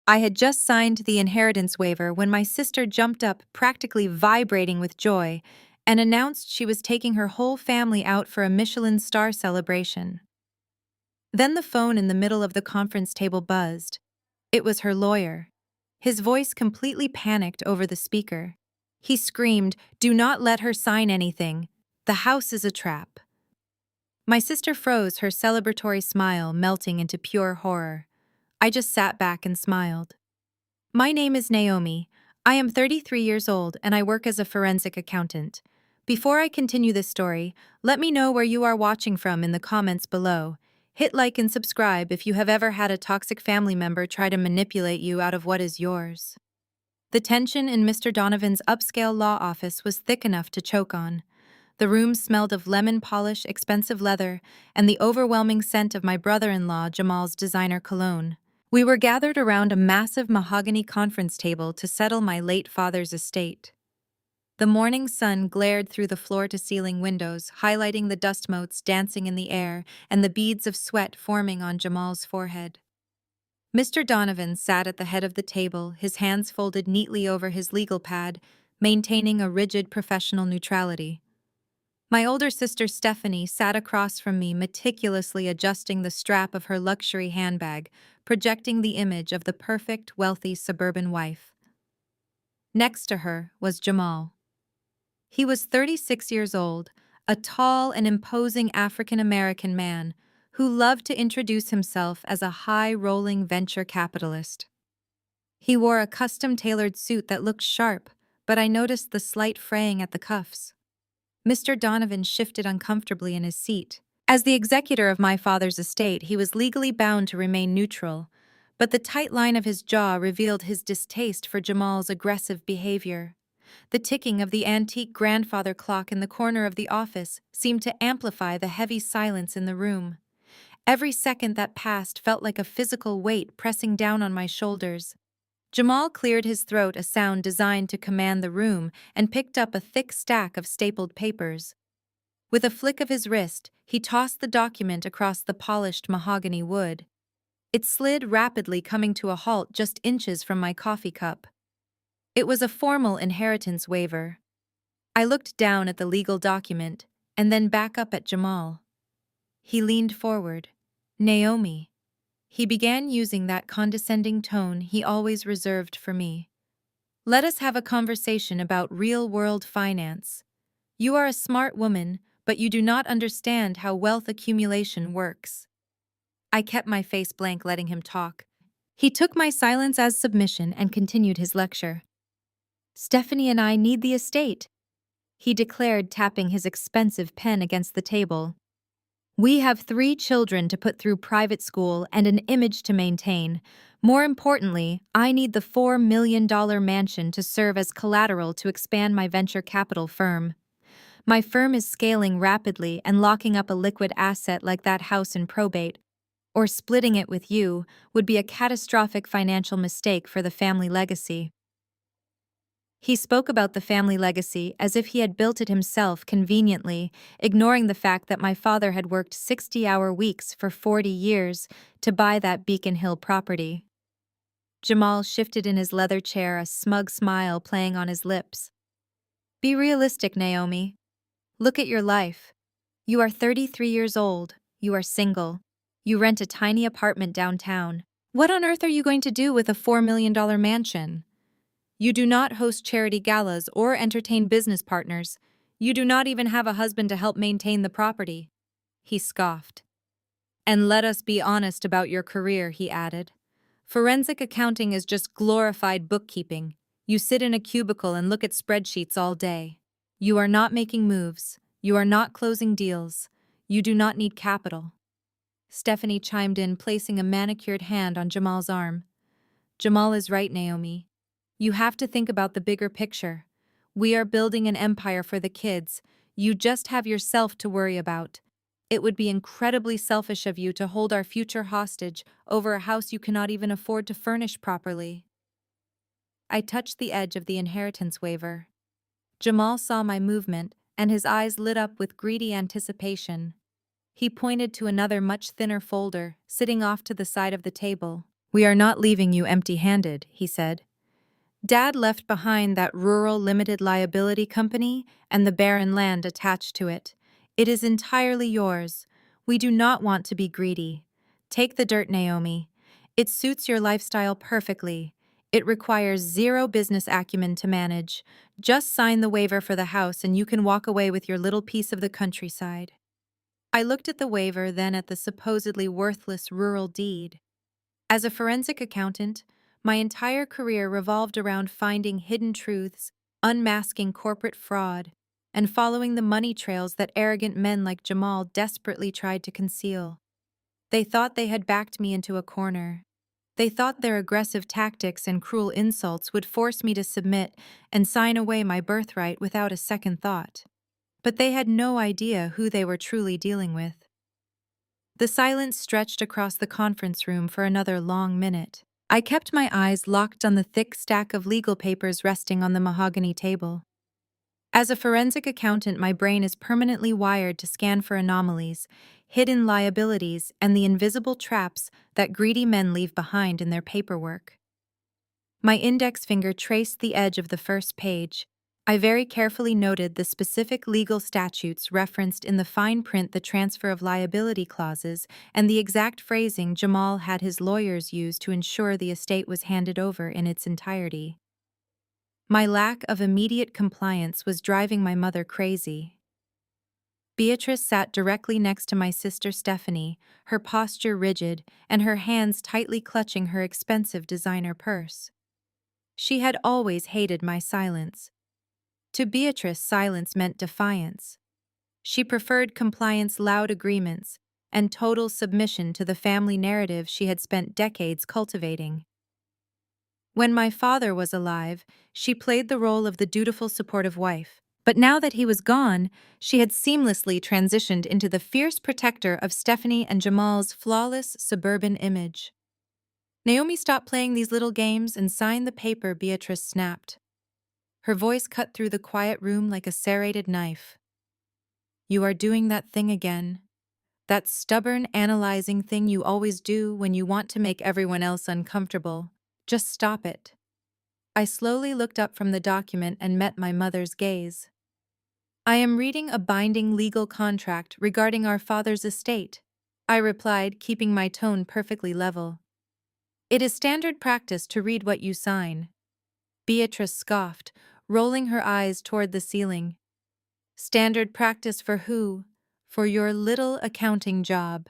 I had just signed the inheritance waiver when my sister jumped up, practically vibrating with joy, and announced she was taking her whole family out for a Michelin star celebration. Then the phone in the middle of the conference table buzzed. It was her lawyer. His voice completely panicked over the speaker. He screamed, "Do not let her sign anything. The house is a trap." My sister froze, her celebratory smile melting into pure horror. I just sat back and smiled. My name is Naomi. I am 33 years old and I work as a forensic accountant. Before I continue this story, let me know where you are watching from in the comments below. Hit like and subscribe if you have ever had a toxic family member try to manipulate you out of what is yours. The tension in Mr. Donovan's upscale law office was thick enough to choke on. The room smelled of lemon polish, expensive leather, and the overwhelming scent of my brother-in-law Jamal's designer cologne. We were gathered around a massive mahogany conference table to settle my late father's estate. The morning sun glared through the floor-to-ceiling windows, highlighting the dust motes dancing in the air and the beads of sweat forming on Jamal's forehead. Mr. Donovan sat at the head of the table, his hands folded neatly over his legal pad, maintaining a rigid professional neutrality. My older sister Stephanie sat across from me, meticulously adjusting the strap of her luxury handbag, projecting the image of the perfect, wealthy suburban wife. Next to her was Jamal. He was 36 years old, a tall and imposing African-American man who loved to introduce himself as a high-rolling venture capitalist. He wore a custom-tailored suit that looked sharp, but I noticed the slight fraying at the cuffs. Mr. Donovan shifted uncomfortably in his seat. As the executor of my father's estate, he was legally bound to remain neutral, but the tight line of his jaw revealed his distaste for Jamal's aggressive behavior. The ticking of the antique grandfather clock in the corner of the office seemed to amplify the heavy silence in the room. Every second that passed felt like a physical weight pressing down on my shoulders. Jamal cleared his throat, a sound designed to command the room, and picked up a thick stack of stapled papers. With a flick of his wrist, he tossed the document across the polished mahogany wood. It slid rapidly, coming to a halt just inches from my coffee cup. It was a formal inheritance waiver. I looked down at the legal document, and then back up at Jamal. He leaned forward. "Naomi." He began using that condescending tone he always reserved for me. "Let us have a conversation about real-world finance. You are a smart woman, but you do not understand how wealth accumulation works." I kept my face blank, letting him talk. He took my silence as submission and continued his lecture. "Stephanie and I need the estate," he declared, tapping his expensive pen against the table. "We have 3 children to put through private school and an image to maintain. More importantly, I need the $4 million mansion to serve as collateral to expand my venture capital firm. My firm is scaling rapidly, and locking up a liquid asset like that house in probate, or splitting it with you, would be a catastrophic financial mistake for the family legacy." He spoke about the family legacy as if he had built it himself, conveniently, ignoring the fact that my father had worked 60-hour weeks for 40 years to buy that Beacon Hill property. Jamal shifted in his leather chair, a smug smile playing on his lips. "Be realistic, Naomi. Look at your life. You are 33 years old, you are single, you rent a tiny apartment downtown. What on earth are you going to do with a $4 million mansion? You do not host charity galas or entertain business partners. You do not even have a husband to help maintain the property." He scoffed. "And let us be honest about your career," he added. "Forensic accounting is just glorified bookkeeping. You sit in a cubicle and look at spreadsheets all day. You are not making moves. You are not closing deals. You do not need capital." Stephanie chimed in, placing a manicured hand on Jamal's arm. "Jamal is right, Naomi. You have to think about the bigger picture. We are building an empire for the kids. You just have yourself to worry about. It would be incredibly selfish of you to hold our future hostage over a house you cannot even afford to furnish properly." I touched the edge of the inheritance waiver. Jamal saw my movement, and his eyes lit up with greedy anticipation. He pointed to another much thinner folder, sitting off to the side of the table. "We are not leaving you empty-handed," he said. "Dad left behind that rural limited liability company and the barren land attached to it. It is entirely yours. We do not want to be greedy. Take the dirt, Naomi. It suits your lifestyle perfectly. It requires zero business acumen to manage. Just sign the waiver for the house and you can walk away with your little piece of the countryside." I looked at the waiver, then at the supposedly worthless rural deed. As a forensic accountant, my entire career revolved around finding hidden truths, unmasking corporate fraud, and following the money trails that arrogant men like Jamal desperately tried to conceal. They thought they had backed me into a corner. They thought their aggressive tactics and cruel insults would force me to submit and sign away my birthright without a second thought. But they had no idea who they were truly dealing with. The silence stretched across the conference room for another long minute. I kept my eyes locked on the thick stack of legal papers resting on the mahogany table. As a forensic accountant, my brain is permanently wired to scan for anomalies, hidden liabilities, and the invisible traps that greedy men leave behind in their paperwork. My index finger traced the edge of the first page. I very carefully noted the specific legal statutes referenced in the fine print, the transfer of liability clauses, and the exact phrasing Jamal had his lawyers use to ensure the estate was handed over in its entirety. My lack of immediate compliance was driving my mother crazy. Beatrice sat directly next to my sister Stephanie, her posture rigid and her hands tightly clutching her expensive designer purse. She had always hated my silence. To Beatrice, silence meant defiance. She preferred compliance, loud agreements, and total submission to the family narrative she had spent decades cultivating. When my father was alive, she played the role of the dutiful, supportive wife. But now that he was gone, she had seamlessly transitioned into the fierce protector of Stephanie and Jamal's flawless suburban image. "Naomi, stop playing these little games and sign the paper," Beatrice snapped. Her voice cut through the quiet room like a serrated knife. "You are doing that thing again. That stubborn, analyzing thing you always do when you want to make everyone else uncomfortable. Just stop it." I slowly looked up from the document and met my mother's gaze. "I am reading a binding legal contract regarding our father's estate," I replied, keeping my tone perfectly level. "It is standard practice to read what you sign." Beatrice scoffed, rolling her eyes toward the ceiling. "Standard practice for who? For your little accounting job.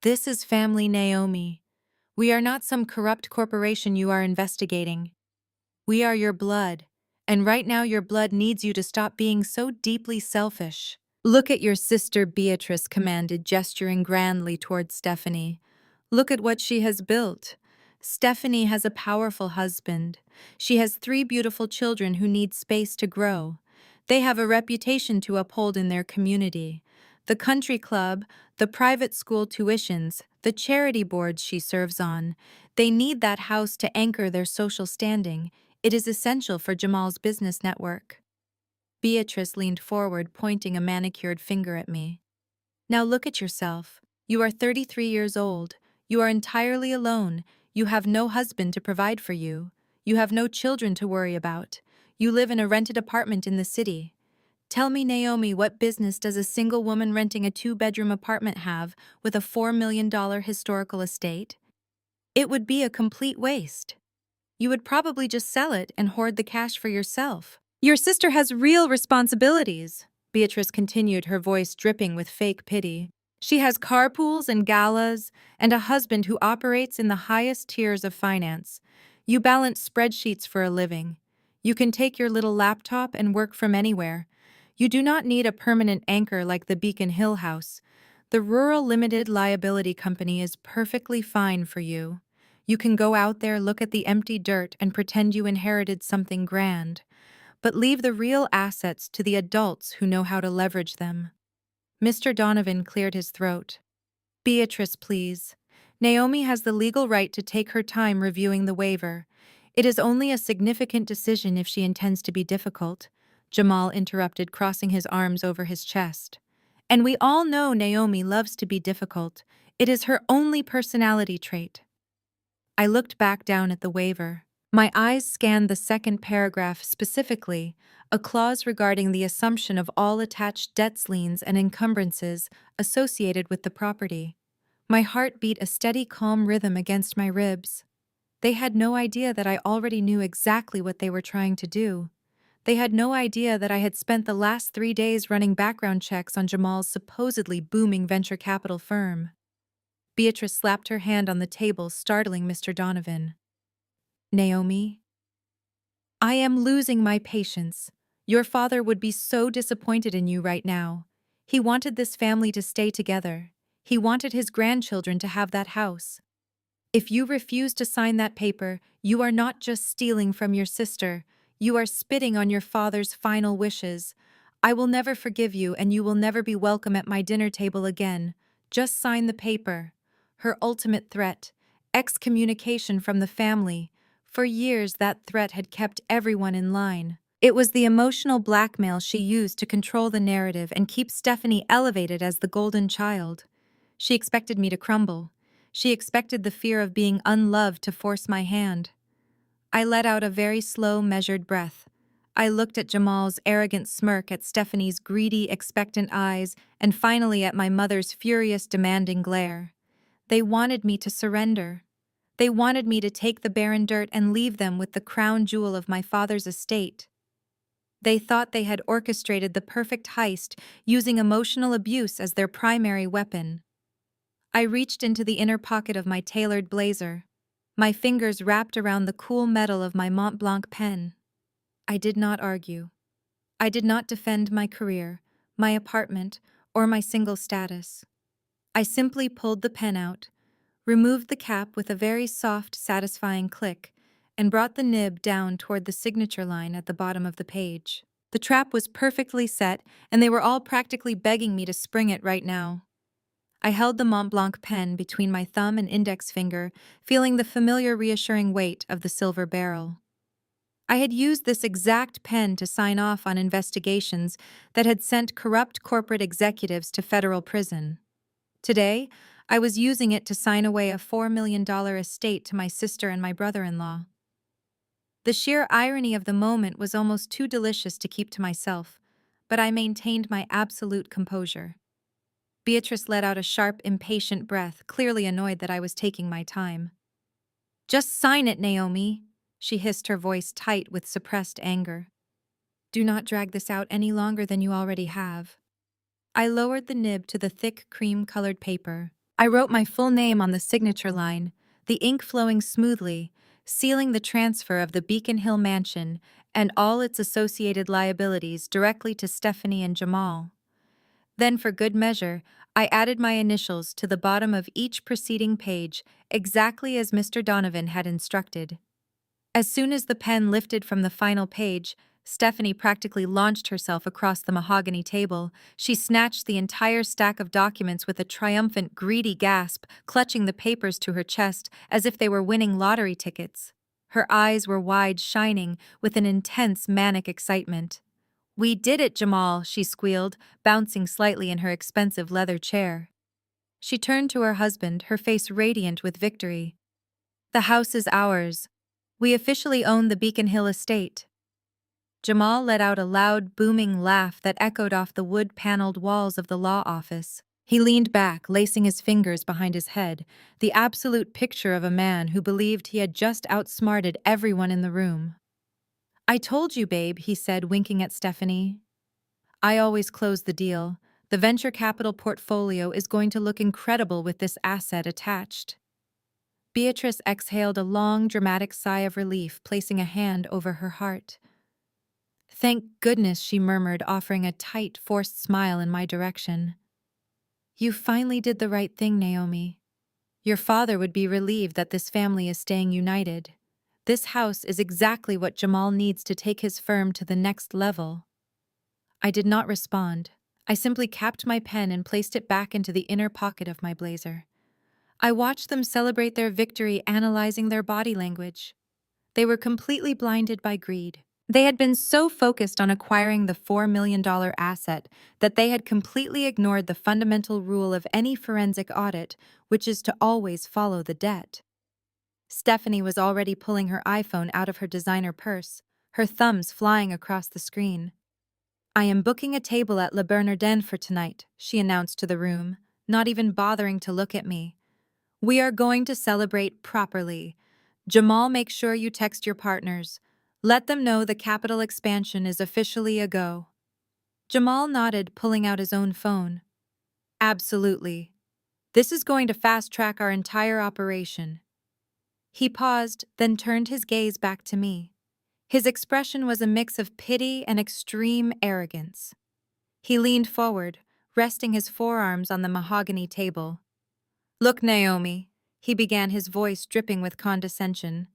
This is family, Naomi. We are not some corrupt corporation you are investigating. We are your blood, and right now your blood needs you to stop being so deeply selfish." "Look at your sister," Beatrice commanded, gesturing grandly toward Stephanie. "Look at what she has built. Stephanie has a powerful husband. She has 3 beautiful children who need space to grow. They have a reputation to uphold in their community. The country club, the private school tuitions, the charity boards she serves on. They need that house to anchor their social standing. It is essential for Jamal's business network." Beatrice leaned forward, pointing a manicured finger at me. "Now look at yourself. You are 33 years old. You are entirely alone. You have no husband to provide for you. You have no children to worry about. You live in a rented apartment in the city. Tell me, Naomi, what business does a single woman renting a 2-bedroom apartment have with a $4 million historical estate? It would be a complete waste. You would probably just sell it and hoard the cash for yourself." "Your sister has real responsibilities," Beatrice continued, her voice dripping with fake pity. "She has carpools and galas, and a husband who operates in the highest tiers of finance. You balance spreadsheets for a living. You can take your little laptop and work from anywhere. You do not need a permanent anchor like the Beacon Hill house. The Rural Limited Liability Company is perfectly fine for you. You can go out there, look at the empty dirt, and pretend you inherited something grand. But leave the real assets to the adults who know how to leverage them." Mr. Donovan cleared his throat. "Beatrice, please. Naomi has the legal right to take her time reviewing the waiver. It is only a significant decision if she intends to be difficult," Jamal interrupted, crossing his arms over his chest. "And we all know Naomi loves to be difficult. It is her only personality trait." I looked back down at the waiver. My eyes scanned the second paragraph specifically, a clause regarding the assumption of all attached debts, liens, and encumbrances associated with the property. My heart beat a steady, calm rhythm against my ribs. They had no idea that I already knew exactly what they were trying to do. They had no idea that I had spent the last 3 days running background checks on Jamal's supposedly booming venture capital firm. Beatrice slapped her hand on the table, startling Mr. Donovan. Naomi, I am losing my patience. Your father would be so disappointed in you right now. He wanted this family to stay together. He wanted his grandchildren to have that house. If you refuse to sign that paper, you are not just stealing from your sister, you are spitting on your father's final wishes. I will never forgive you, and you will never be welcome at my dinner table again. Just sign the paper. Her ultimate threat: excommunication from the family. For years, that threat had kept everyone in line. It was the emotional blackmail she used to control the narrative and keep Stephanie elevated as the golden child. She expected me to crumble. She expected the fear of being unloved to force my hand. I let out a very slow, measured breath. I looked at Jamal's arrogant smirk, at Stephanie's greedy, expectant eyes, and finally at my mother's furious, demanding glare. They wanted me to surrender. They wanted me to take the barren dirt and leave them with the crown jewel of my father's estate. They thought they had orchestrated the perfect heist, using emotional abuse as their primary weapon. I reached into the inner pocket of my tailored blazer. My fingers wrapped around the cool metal of my Mont Blanc pen. I did not argue. I did not defend my career, my apartment, or my single status. I simply pulled the pen out, removed the cap with a very soft, satisfying click, and brought the nib down toward the signature line at the bottom of the page. The trap was perfectly set, and they were all practically begging me to spring it right now. I held the Mont Blanc pen between my thumb and index finger, feeling the familiar reassuring weight of the silver barrel. I had used this exact pen to sign off on investigations that had sent corrupt corporate executives to federal prison. Today, I was using it to sign away a $4 million estate to my sister and my brother-in-law. The sheer irony of the moment was almost too delicious to keep to myself, but I maintained my absolute composure. Beatrice let out a sharp, impatient breath, clearly annoyed that I was taking my time. "Just sign it, Naomi," she hissed, her voice tight with suppressed anger. "Do not drag this out any longer than you already have." I lowered the nib to the thick, cream-colored paper. I wrote my full name on the signature line, the ink flowing smoothly, sealing the transfer of the Beacon Hill mansion and all its associated liabilities directly to Stephanie and Jamal. Then, for good measure, I added my initials to the bottom of each preceding page, exactly as Mr. Donovan had instructed. As soon as the pen lifted from the final page, Stephanie practically launched herself across the mahogany table. She snatched the entire stack of documents with a triumphant, greedy gasp, clutching the papers to her chest as if they were winning lottery tickets. Her eyes were wide, shining with an intense, manic excitement. "We did it, Jamal," she squealed, bouncing slightly in her expensive leather chair. She turned to her husband, her face radiant with victory. "The house is ours. We officially own the Beacon Hill estate." Jamal let out a loud, booming laugh that echoed off the wood-paneled walls of the law office. He leaned back, lacing his fingers behind his head, the absolute picture of a man who believed he had just outsmarted everyone in the room. "I told you, babe," he said, winking at Stephanie. "I always close the deal. The venture capital portfolio is going to look incredible with this asset attached." Beatrice exhaled a long, dramatic sigh of relief, placing a hand over her heart. "Thank goodness," she murmured, offering a tight, forced smile in my direction. "You finally did the right thing, Naomi. Your father would be relieved that this family is staying united. This house is exactly what Jamal needs to take his firm to the next level." I did not respond. I simply capped my pen and placed it back into the inner pocket of my blazer. I watched them celebrate their victory, analyzing their body language. They were completely blinded by greed. They had been so focused on acquiring the $4 million asset that they had completely ignored the fundamental rule of any forensic audit, which is to always follow the debt. Stephanie was already pulling her iPhone out of her designer purse, her thumbs flying across the screen. "I am booking a table at Le Bernardin for tonight," she announced to the room, not even bothering to look at me. "We are going to celebrate properly. Jamal, make sure you text your partners. Let them know the capital expansion is officially a go." Jamal nodded, pulling out his own phone. "Absolutely. This is going to fast-track our entire operation." He paused, then turned his gaze back to me. His expression was a mix of pity and extreme arrogance. He leaned forward, resting his forearms on the mahogany table. "Look, Naomi," he began, his voice dripping with condescension.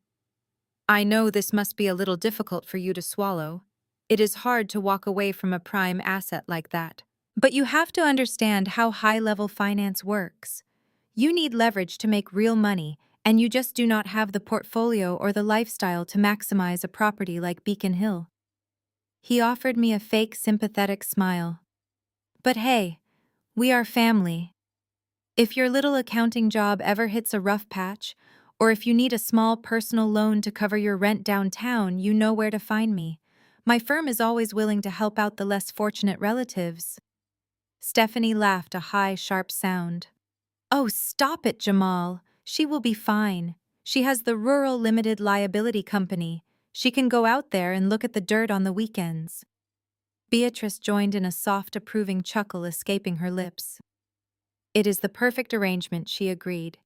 "I know this must be a little difficult for you to swallow. It is hard to walk away from a prime asset like that. But you have to understand how high-level finance works. You need leverage to make real money, and you just do not have the portfolio or the lifestyle to maximize a property like Beacon Hill." He offered me a fake sympathetic smile. "But hey, we are family. If your little accounting job ever hits a rough patch, or if you need a small personal loan to cover your rent downtown, you know where to find me. My firm is always willing to help out the less fortunate relatives." Stephanie laughed, a high, sharp sound. "Oh, stop it, Jamal. She will be fine. She has the Rural Limited Liability Company. She can go out there and look at the dirt on the weekends." Beatrice joined in, a soft, approving chuckle escaping her lips. "It is the perfect arrangement," she agreed.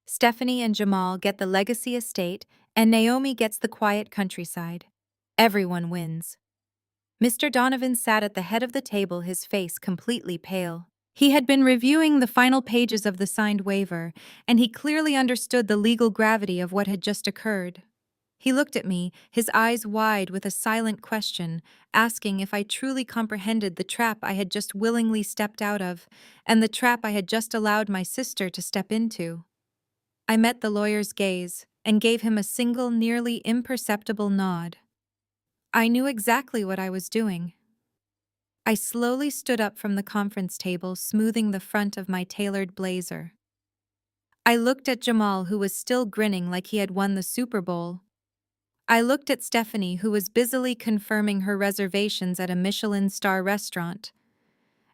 "Stephanie and Jamal get the legacy estate, and Naomi gets the quiet countryside. Everyone wins." Mr. Donovan sat at the head of the table, his face completely pale. He had been reviewing the final pages of the signed waiver, and he clearly understood the legal gravity of what had just occurred. He looked at me, his eyes wide with a silent question, asking if I truly comprehended the trap I had just willingly stepped out of, and the trap I had just allowed my sister to step into. I met the lawyer's gaze and gave him a single, nearly imperceptible nod. I knew exactly what I was doing. I slowly stood up from the conference table, smoothing the front of my tailored blazer. I looked at Jamal, who was still grinning like he had won the Super Bowl. I looked at Stephanie, who was busily confirming her reservations at a Michelin star restaurant.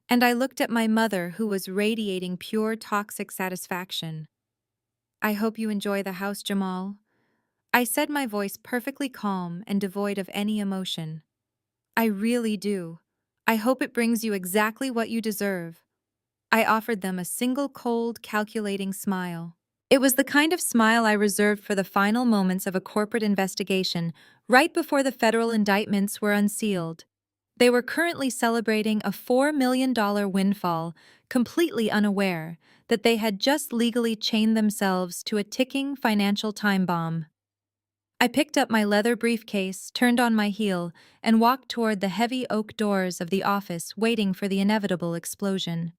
And I looked at my mother, who was radiating pure toxic satisfaction. "I hope you enjoy the house, Jamal," I said, my voice perfectly calm and devoid of any emotion. "I really do. I hope it brings you exactly what you deserve." I offered them a single cold, calculating smile. It was the kind of smile I reserved for the final moments of a corporate investigation, right before the federal indictments were unsealed. They were currently celebrating a $4 million windfall, completely unaware that they had just legally chained themselves to a ticking financial time bomb. I picked up my leather briefcase, turned on my heel, and walked toward the heavy oak doors of the office, waiting for the inevitable explosion.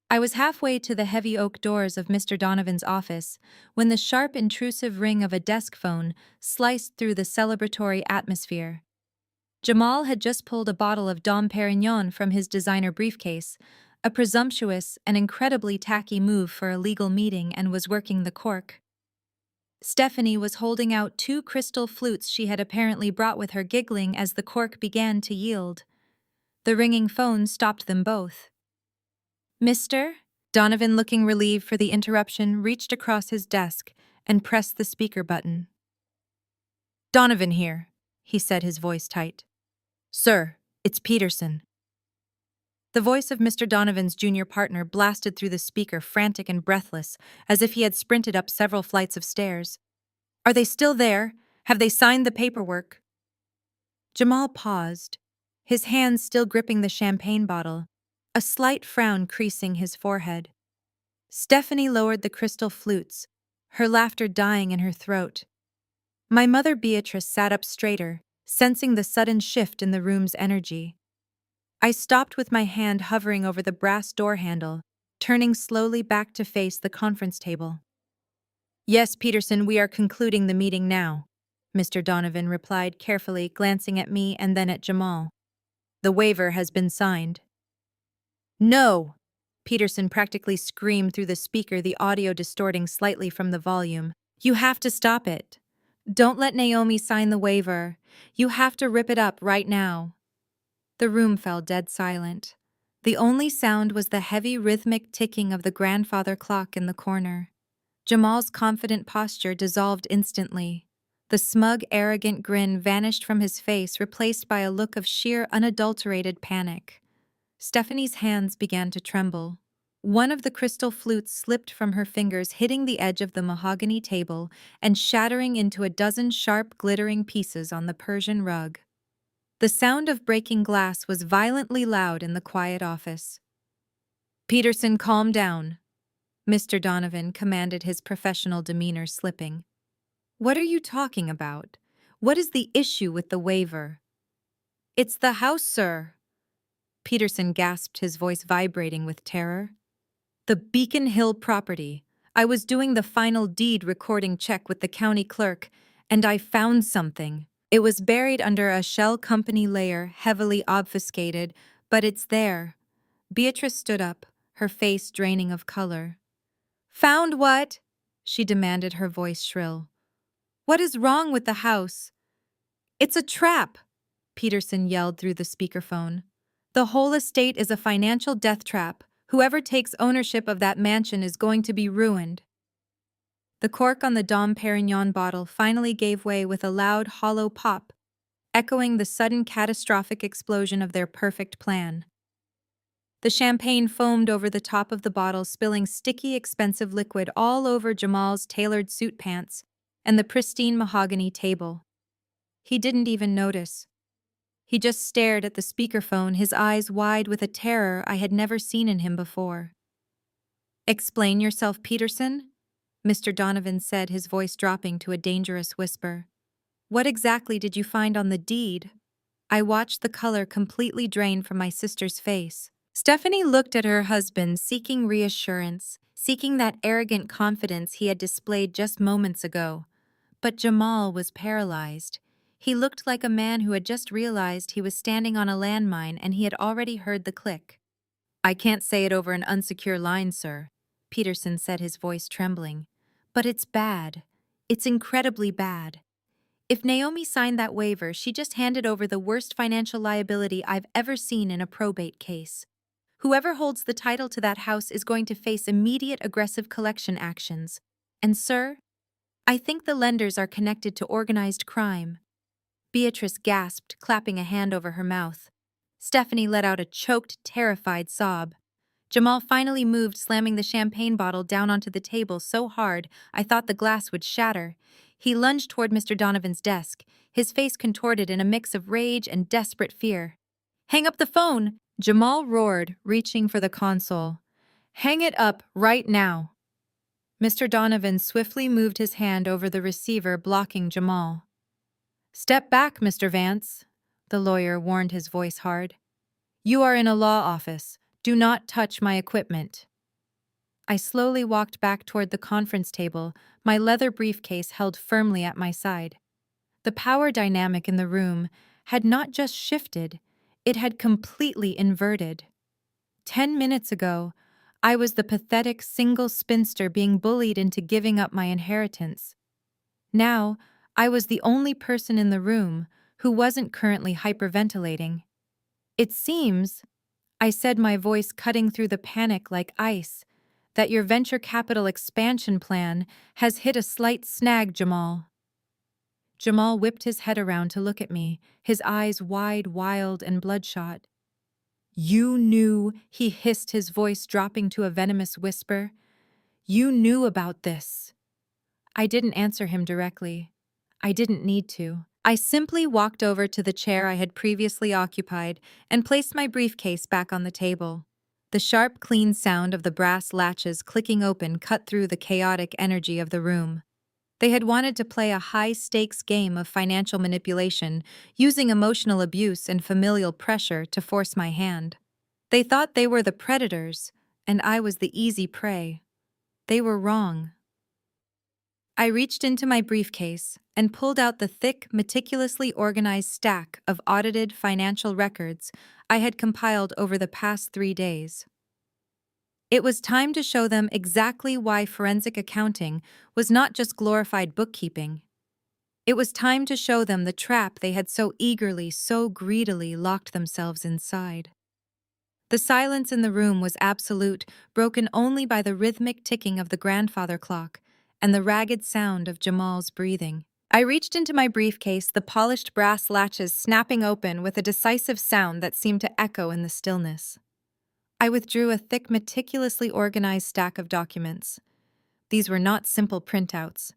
I was halfway to the heavy oak doors of Mr. Donovan's office when the sharp, intrusive ring of a desk phone sliced through the celebratory atmosphere. Jamal had just pulled a bottle of Dom Perignon from his designer briefcase, a presumptuous and incredibly tacky move for a legal meeting, and was working the cork. Stephanie was holding out two crystal flutes she had apparently brought with her, giggling as the cork began to yield. The ringing phone stopped them both. "Mr.?" Donovan, looking relieved for the interruption, reached across his desk and pressed the speaker button. "Donovan here," he said, his voice tight. "Sir, it's Peterson." The voice of Mr. Donovan's junior partner blasted through the speaker, frantic and breathless, as if he had sprinted up several flights of stairs. "Are they still there? Have they signed the paperwork?" Jamal paused, his hands still gripping the champagne bottle, a slight frown creasing his forehead. Stephanie lowered the crystal flutes, her laughter dying in her throat. My mother Beatrice sat up straighter, sensing the sudden shift in the room's energy. I stopped with my hand hovering over the brass door handle, turning slowly back to face the conference table. "Yes, Peterson, we are concluding the meeting now," Mr. Donovan replied carefully, glancing at me and then at Jamal. "The waiver has been signed." "No!" Peterson practically screamed through the speaker, the audio distorting slightly from the volume. You have to stop it. Don't let Naomi sign the waiver. You have to rip it up right now. The room fell dead silent. The only sound was the heavy rhythmic ticking of the grandfather clock in the corner. Jamal's confident posture dissolved instantly. The smug, arrogant grin vanished from his face, replaced by a look of sheer, unadulterated panic. Stephanie's hands began to tremble. One of the crystal flutes slipped from her fingers, hitting the edge of the mahogany table and shattering into a dozen sharp, glittering pieces on the Persian rug. The sound of breaking glass was violently loud in the quiet office. "Peterson, calm down," Mr. Donovan commanded, his professional demeanor slipping. "What are you talking about? What is the issue with the waiver?" "It's the house, sir," Peterson gasped, his voice vibrating with terror. "The Beacon Hill property. I was doing the final deed recording check with the county clerk, and I found something. It was buried under a shell company layer, heavily obfuscated, but it's there." Beatrice stood up, her face draining of color. "Found what?" she demanded, her voice shrill. "What is wrong with the house?" "It's a trap," Peterson yelled through the speakerphone. "The whole estate is a financial death trap. Whoever takes ownership of that mansion is going to be ruined." The cork on the Dom Perignon bottle finally gave way with a loud, hollow pop, echoing the sudden catastrophic explosion of their perfect plan. The champagne foamed over the top of the bottle, spilling sticky, expensive liquid all over Jamal's tailored suit pants and the pristine mahogany table. He didn't even notice. He just stared at the speakerphone, his eyes wide with a terror I had never seen in him before. "Explain yourself, Peterson," Mr. Donovan said, his voice dropping to a dangerous whisper. "What exactly did you find on the deed?" I watched the color completely drain from my sister's face. Stephanie looked at her husband, seeking reassurance, seeking that arrogant confidence he had displayed just moments ago. But Jamal was paralyzed. He looked like a man who had just realized he was standing on a landmine and he had already heard the click. "I can't say it over an unsecure line, sir," Peterson said, his voice trembling. "But it's bad. It's incredibly bad. If Naomi signed that waiver, she just handed over the worst financial liability I've ever seen in a probate case. Whoever holds the title to that house is going to face immediate aggressive collection actions. And, sir, I think the lenders are connected to organized crime." Beatrice gasped, clapping a hand over her mouth. Stephanie let out a choked, terrified sob. Jamal finally moved, slamming the champagne bottle down onto the table so hard I thought the glass would shatter. He lunged toward Mr. Donovan's desk, his face contorted in a mix of rage and desperate fear. "Hang up the phone!" Jamal roared, reaching for the console. "Hang it up right now!" Mr. Donovan swiftly moved his hand over the receiver, blocking Jamal. "Step back, Mr. Vance," the lawyer warned, his voice hard. "You are in a law office. Do not touch my equipment." I slowly walked back toward the conference table, my leather briefcase held firmly at my side. The power dynamic in the room had not just shifted, it had completely inverted. 10 minutes ago, I was the pathetic single spinster being bullied into giving up my inheritance. Now, I was the only person in the room who wasn't currently hyperventilating. "It seems," I said, my voice cutting through the panic like ice, "that your venture capital expansion plan has hit a slight snag, Jamal." Jamal whipped his head around to look at me, his eyes wide, wild, and bloodshot. "You knew," he hissed, his voice dropping to a venomous whisper. "You knew about this." I didn't answer him directly. I didn't need to. I simply walked over to the chair I had previously occupied and placed my briefcase back on the table. The sharp, clean sound of the brass latches clicking open cut through the chaotic energy of the room. They had wanted to play a high-stakes game of financial manipulation, using emotional abuse and familial pressure to force my hand. They thought they were the predators, and I was the easy prey. They were wrong. I reached into my briefcase and pulled out the thick, meticulously organized stack of audited financial records I had compiled over the past 3 days. It was time to show them exactly why forensic accounting was not just glorified bookkeeping. It was time to show them the trap they had so eagerly, so greedily locked themselves inside. The silence in the room was absolute, broken only by the rhythmic ticking of the grandfather clock and the ragged sound of Jamal's breathing. I reached into my briefcase, the polished brass latches snapping open with a decisive sound that seemed to echo in the stillness. I withdrew a thick, meticulously organized stack of documents. These were not simple printouts.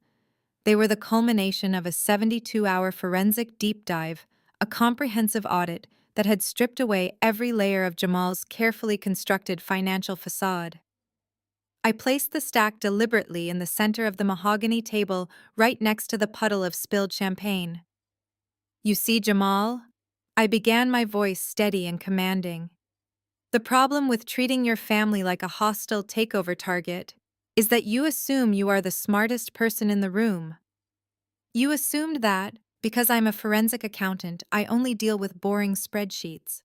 They were the culmination of a 72-hour forensic deep dive, a comprehensive audit that had stripped away every layer of Jamal's carefully constructed financial facade. I placed the stack deliberately in the center of the mahogany table right next to the puddle of spilled champagne. "You see, Jamal?" I began, my voice steady and commanding. "The problem with treating your family like a hostile takeover target is that you assume you are the smartest person in the room. You assumed that, because I'm a forensic accountant, I only deal with boring spreadsheets.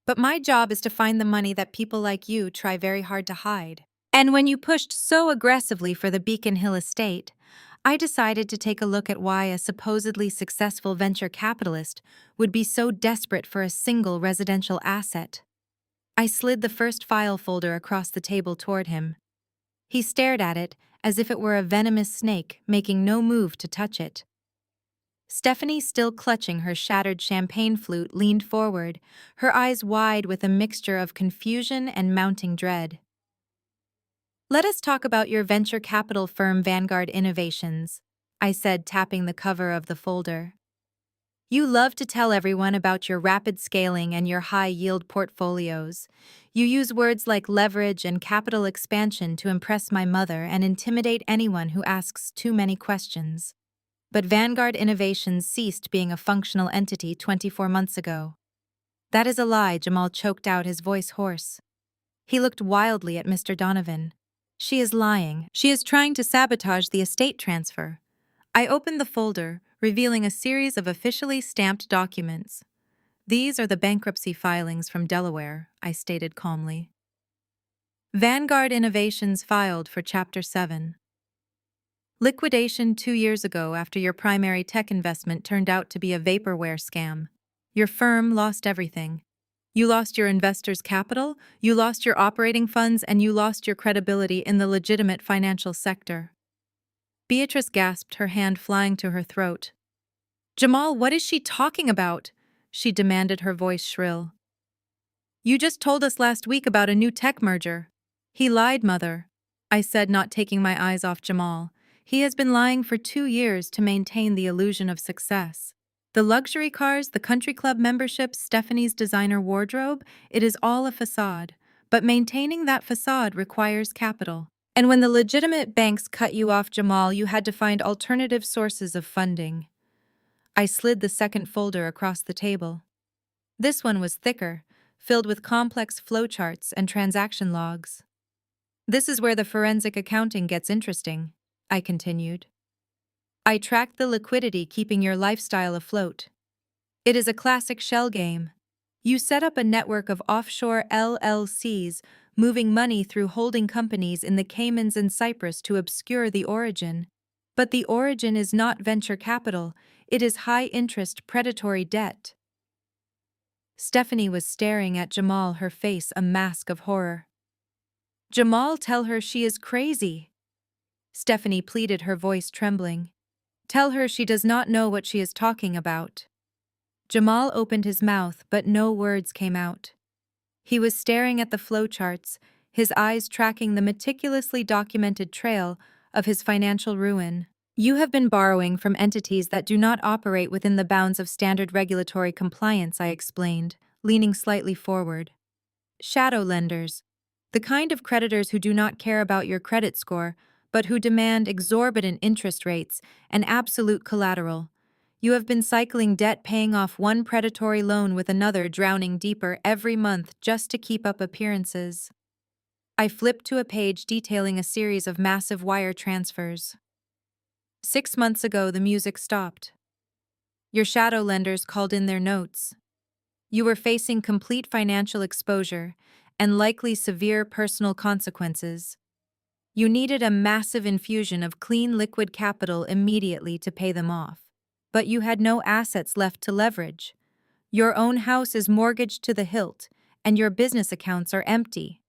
But my job is to find the money that people like you try very hard to hide. And when you pushed so aggressively for the Beacon Hill estate, I decided to take a look at why a supposedly successful venture capitalist would be so desperate for a single residential asset." I slid the first file folder across the table toward him. He stared at it as if it were a venomous snake, making no move to touch it. Stephanie, still clutching her shattered champagne flute, leaned forward, her eyes wide with a mixture of confusion and mounting dread. "Let us talk about your venture capital firm Vanguard Innovations," I said, tapping the cover of the folder. "You love to tell everyone about your rapid scaling and your high-yield portfolios. You use words like leverage and capital expansion to impress my mother and intimidate anyone who asks too many questions. But Vanguard Innovations ceased being a functional entity 24 months ago." "That is a lie," Jamal choked out, his voice hoarse. He looked wildly at Mr. Donovan. "She is lying. She is trying to sabotage the estate transfer." I opened the folder, revealing a series of officially stamped documents. "These are the bankruptcy filings from Delaware," I stated calmly. "Vanguard Innovations filed for Chapter 7. Liquidation 2 years ago after your primary tech investment turned out to be a vaporware scam. Your firm lost everything. You lost your investors' capital, you lost your operating funds, and you lost your credibility in the legitimate financial sector." Beatrice gasped, her hand flying to her throat. "Jamal, what is she talking about?" she demanded, her voice shrill. "You just told us last week about a new tech merger." "He lied, Mother," I said, not taking my eyes off Jamal. "He has been lying for 2 years to maintain the illusion of success. The luxury cars, the country club memberships, Stephanie's designer wardrobe, it is all a facade. But maintaining that facade requires capital. And when the legitimate banks cut you off, Jamal, you had to find alternative sources of funding." I slid the second folder across the table. This one was thicker, filled with complex flowcharts and transaction logs. "This is where the forensic accounting gets interesting," I continued. "I tracked the liquidity keeping your lifestyle afloat. It is a classic shell game. You set up a network of offshore LLCs, moving money through holding companies in the Caymans and Cyprus to obscure the origin. But the origin is not venture capital, it is high-interest predatory debt." Stephanie was staring at Jamal, her face a mask of horror. "Jamal, tell her she is crazy," Stephanie pleaded, her voice trembling. "Tell her she does not know what she is talking about." Jamal opened his mouth, but no words came out. He was staring at the flowcharts, his eyes tracking the meticulously documented trail of his financial ruin. "You have been borrowing from entities that do not operate within the bounds of standard regulatory compliance," I explained, leaning slightly forward. "Shadow lenders, the kind of creditors who do not care about your credit score, but who demand exorbitant interest rates and absolute collateral. You have been cycling debt, paying off one predatory loan with another, drowning deeper every month just to keep up appearances." I flipped to a page detailing a series of massive wire transfers. 6 months ago, the music stopped. Your shadow lenders called in their notes. You were facing complete financial exposure, and likely severe personal consequences. You needed a massive infusion of clean liquid capital immediately to pay them off. But you had no assets left to leverage. Your own house is mortgaged to the hilt, and your business accounts are empty.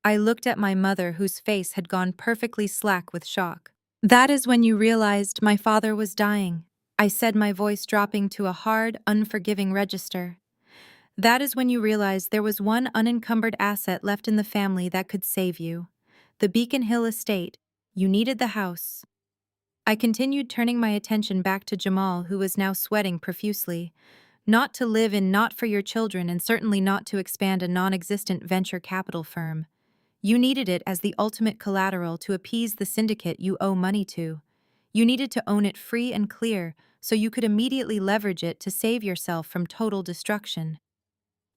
I looked at my mother, whose face had gone perfectly slack with shock. That is when you realized my father was dying, I said, my voice dropping to a hard, unforgiving register. That is when you realized there was one unencumbered asset left in the family that could save you. The Beacon Hill estate. You needed the house. I continued, turning my attention back to Jamal, who was now sweating profusely. Not to live in, not for your children, and certainly not to expand a non-existent venture capital firm. You needed it as the ultimate collateral to appease the syndicate you owe money to. You needed to own it free and clear so you could immediately leverage it to save yourself from total destruction.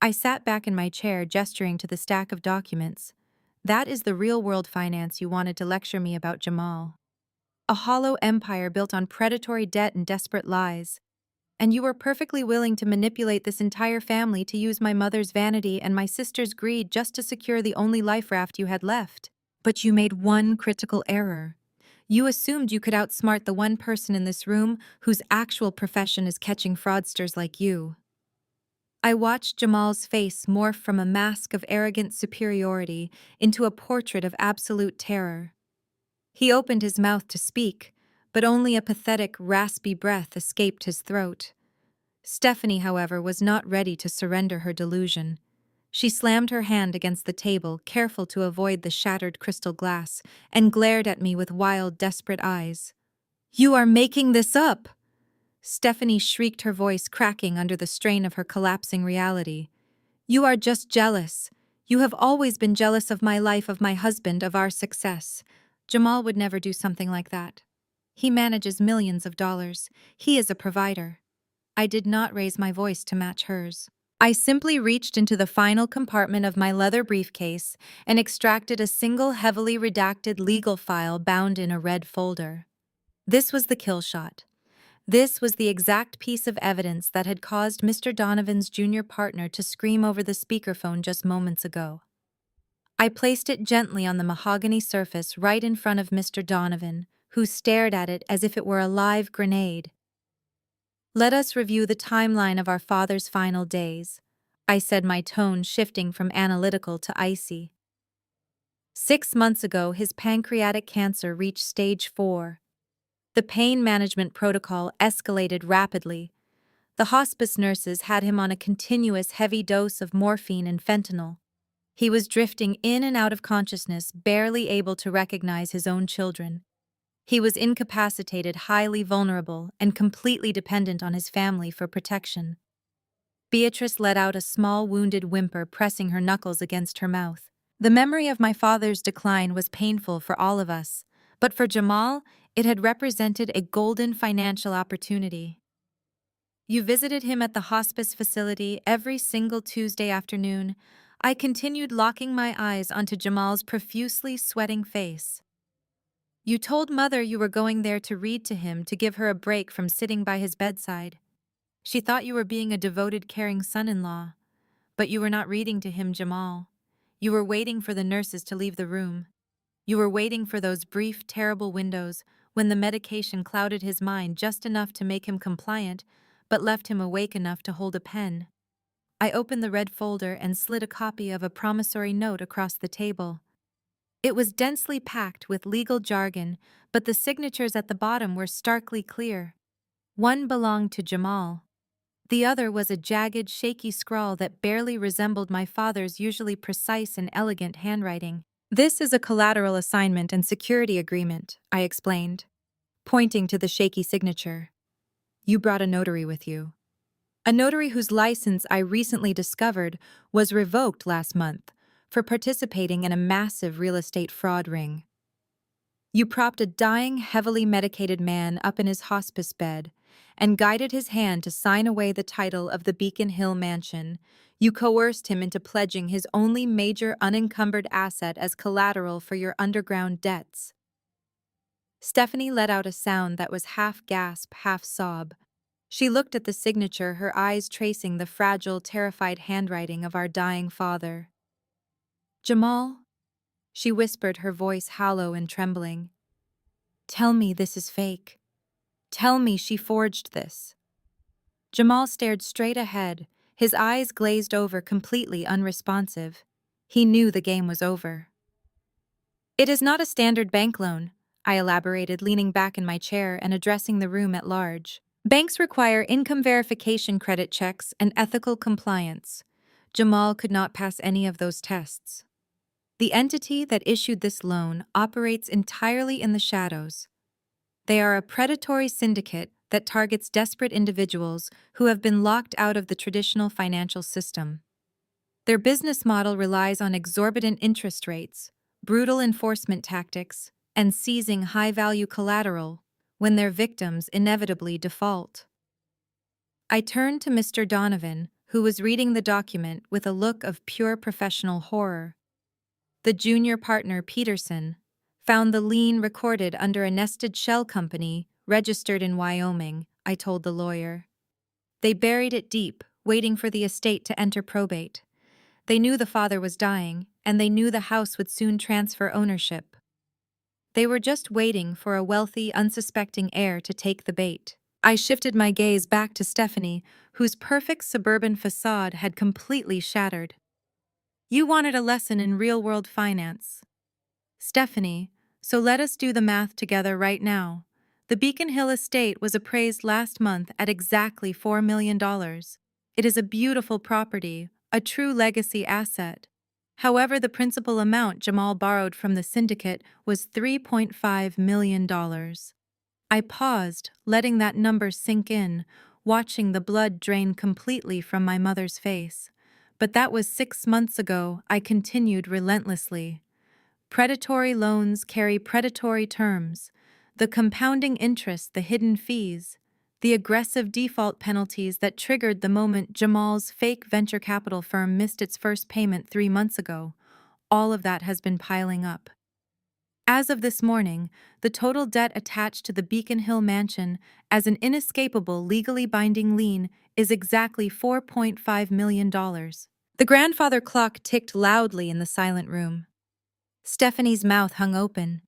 I sat back in my chair, gesturing to the stack of documents. That is the real-world finance you wanted to lecture me about, Jamal. A hollow empire built on predatory debt and desperate lies. And you were perfectly willing to manipulate this entire family to use my mother's vanity and my sister's greed just to secure the only life raft you had left. But you made one critical error. You assumed you could outsmart the one person in this room whose actual profession is catching fraudsters like you. I watched Jamal's face morph from a mask of arrogant superiority into a portrait of absolute terror. He opened his mouth to speak, but only a pathetic, raspy breath escaped his throat. Stephanie, however, was not ready to surrender her delusion. She slammed her hand against the table, careful to avoid the shattered crystal glass, and glared at me with wild, desperate eyes. "You are making this up!" Stephanie shrieked, her voice cracking under the strain of her collapsing reality. "You are just jealous. You have always been jealous of my life, of my husband, of our success. Jamal would never do something like that. He manages millions of dollars. He is a provider." I did not raise my voice to match hers. I simply reached into the final compartment of my leather briefcase and extracted a single heavily redacted legal file bound in a red folder. This was the kill shot. This was the exact piece of evidence that had caused Mr. Donovan's junior partner to scream over the speakerphone just moments ago. I placed it gently on the mahogany surface right in front of Mr. Donovan, who stared at it as if it were a live grenade. "Let us review the timeline of our father's final days," I said, my tone shifting from analytical to icy. 6 months ago, his pancreatic cancer reached stage 4. The pain management protocol escalated rapidly. The hospice nurses had him on a continuous heavy dose of morphine and fentanyl. He was drifting in and out of consciousness, barely able to recognize his own children. He was incapacitated, highly vulnerable, and completely dependent on his family for protection. Beatrice let out a small, wounded whimper, pressing her knuckles against her mouth. The memory of my father's decline was painful for all of us, but for Jamal, it had represented a golden financial opportunity. "You visited him at the hospice facility every single Tuesday afternoon." I continued, locking my eyes onto Jamal's profusely sweating face. "You told Mother you were going there to read to him, to give her a break from sitting by his bedside. She thought you were being a devoted, caring son-in-law. But you were not reading to him, Jamal. You were waiting for the nurses to leave the room. You were waiting for those brief, terrible windows when the medication clouded his mind just enough to make him compliant, but left him awake enough to hold a pen." I opened the red folder and slid a copy of a promissory note across the table. It was densely packed with legal jargon, but the signatures at the bottom were starkly clear. One belonged to Jamal. The other was a jagged, shaky scrawl that barely resembled my father's usually precise and elegant handwriting. "This is a collateral assignment and security agreement," I explained, pointing to the shaky signature. "You brought a notary with you. A notary whose license I recently discovered was revoked last month for participating in a massive real estate fraud ring. You propped a dying, heavily medicated man up in his hospice bed and guided his hand to sign away the title of the Beacon Hill mansion. You coerced him into pledging his only major unencumbered asset as collateral for your underground debts." Stephanie let out a sound that was half gasp, half sob. She looked at the signature, her eyes tracing the fragile, terrified handwriting of our dying father. Jamal, she whispered, her voice hollow and trembling. Tell me this is fake. Tell me she forged this. Jamal stared straight ahead, his eyes glazed over, completely unresponsive. He knew the game was over. It is not a standard bank loan, I elaborated, leaning back in my chair and addressing the room at large. Banks require income verification, credit checks, and ethical compliance. Jamal could not pass any of those tests. The entity that issued this loan operates entirely in the shadows. They are a predatory syndicate that targets desperate individuals who have been locked out of the traditional financial system. Their business model relies on exorbitant interest rates, brutal enforcement tactics, and seizing high-value collateral when their victims inevitably default. I turned to Mr. Donovan, who was reading the document with a look of pure professional horror. The junior partner, Peterson, found the lien recorded under a nested shell company registered in Wyoming, I told the lawyer. They buried it deep, waiting for the estate to enter probate. They knew the father was dying, and they knew the house would soon transfer ownership. They were just waiting for a wealthy, unsuspecting heir to take the bait. I shifted my gaze back to Stephanie, whose perfect suburban facade had completely shattered. You wanted a lesson in real-world finance. Stephanie, so let us do the math together right now. The Beacon Hill estate was appraised last month at exactly $4 million. It is a beautiful property, a true legacy asset. However, the principal amount Jamal borrowed from the syndicate was $3.5 million. I paused, letting that number sink in, watching the blood drain completely from my mother's face. But that was 6 months ago, I continued relentlessly. Predatory loans carry predatory terms, the compounding interest, the hidden fees, the aggressive default penalties that triggered the moment Jamal's fake venture capital firm missed its first payment 3 months ago. All of that has been piling up. As of this morning, the total debt attached to the Beacon Hill mansion as an inescapable, legally binding lien is exactly $4.5 million. The grandfather clock ticked loudly in the silent room. Stephanie's mouth hung open.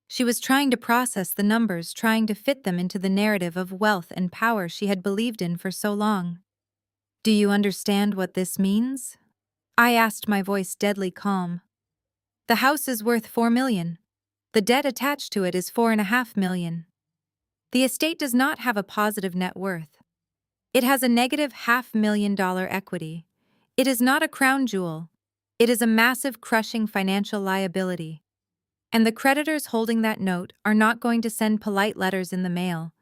She was trying to process the numbers, trying to fit them into the narrative of wealth and power she had believed in for so long. Do you understand what this means? I asked, my voice deadly calm. The house is worth $4 million. The debt attached to it is $4.5 million. The estate does not have a positive net worth. It has a negative $500,000 equity. It is not a crown jewel. It is a massive, crushing financial liability. And the creditors holding that note are not going to send polite letters in the mail.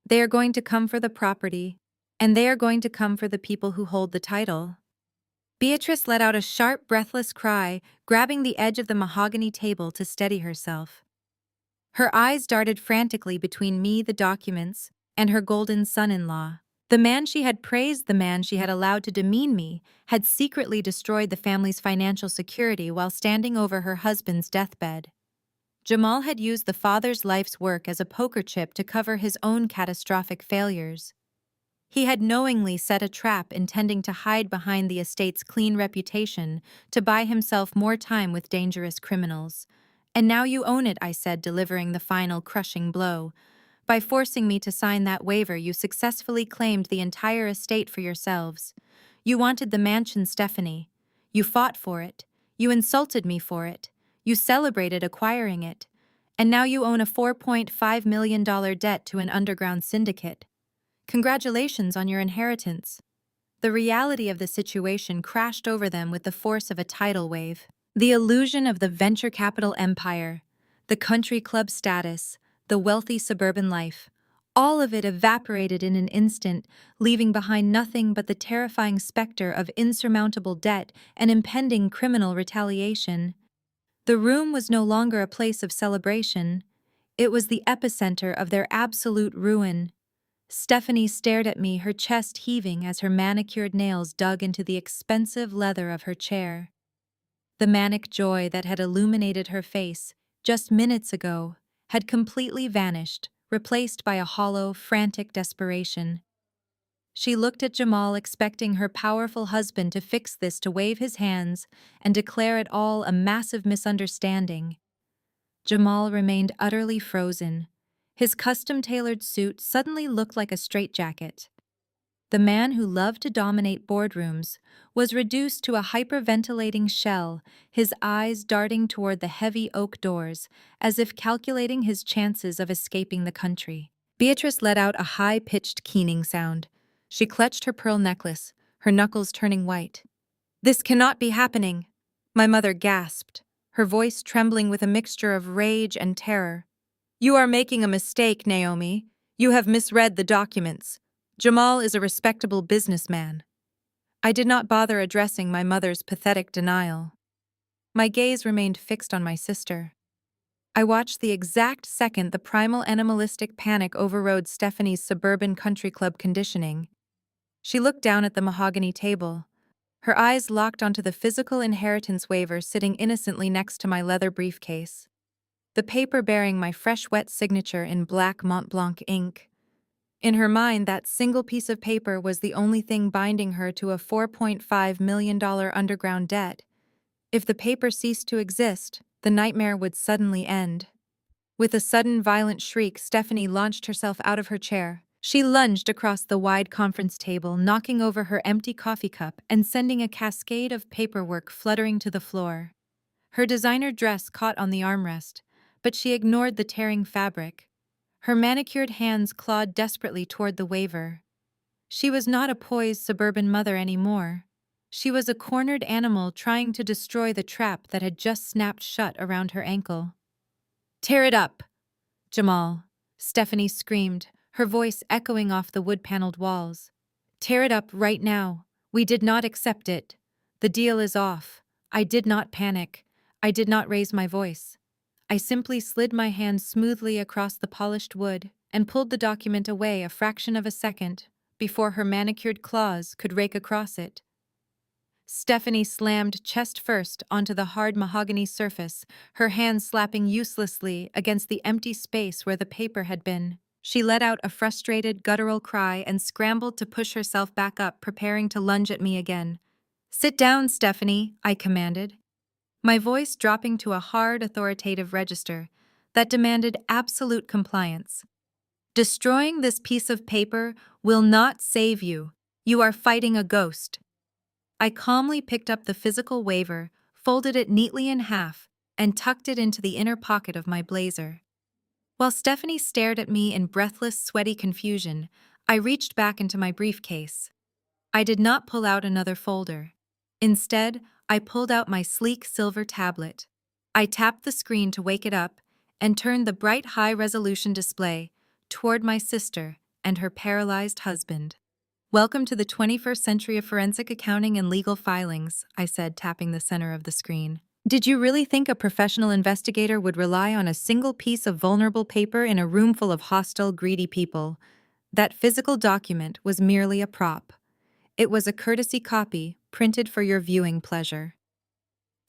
They are going to come for the property, and they are going to come for the people who hold the title. Beatrice let out a sharp, breathless cry, grabbing the edge of the mahogany table to steady herself. Her eyes darted frantically between me, the documents, and her golden son-in-law. The man she had praised, the man she had allowed to demean me, had secretly destroyed the family's financial security while standing over her husband's deathbed. Jamal had used the father's life's work as a poker chip to cover his own catastrophic failures. He had knowingly set a trap, intending to hide behind the estate's clean reputation to buy himself more time with dangerous criminals. And now you own it, I said, delivering the final crushing blow. By forcing me to sign that waiver, you successfully claimed the entire estate for yourselves. You wanted the mansion, Stephanie. You fought for it. You insulted me for it. You celebrated acquiring it. And now you own a $4.5 million debt to an underground syndicate. Congratulations on your inheritance. The reality of the situation crashed over them with the force of a tidal wave. The illusion of the venture capital empire, the country club status, the wealthy suburban life, all of it evaporated in an instant, leaving behind nothing but the terrifying specter of insurmountable debt and impending criminal retaliation. The room was no longer a place of celebration. It was the epicenter of their absolute ruin. Stephanie stared at me, her chest heaving as her manicured nails dug into the expensive leather of her chair. The manic joy that had illuminated her face just minutes ago had completely vanished, replaced by a hollow, frantic desperation. She looked at Jamal, expecting her powerful husband to fix this, to wave his hands and declare it all a massive misunderstanding. Jamal remained utterly frozen. His custom-tailored suit suddenly looked like a straitjacket. The man who loved to dominate boardrooms was reduced to a hyperventilating shell, his eyes darting toward the heavy oak doors, as if calculating his chances of escaping the country. Beatrice let out a high-pitched keening sound. She clutched her pearl necklace, her knuckles turning white. "This cannot be happening," my mother gasped, her voice trembling with a mixture of rage and terror. "You are making a mistake, Naomi. You have misread the documents. Jamal is a respectable businessman." I did not bother addressing my mother's pathetic denial. My gaze remained fixed on my sister. I watched the exact second the primal animalistic panic overrode Stephanie's suburban country club conditioning. She looked down at the mahogany table. Her eyes locked onto the physical inheritance waiver sitting innocently next to my leather briefcase. The paper bearing my fresh wet signature in black Mont Blanc ink. In her mind, that single piece of paper was the only thing binding her to a $4.5 million underground debt. If the paper ceased to exist, the nightmare would suddenly end. With a sudden violent shriek, Stephanie launched herself out of her chair. She lunged across the wide conference table, knocking over her empty coffee cup and sending a cascade of paperwork fluttering to the floor. Her designer dress caught on the armrest, but she ignored the tearing fabric. Her manicured hands clawed desperately toward the waiver. She was not a poised suburban mother anymore. She was a cornered animal trying to destroy the trap that had just snapped shut around her ankle. "Tear it up, Jamal," Stephanie screamed, her voice echoing off the wood-paneled walls. "Tear it up right now. We did not accept it. The deal is off." I did not panic. I did not raise my voice. I simply slid my hand smoothly across the polished wood and pulled the document away a fraction of a second before her manicured claws could rake across it. Stephanie slammed chest first onto the hard mahogany surface, her hand slapping uselessly against the empty space where the paper had been. She let out a frustrated, guttural cry and scrambled to push herself back up, preparing to lunge at me again. "Sit down, Stephanie," I commanded, my voice dropping to a hard, authoritative register that demanded absolute compliance. "Destroying this piece of paper will not save you. You are fighting a ghost." I calmly picked up the physical waiver, folded it neatly in half, and tucked it into the inner pocket of my blazer. While Stephanie stared at me in breathless, sweaty confusion, I reached back into my briefcase. I did not pull out another folder. Instead, I pulled out my sleek silver tablet. I tapped the screen to wake it up and turned the bright high-resolution display toward my sister and her paralyzed husband. "Welcome to the 21st century of forensic accounting and legal filings," I said, tapping the center of the screen. "Did you really think a professional investigator would rely on a single piece of vulnerable paper in a room full of hostile, greedy people? That physical document was merely a prop. It was a courtesy copy, printed for your viewing pleasure."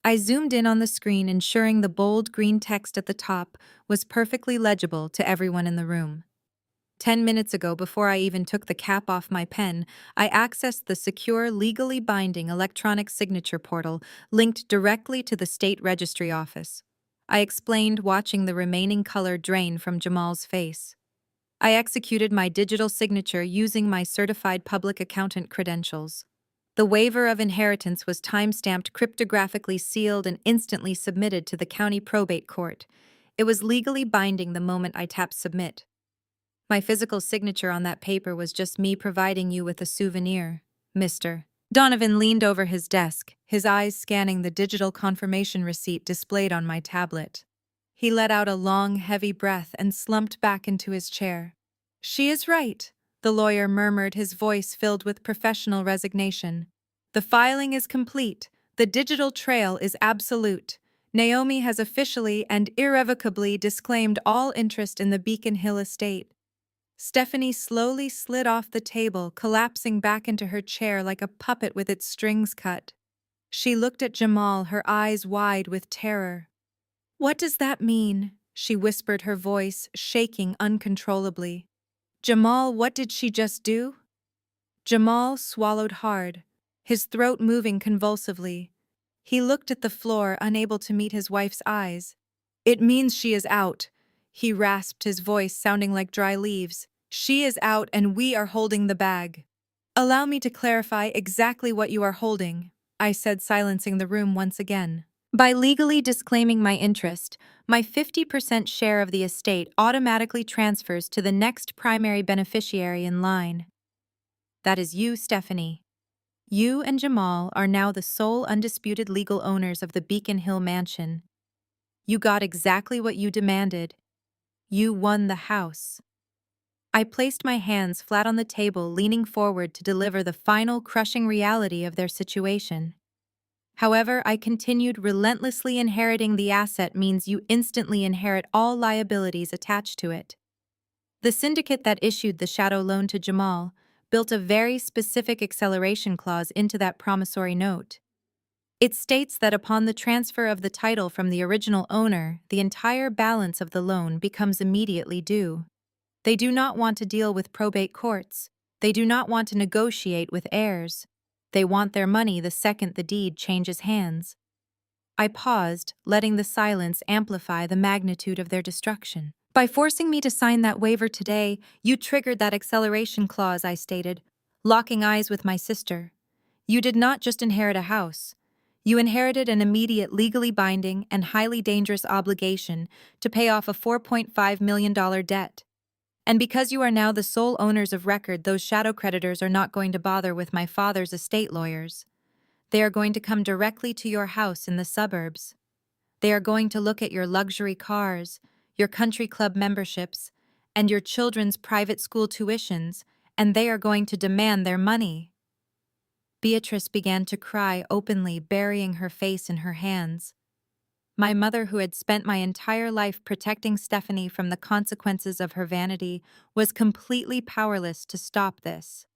I zoomed in on the screen, ensuring the bold green text at the top was perfectly legible to everyone in the room. 10 minutes ago, before I even took the cap off my pen, I accessed the secure, legally binding electronic signature portal linked directly to the state registry office. I explained, watching the remaining color drain from Jamal's face. I executed my digital signature using my certified public accountant credentials. The waiver of inheritance was time-stamped, cryptographically sealed, and instantly submitted to the county probate court. It was legally binding the moment I tapped submit. My physical signature on that paper was just me providing you with a souvenir, Mr. Donovan leaned over his desk, his eyes scanning the digital confirmation receipt displayed on my tablet. He let out a long, heavy breath and slumped back into his chair. "She is right," the lawyer murmured, his voice filled with professional resignation. "The filing is complete. The digital trail is absolute. Naomi has officially and irrevocably disclaimed all interest in the Beacon Hill estate." Stephanie slowly slid off the table, collapsing back into her chair like a puppet with its strings cut. She looked at Jamal, her eyes wide with terror. "What does that mean?" she whispered, her voice shaking uncontrollably. "Jamal, what did she just do?" Jamal swallowed hard, his throat moving convulsively. He looked at the floor, unable to meet his wife's eyes. "It means she is out," he rasped, his voice sounding like dry leaves. "She is out and we are holding the bag." "Allow me to clarify exactly what you are holding," I said, silencing the room once again. "By legally disclaiming my interest, my 50% share of the estate automatically transfers to the next primary beneficiary in line. That is you, Stephanie. You and Jamal are now the sole undisputed legal owners of the Beacon Hill mansion. You got exactly what you demanded. You won the house." I placed my hands flat on the table, leaning forward to deliver the final crushing reality of their situation. However, I continued, "Relentlessly inheriting the asset means you instantly inherit all liabilities attached to it." The syndicate that issued the shadow loan to Jamal built a very specific acceleration clause into that promissory note. It states that upon the transfer of the title from the original owner, the entire balance of the loan becomes immediately due. They do not want to deal with probate courts. They do not want to negotiate with heirs. They want their money the second the deed changes hands. I paused, letting the silence amplify the magnitude of their destruction. "By forcing me to sign that waiver today, you triggered that acceleration clause," I stated, locking eyes with my sister. "You did not just inherit a house. You inherited an immediate, legally binding, and highly dangerous obligation to pay off a $4.5 million debt. And because you are now the sole owners of record, those shadow creditors are not going to bother with my father's estate lawyers. They are going to come directly to your house in the suburbs. They are going to look at your luxury cars, your country club memberships, and your children's private school tuitions, and they are going to demand their money." Beatrice began to cry openly, burying her face in her hands. My mother, who had spent my entire life protecting Stephanie from the consequences of her vanity, was completely powerless to stop this.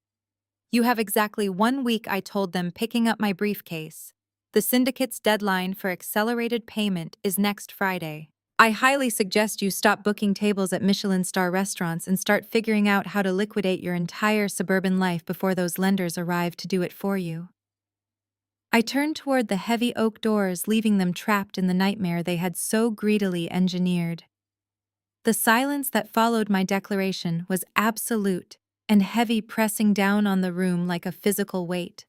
"You have exactly 1 week," I told them, picking up my briefcase. "The syndicate's deadline for accelerated payment is next Friday. I highly suggest you stop booking tables at Michelin star restaurants and start figuring out how to liquidate your entire suburban life before those lenders arrive to do it for you." I turned toward the heavy oak doors, leaving them trapped in the nightmare they had so greedily engineered. The silence that followed my declaration was absolute and heavy, pressing down on the room like a physical weight.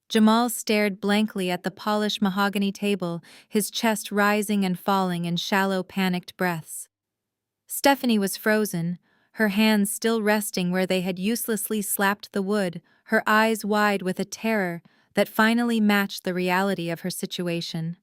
Jamal stared blankly at the polished mahogany table, his chest rising and falling in shallow, panicked breaths. Stephanie was frozen, her hands still resting where they had uselessly slapped the wood, her eyes wide with a terror that finally matched the reality of her situation.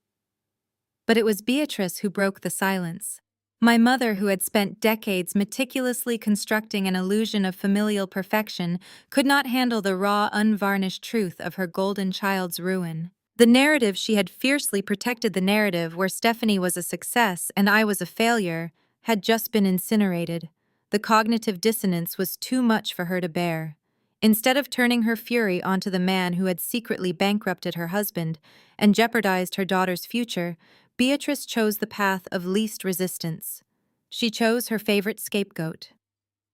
But it was Beatrice who broke the silence. My mother, who had spent decades meticulously constructing an illusion of familial perfection, could not handle the raw, unvarnished truth of her golden child's ruin. The narrative she had fiercely protected, the narrative where Stephanie was a success and I was a failure, had just been incinerated. The cognitive dissonance was too much for her to bear. Instead of turning her fury onto the man who had secretly bankrupted her husband and jeopardized her daughter's future, Beatrice chose the path of least resistance. She chose her favorite scapegoat.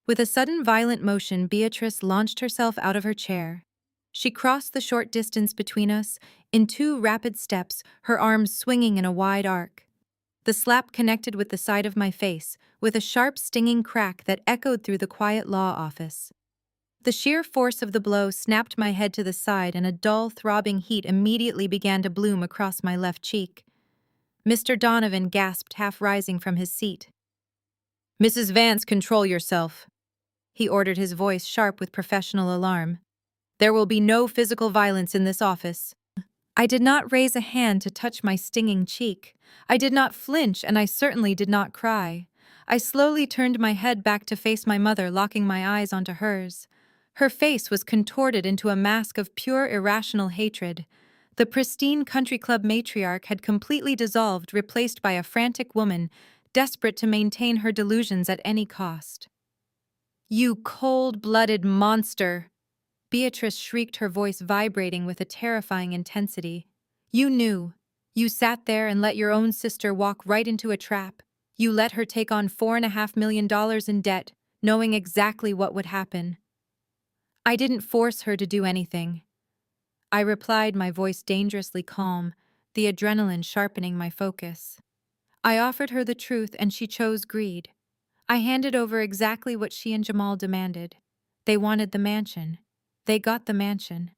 With a sudden violent motion, Beatrice launched herself out of her chair. She crossed the short distance between us in 2 rapid steps, her arms swinging in a wide arc. The slap connected with the side of my face, with a sharp, stinging crack that echoed through the quiet law office. The sheer force of the blow snapped my head to the side, and a dull, throbbing heat immediately began to bloom across my left cheek. Mr. Donovan gasped, half rising from his seat. "Mrs. Vance, control yourself," he ordered, his voice sharp with professional alarm. "There will be no physical violence in this office." I did not raise a hand to touch my stinging cheek. I did not flinch, and I certainly did not cry. I slowly turned my head back to face my mother, locking my eyes onto hers. Her face was contorted into a mask of pure, irrational hatred. The pristine country club matriarch had completely dissolved, replaced by a frantic woman, desperate to maintain her delusions at any cost. "You cold-blooded monster!" Beatrice shrieked, her voice vibrating with a terrifying intensity. "You knew. You sat there and let your own sister walk right into a trap. You let her take on $4.5 million in debt, knowing exactly what would happen." I didn't force her to do anything. I replied, my voice dangerously calm, the adrenaline sharpening my focus. I offered her the truth and she chose greed. I handed over exactly what she and Jamal demanded. They wanted the mansion. They got the mansion.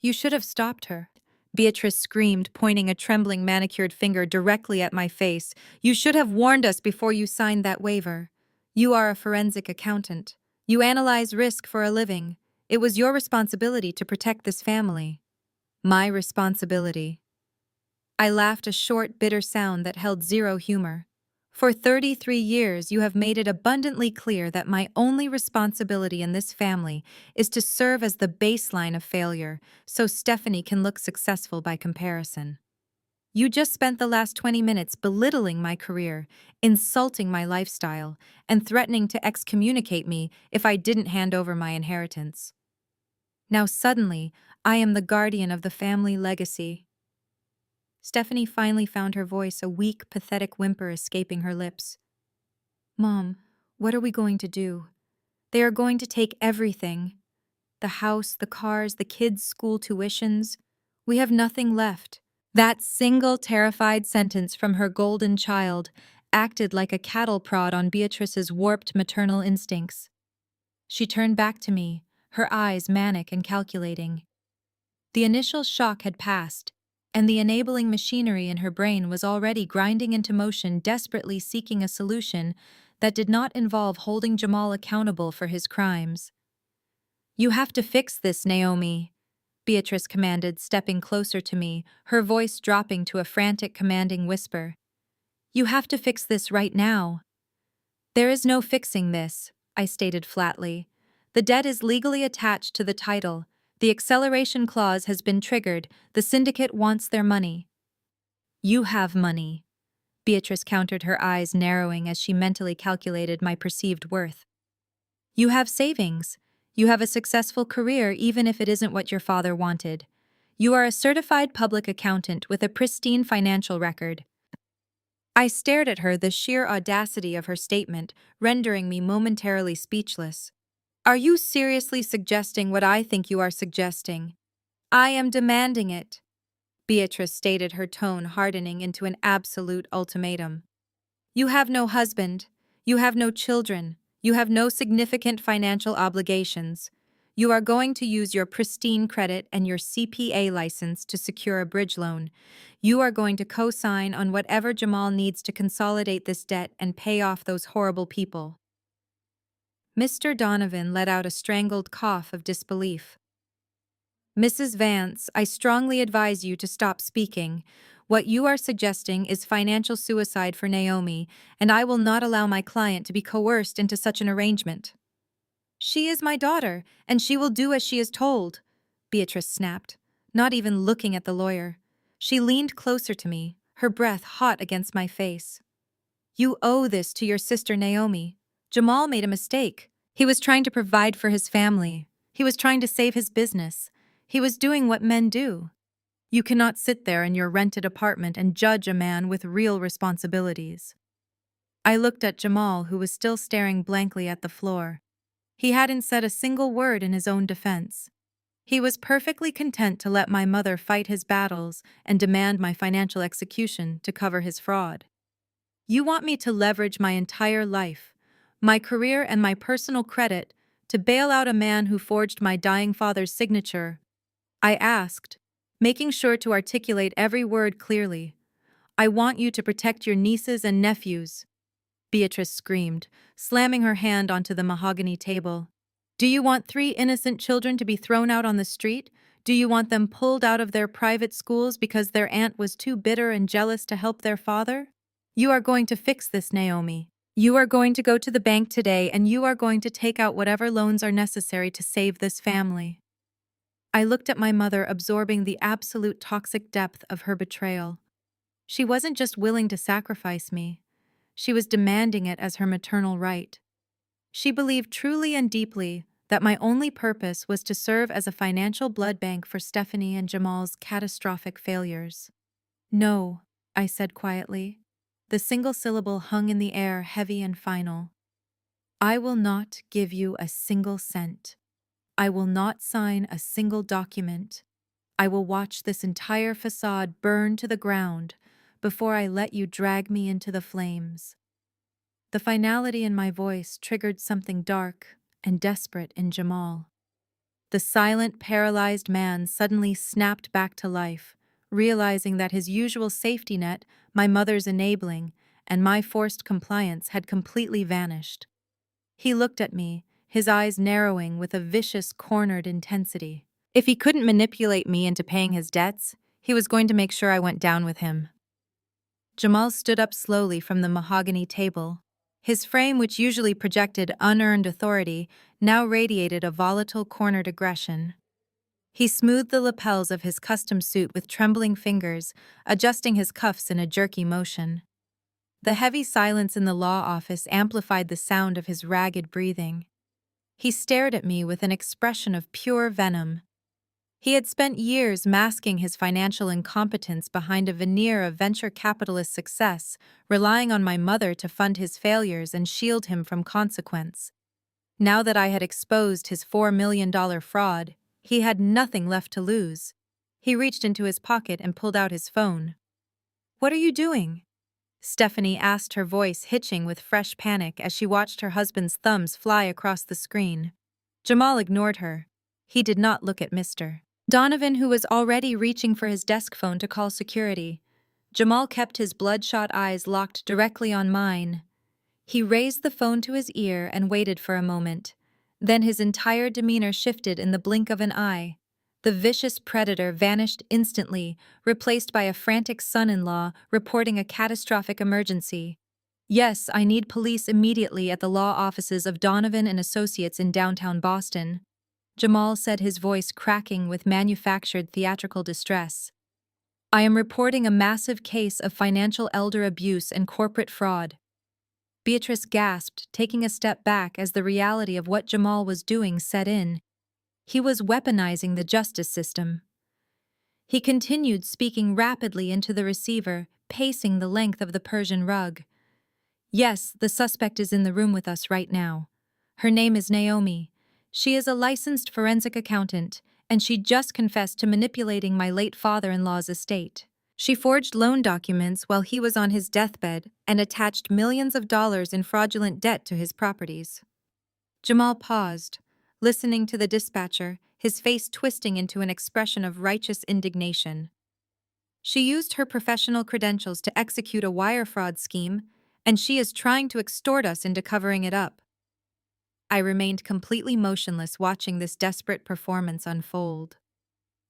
You should have stopped her. Beatrice screamed, pointing a trembling manicured finger directly at my face. You should have warned us before you signed that waiver. You are a forensic accountant. You analyze risk for a living. It was your responsibility to protect this family. My responsibility. I laughed, a short, bitter sound that held zero humor. For 33 years, you have made it abundantly clear that my only responsibility in this family is to serve as the baseline of failure, so Stephanie can look successful by comparison. You just spent the last 20 minutes belittling my career, insulting my lifestyle, and threatening to excommunicate me if I didn't hand over my inheritance. Now suddenly, I am the guardian of the family legacy. Stephanie finally found her voice, a weak, pathetic whimper escaping her lips. Mom, what are we going to do? They are going to take everything. The house, the cars, the kids' school tuitions. We have nothing left. That single terrified sentence from her golden child acted like a cattle prod on Beatrice's warped maternal instincts. She turned back to me, her eyes manic and calculating. The initial shock had passed, and the enabling machinery in her brain was already grinding into motion, desperately seeking a solution that did not involve holding Jamal accountable for his crimes. You have to fix this, Naomi, Beatrice commanded, stepping closer to me, her voice dropping to a frantic, commanding whisper. You have to fix this right now. There is no fixing this, I stated flatly. The debt is legally attached to the title. The acceleration clause has been triggered. The syndicate wants their money. You have money, Beatrice countered, her eyes narrowing as she mentally calculated my perceived worth. You have savings. You have a successful career, even if it isn't what your father wanted. You are a certified public accountant with a pristine financial record. I stared at her, the sheer audacity of her statement rendering me momentarily speechless. Are you seriously suggesting what I think you are suggesting? I am demanding it, Beatrice stated, her tone hardening into an absolute ultimatum. You have no husband. You have no children. You have no significant financial obligations. You are going to use your pristine credit and your CPA license to secure a bridge loan. You are going to co-sign on whatever Jamal needs to consolidate this debt and pay off those horrible people. Mr. Donovan let out a strangled cough of disbelief. Mrs. Vance, I strongly advise you to stop speaking. What you are suggesting is financial suicide for Naomi, and I will not allow my client to be coerced into such an arrangement. She is my daughter, and she will do as she is told, Beatrice snapped, not even looking at the lawyer. She leaned closer to me, her breath hot against my face. You owe this to your sister Naomi. Jamal made a mistake. He was trying to provide for his family. He was trying to save his business. He was doing what men do. You cannot sit there in your rented apartment and judge a man with real responsibilities. I looked at Jamal, who was still staring blankly at the floor. He hadn't said a single word in his own defense. He was perfectly content to let my mother fight his battles and demand my financial execution to cover his fraud. You want me to leverage my entire life, my career and my personal credit to bail out a man who forged my dying father's signature? I asked, making sure to articulate every word clearly. I want you to protect your nieces and nephews, Beatrice screamed, slamming her hand onto the mahogany table. Do you want 3 innocent children to be thrown out on the street? Do you want them pulled out of their private schools because their aunt was too bitter and jealous to help their father? You are going to fix this, Naomi. You are going to go to the bank today and you are going to take out whatever loans are necessary to save this family. I looked at my mother, absorbing the absolute toxic depth of her betrayal. She wasn't just willing to sacrifice me. She was demanding it as her maternal right. She believed truly and deeply that my only purpose was to serve as a financial blood bank for Stephanie and Jamal's catastrophic failures. No, I said quietly. The single syllable hung in the air, heavy and final. I will not give you a single cent. I will not sign a single document. I will watch this entire facade burn to the ground before I let you drag me into the flames. The finality in my voice triggered something dark and desperate in Jamal. The silent, paralyzed man suddenly snapped back to life, realizing that his usual safety net, my mother's enabling, and my forced compliance had completely vanished. He looked at me, his eyes narrowing with a vicious, cornered intensity. If he couldn't manipulate me into paying his debts, he was going to make sure I went down with him. Jamal stood up slowly from the mahogany table. His frame, which usually projected unearned authority, now radiated a volatile, cornered aggression. He smoothed the lapels of his custom suit with trembling fingers, adjusting his cuffs in a jerky motion. The heavy silence in the law office amplified the sound of his ragged breathing. He stared at me with an expression of pure venom. He had spent years masking his financial incompetence behind a veneer of venture capitalist success, relying on my mother to fund his failures and shield him from consequence. Now that I had exposed his $4 million fraud, he had nothing left to lose. He reached into his pocket and pulled out his phone. "What are you doing?" Stephanie asked, her voice hitching with fresh panic as she watched her husband's thumbs fly across the screen. Jamal ignored her. He did not look at Mr. Donovan, who was already reaching for his desk phone to call security. Jamal kept his bloodshot eyes locked directly on mine. He raised the phone to his ear and waited for a moment. Then his entire demeanor shifted in the blink of an eye. The vicious predator vanished instantly, replaced by a frantic son-in-law reporting a catastrophic emergency. "Yes, I need police immediately at the law offices of Donovan and Associates in downtown Boston," Jamal said, his voice cracking with manufactured theatrical distress. "I am reporting a massive case of financial elder abuse and corporate fraud." Beatrice gasped, taking a step back as the reality of what Jamal was doing set in. He was weaponizing the justice system. He continued, speaking rapidly into the receiver, pacing the length of the Persian rug. "Yes, the suspect is in the room with us right now. Her name is Naomi. She is a licensed forensic accountant, and she just confessed to manipulating my late father-in-law's estate. She forged loan documents while he was on his deathbed and attached millions of dollars in fraudulent debt to his properties." Jamal paused, listening to the dispatcher, his face twisting into an expression of righteous indignation. "She used her professional credentials to execute a wire fraud scheme, and she is trying to extort us into covering it up." I remained completely motionless watching this desperate performance unfold.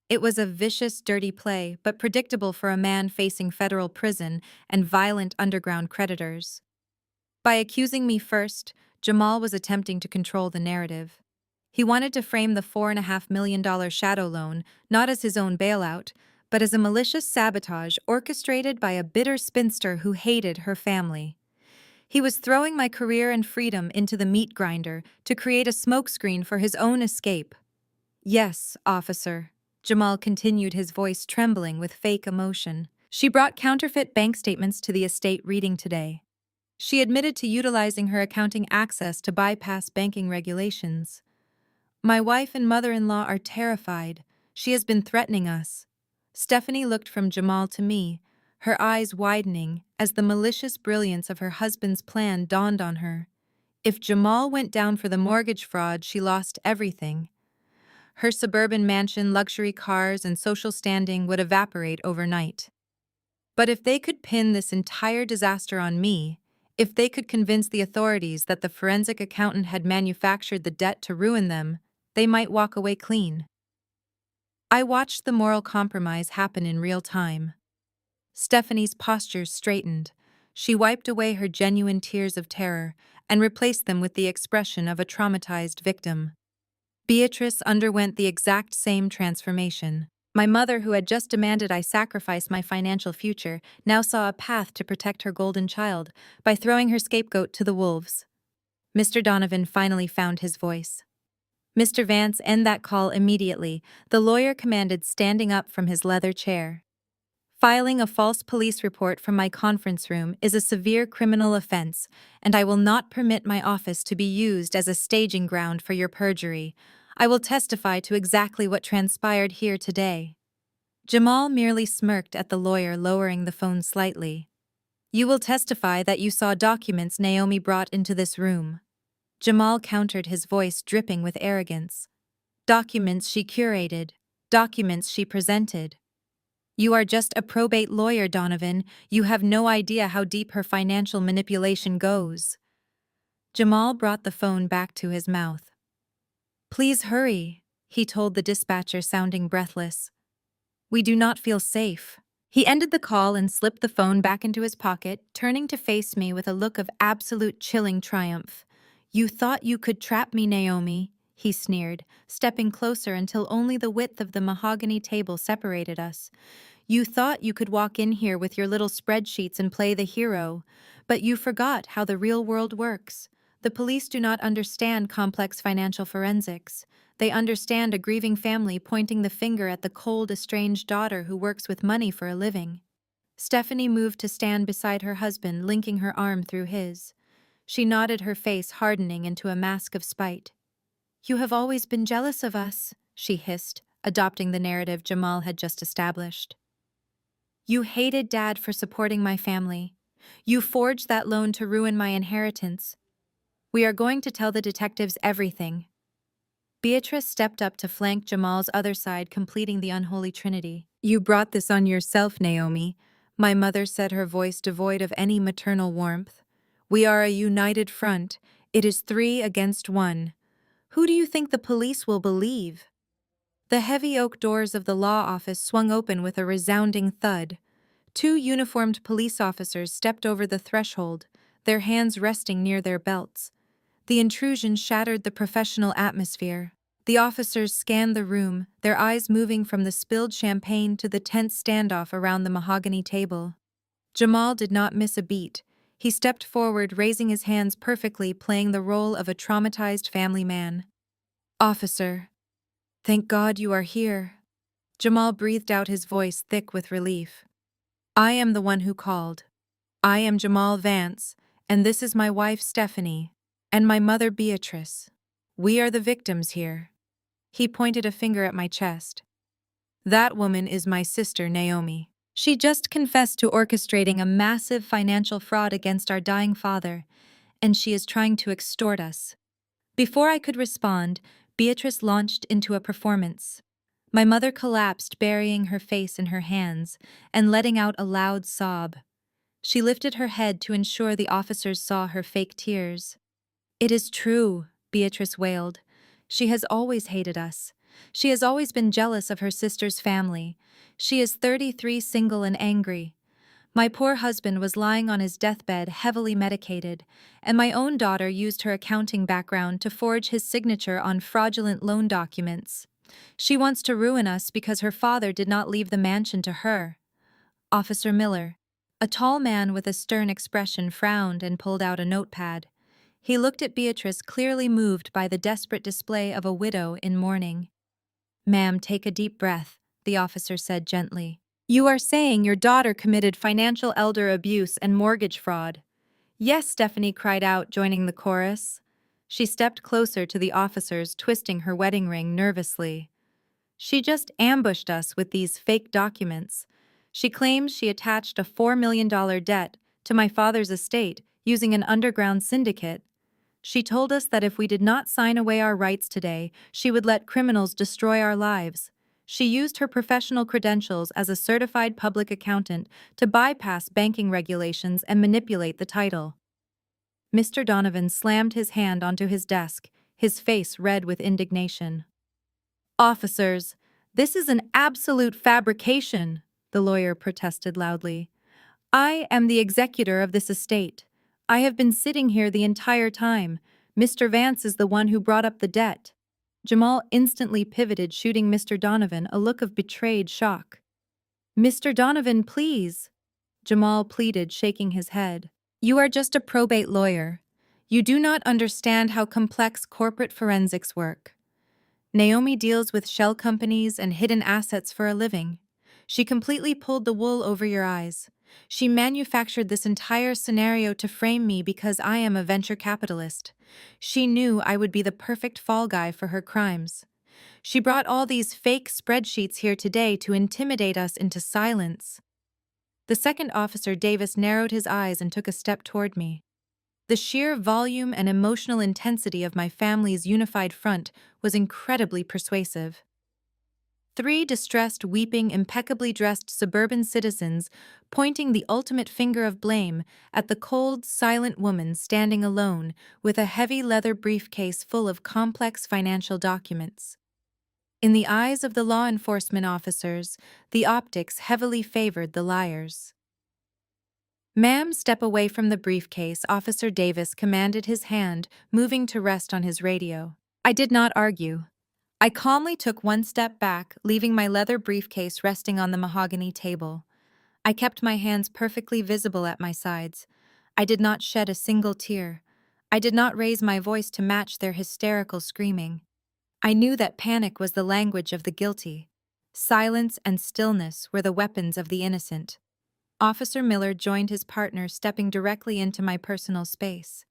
It was a vicious, dirty play, but predictable for a man facing federal prison and violent underground creditors. By accusing me first, Jamal was attempting to control the narrative. He wanted to frame the $4.5 million shadow loan not as his own bailout, but as a malicious sabotage orchestrated by a bitter spinster who hated her family. He was throwing my career and freedom into the meat grinder to create a smokescreen for his own escape. "Yes, officer," Jamal continued, his voice trembling with fake emotion. "She brought counterfeit bank statements to the estate reading today. She admitted to utilizing her accounting access to bypass banking regulations. My wife and mother-in-law are terrified. She has been threatening us." Stephanie looked from Jamal to me, her eyes widening as the malicious brilliance of her husband's plan dawned on her. If Jamal went down for the mortgage fraud, she lost everything. Her suburban mansion, luxury cars, and social standing would evaporate overnight. But if they could pin this entire disaster on me, if they could convince the authorities that the forensic accountant had manufactured the debt to ruin them, they might walk away clean. I watched the moral compromise happen in real time. Stephanie's posture straightened. She wiped away her genuine tears of terror and replaced them with the expression of a traumatized victim. Beatrice underwent the exact same transformation. My mother, who had just demanded I sacrifice my financial future, now saw a path to protect her golden child by throwing her scapegoat to the wolves. Mr. Donovan finally found his voice. "Mr. Vance, end that call immediately," the lawyer commanded, standing up from his leather chair. "Filing a false police report from my conference room is a severe criminal offense, and I will not permit my office to be used as a staging ground for your perjury. I will testify to exactly what transpired here today. Jamal merely smirked at the lawyer, lowering the phone slightly. You will testify that you saw documents Naomi brought into this room. Jamal countered, his voice dripping with arrogance. Documents she curated. Documents she presented. You are just a probate lawyer, Donovan. You have no idea how deep her financial manipulation goes. Jamal brought the phone back to his mouth. Please hurry, he told the dispatcher, sounding breathless. We do not feel safe. He ended the call and slipped the phone back into his pocket, turning to face me with a look of absolute chilling triumph. You thought you could trap me, Naomi, he sneered, stepping closer until only the width of the mahogany table separated us. You thought you could walk in here with your little spreadsheets and play the hero, but you forgot how the real world works. The police do not understand complex financial forensics. They understand a grieving family pointing the finger at the cold, estranged daughter who works with money for a living. Stephanie moved to stand beside her husband, linking her arm through his. She nodded, her face hardening into a mask of spite. You have always been jealous of us, she hissed, adopting the narrative Jamal had just established. You hated Dad for supporting my family. You forged that loan to ruin my inheritance. We are going to tell the detectives everything. Beatrice stepped up to flank Jamal's other side, completing the unholy trinity. You brought this on yourself, Naomi, my mother said, her voice devoid of any maternal warmth. We are a united front. It is 3 against 1. Who do you think the police will believe? The heavy oak doors of the law office swung open with a resounding thud. 2 uniformed police officers stepped over the threshold, their hands resting near their belts. The intrusion shattered the professional atmosphere. The officers scanned the room, their eyes moving from the spilled champagne to the tense standoff around the mahogany table. Jamal did not miss a beat. He stepped forward, raising his hands perfectly, playing the role of a traumatized family man. Officer, thank God you are here. Jamal breathed out, his voice thick with relief. I am the one who called. I am Jamal Vance, and this is my wife Stephanie, and my mother Beatrice. We are the victims here. He pointed a finger at my chest. That woman is my sister Naomi. She just confessed to orchestrating a massive financial fraud against our dying father, and she is trying to extort us. Before I could respond, Beatrice launched into a performance. My mother collapsed, burying her face in her hands and letting out a loud sob. She lifted her head to ensure the officers saw her fake tears. It is true, Beatrice wailed. She has always hated us. She has always been jealous of her sister's family. She is 33, single and angry. My poor husband was lying on his deathbed, heavily medicated, and my own daughter used her accounting background to forge his signature on fraudulent loan documents. She wants to ruin us because her father did not leave the mansion to her. Officer Miller, a tall man with a stern expression, frowned and pulled out a notepad. He looked at Beatrice, clearly moved by the desperate display of a widow in mourning. Ma'am, take a deep breath, the officer said gently. You are saying your daughter committed financial elder abuse and mortgage fraud. Yes, Stephanie cried out, joining the chorus. She stepped closer to the officers, twisting her wedding ring nervously. She just ambushed us with these fake documents. She claims she attached a $4 million debt to my father's estate using an underground syndicate. She told us that if we did not sign away our rights today, she would let criminals destroy our lives. She used her professional credentials as a certified public accountant to bypass banking regulations and manipulate the title. Mr. Donovan slammed his hand onto his desk, his face red with indignation. Officers, this is an absolute fabrication, the lawyer protested loudly. I am the executor of this estate. I have been sitting here the entire time. Mr. Vance is the one who brought up the debt. Jamal instantly pivoted, shooting Mr. Donovan a look of betrayed shock. Mr. Donovan, please, Jamal pleaded, shaking his head. You are just a probate lawyer. You do not understand how complex corporate forensics work. Naomi deals with shell companies and hidden assets for a living. She completely pulled the wool over your eyes. She manufactured this entire scenario to frame me because I am a venture capitalist. She knew I would be the perfect fall guy for her crimes. She brought all these fake spreadsheets here today to intimidate us into silence. The second officer, Davis, narrowed his eyes and took a step toward me. The sheer volume and emotional intensity of my family's unified front was incredibly persuasive. Three distressed, weeping, impeccably dressed suburban citizens pointing the ultimate finger of blame at the cold, silent woman standing alone with a heavy leather briefcase full of complex financial documents. In the eyes of the law enforcement officers, the optics heavily favored the liars. "Ma'am, step away from the briefcase," Officer Davis commanded, his hand moving to rest on his radio. I did not argue. I calmly took one step back, leaving my leather briefcase resting on the mahogany table. I kept my hands perfectly visible at my sides. I did not shed a single tear. I did not raise my voice to match their hysterical screaming. I knew that panic was the language of the guilty. Silence and stillness were the weapons of the innocent. Officer Miller joined his partner, stepping directly into my personal space.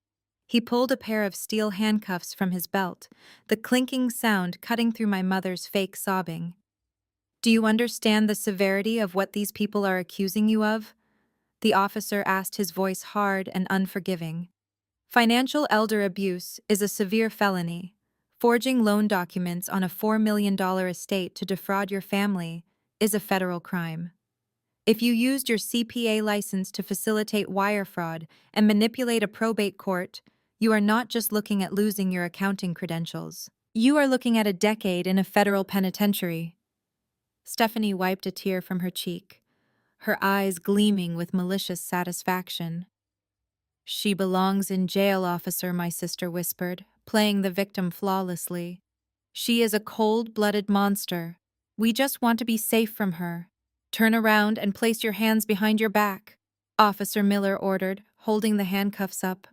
He pulled a pair of steel handcuffs from his belt, the clinking sound cutting through my mother's fake sobbing. "Do you understand the severity of what these people are accusing you of?" the officer asked, his voice hard and unforgiving. "Financial elder abuse is a severe felony. Forging loan documents on a $4 million estate to defraud your family is a federal crime. If you used your CPA license to facilitate wire fraud and manipulate a probate court, you are not just looking at losing your accounting credentials. You are looking at a decade in a federal penitentiary." Stephanie wiped a tear from her cheek, her eyes gleaming with malicious satisfaction. "She belongs in jail, officer," my sister whispered, playing the victim flawlessly. "She is a cold-blooded monster. We just want to be safe from her. Turn around and place your hands behind your back," Officer Miller ordered, holding the handcuffs up.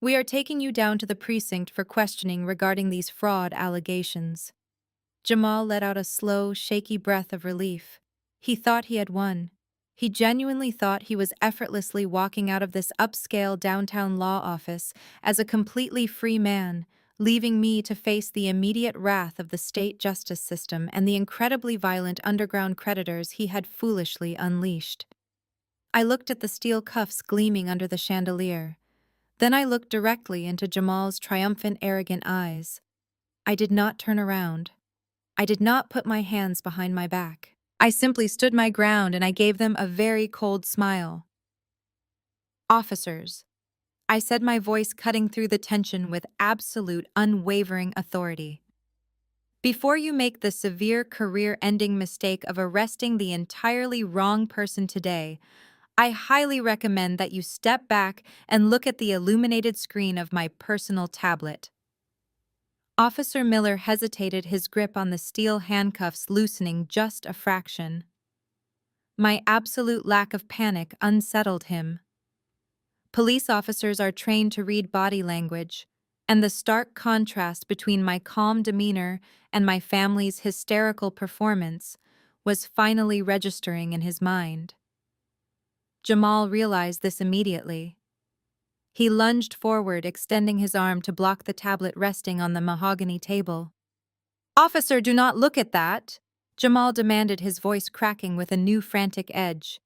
"We are taking you down to the precinct for questioning regarding these fraud allegations." Jamal let out a slow, shaky breath of relief. He thought he had won. He genuinely thought he was effortlessly walking out of this upscale downtown law office as a completely free man, leaving me to face the immediate wrath of the state justice system and the incredibly violent underground creditors he had foolishly unleashed. I looked at the steel cuffs gleaming under the chandelier. Then I looked directly into Jamal's triumphant, arrogant eyes. I did not turn around. I did not put my hands behind my back. I simply stood my ground and I gave them a very cold smile. "Officers," I said, my voice cutting through the tension with absolute, unwavering authority. "Before you make the severe career-ending mistake of arresting the entirely wrong person today, I highly recommend that you step back and look at the illuminated screen of my personal tablet." Officer Miller hesitated, his grip on the steel handcuffs loosening just a fraction. My absolute lack of panic unsettled him. Police officers are trained to read body language, and the stark contrast between my calm demeanor and my family's hysterical performance was finally registering in his mind. Jamal realized this immediately. He lunged forward, extending his arm to block the tablet resting on the mahogany table. "Officer, do not look at that!" Jamal demanded, his voice cracking with a new frantic edge.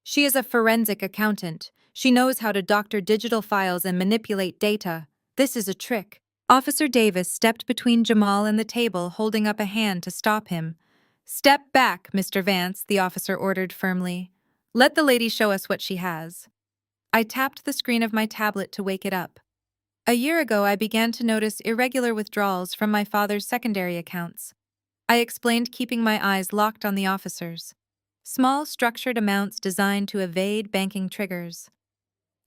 "She is a forensic accountant. She knows how to doctor digital files and manipulate data. This is a trick." Officer Davis stepped between Jamal and the table, holding up a hand to stop him. "Step back, Mr. Vance," the officer ordered firmly. "Let the lady show us what she has." I tapped the screen of my tablet to wake it up. A year ago, I began to notice irregular withdrawals from my father's secondary accounts. I explained, keeping my eyes locked on the officers. Small, structured amounts designed to evade banking triggers.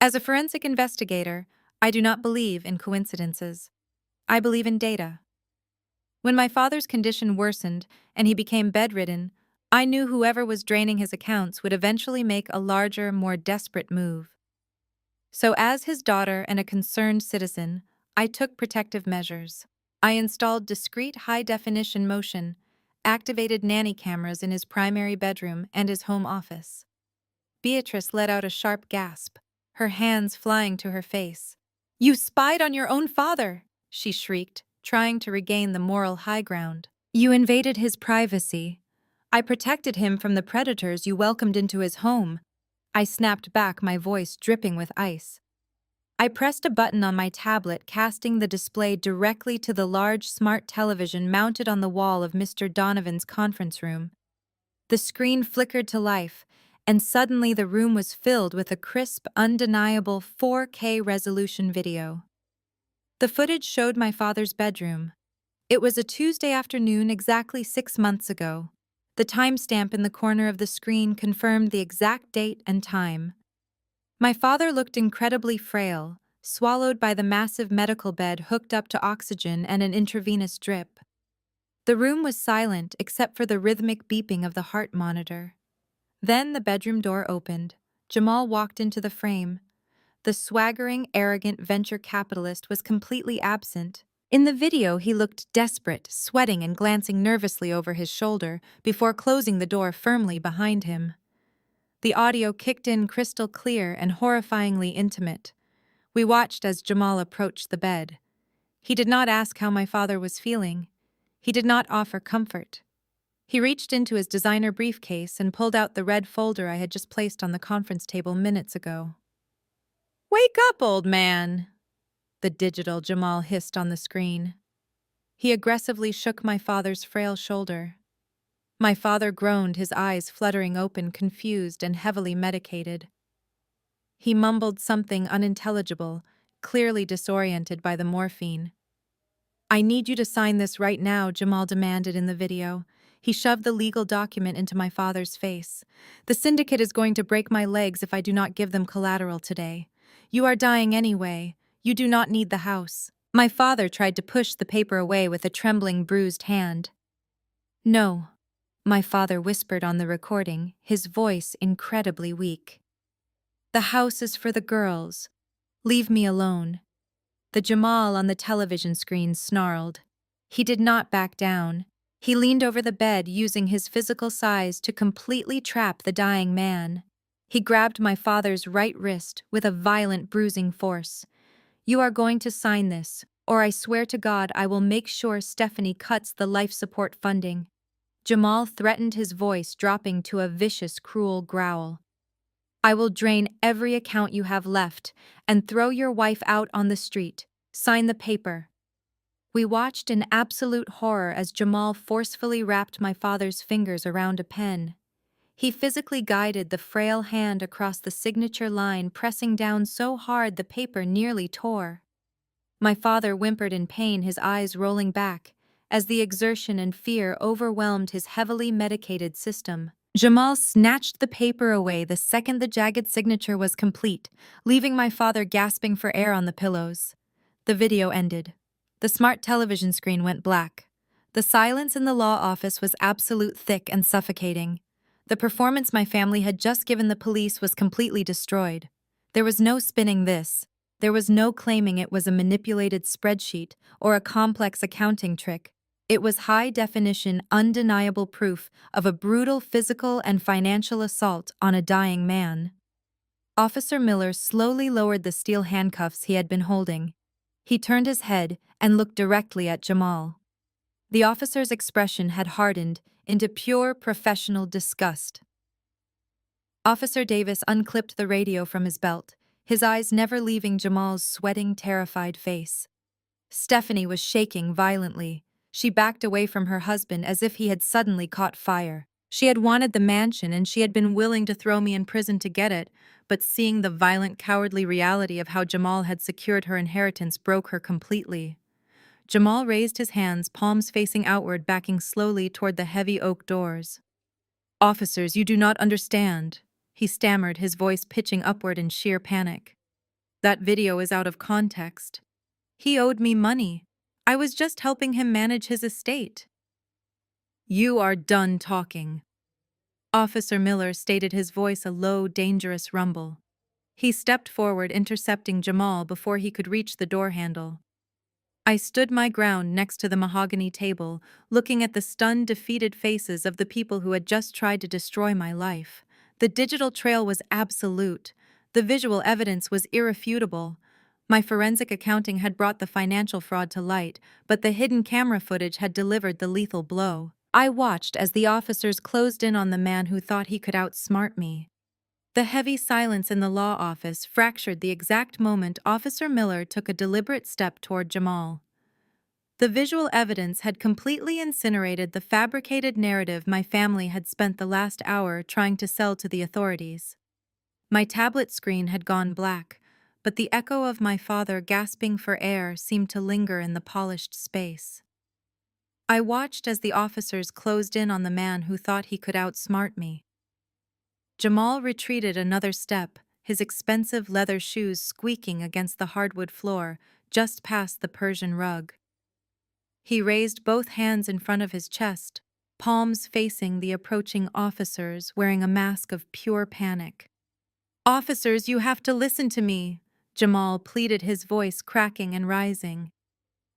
As a forensic investigator, I do not believe in coincidences. I believe in data. When my father's condition worsened and he became bedridden, I knew whoever was draining his accounts would eventually make a larger, more desperate move. So as his daughter and a concerned citizen, I took protective measures. I installed discreet high-definition motion, activated nanny cameras in his primary bedroom and his home office. Beatrice let out a sharp gasp, her hands flying to her face. "You spied on your own father!" she shrieked, trying to regain the moral high ground. "You invaded his privacy. I protected him from the predators you welcomed into his home." I snapped back, my voice dripping with ice. I pressed a button on my tablet, casting the display directly to the large smart television mounted on the wall of Mr. Donovan's conference room. The screen flickered to life, and suddenly the room was filled with a crisp, undeniable 4K resolution video. The footage showed my father's bedroom. It was a Tuesday afternoon exactly 6 months ago. The timestamp in the corner of the screen confirmed the exact date and time. My father looked incredibly frail, swallowed by the massive medical bed hooked up to oxygen and an intravenous drip. The room was silent except for the rhythmic beeping of the heart monitor. Then the bedroom door opened. Jamal walked into the frame. The swaggering, arrogant venture capitalist was completely absent. In the video, he looked desperate, sweating and glancing nervously over his shoulder before closing the door firmly behind him. The audio kicked in crystal clear and horrifyingly intimate. We watched as Jamal approached the bed. He did not ask how my father was feeling. He did not offer comfort. He reached into his designer briefcase and pulled out the red folder I had just placed on the conference table minutes ago. "Wake up, old man," the digital Jamal hissed on the screen. He aggressively shook my father's frail shoulder. My father groaned, his eyes fluttering open, confused and heavily medicated. He mumbled something unintelligible, clearly disoriented by the morphine. "I need you to sign this right now," Jamal demanded in the video. He shoved the legal document into my father's face. "The syndicate is going to break my legs if I do not give them collateral today. You are dying anyway. You do not need the house." My father tried to push the paper away with a trembling, bruised hand. "No," my father whispered on the recording, his voice incredibly weak. "The house is for the girls. Leave me alone." The Jamal on the television screen snarled. He did not back down. He leaned over the bed, using his physical size to completely trap the dying man. He grabbed my father's right wrist with a violent bruising force. "You are going to sign this, or I swear to God I will make sure Stephanie cuts the life support funding." Jamal threatened, his voice dropping to a vicious, cruel growl. "I will drain every account you have left and throw your wife out on the street. Sign the paper." We watched in absolute horror as Jamal forcefully wrapped my father's fingers around a pen. He physically guided the frail hand across the signature line, pressing down so hard the paper nearly tore. My father whimpered in pain, his eyes rolling back, as the exertion and fear overwhelmed his heavily medicated system. Jamal snatched the paper away the second the jagged signature was complete, leaving my father gasping for air on the pillows. The video ended. The smart television screen went black. The silence in the law office was absolute, thick and suffocating. The performance my family had just given the police was completely destroyed. There was no spinning this. There was no claiming it was a manipulated spreadsheet or a complex accounting trick. It was high-definition, undeniable proof of a brutal physical and financial assault on a dying man. Officer Miller slowly lowered the steel handcuffs he had been holding. He turned his head and looked directly at Jamal. The officer's expression had hardened into pure professional disgust. Officer Davis unclipped the radio from his belt, his eyes never leaving Jamal's sweating, terrified face. Stephanie was shaking violently. She backed away from her husband as if he had suddenly caught fire. She had wanted the mansion and she had been willing to throw me in prison to get it, but seeing the violent, cowardly reality of how Jamal had secured her inheritance broke her completely. Jamal raised his hands, palms facing outward, backing slowly toward the heavy oak doors. "Officers, you do not understand," he stammered, his voice pitching upward in sheer panic. "That video is out of context. He owed me money. I was just helping him manage his estate." "You are done talking." Officer Miller stated, his voice a low, dangerous rumble. He stepped forward, intercepting Jamal before he could reach the door handle. I stood my ground next to the mahogany table, looking at the stunned, defeated faces of the people who had just tried to destroy my life. The digital trail was absolute. The visual evidence was irrefutable. My forensic accounting had brought the financial fraud to light, but the hidden camera footage had delivered the lethal blow. I watched as the officers closed in on the man who thought he could outsmart me. The heavy silence in the law office fractured the exact moment Officer Miller took a deliberate step toward Jamal. The visual evidence had completely incinerated the fabricated narrative my family had spent the last hour trying to sell to the authorities. My tablet screen had gone black, but the echo of my father gasping for air seemed to linger in the polished space. I watched as the officers closed in on the man who thought he could outsmart me. Jamal retreated another step, his expensive leather shoes squeaking against the hardwood floor just past the Persian rug. He raised both hands in front of his chest, palms facing the approaching officers, wearing a mask of pure panic. "Officers, you have to listen to me," Jamal pleaded, his voice cracking and rising.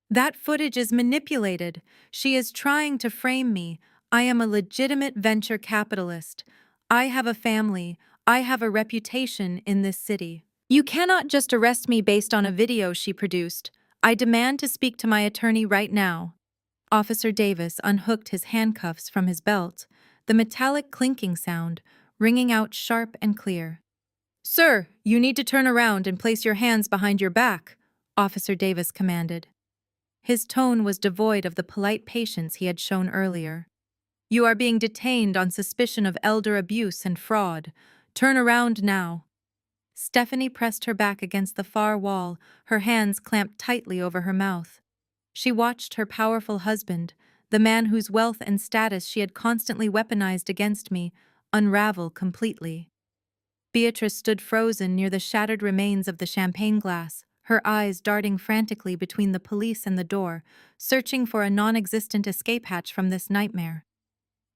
"That footage is manipulated. She is trying to frame me. I am a legitimate venture capitalist. I have a family. I have a reputation in this city. You cannot just arrest me based on a video she produced. I demand to speak to my attorney right now." Officer Davis unhooked his handcuffs from his belt, the metallic clinking sound ringing out sharp and clear. "Sir, you need to turn around and place your hands behind your back," Officer Davis commanded. His tone was devoid of the polite patience he had shown earlier. "You are being detained on suspicion of elder abuse and fraud. Turn around now." Stephanie pressed her back against the far wall, her hands clamped tightly over her mouth. She watched her powerful husband, the man whose wealth and status she had constantly weaponized against me, unravel completely. Beatrice stood frozen near the shattered remains of the champagne glass, her eyes darting frantically between the police and the door, searching for a non-existent escape hatch from this nightmare.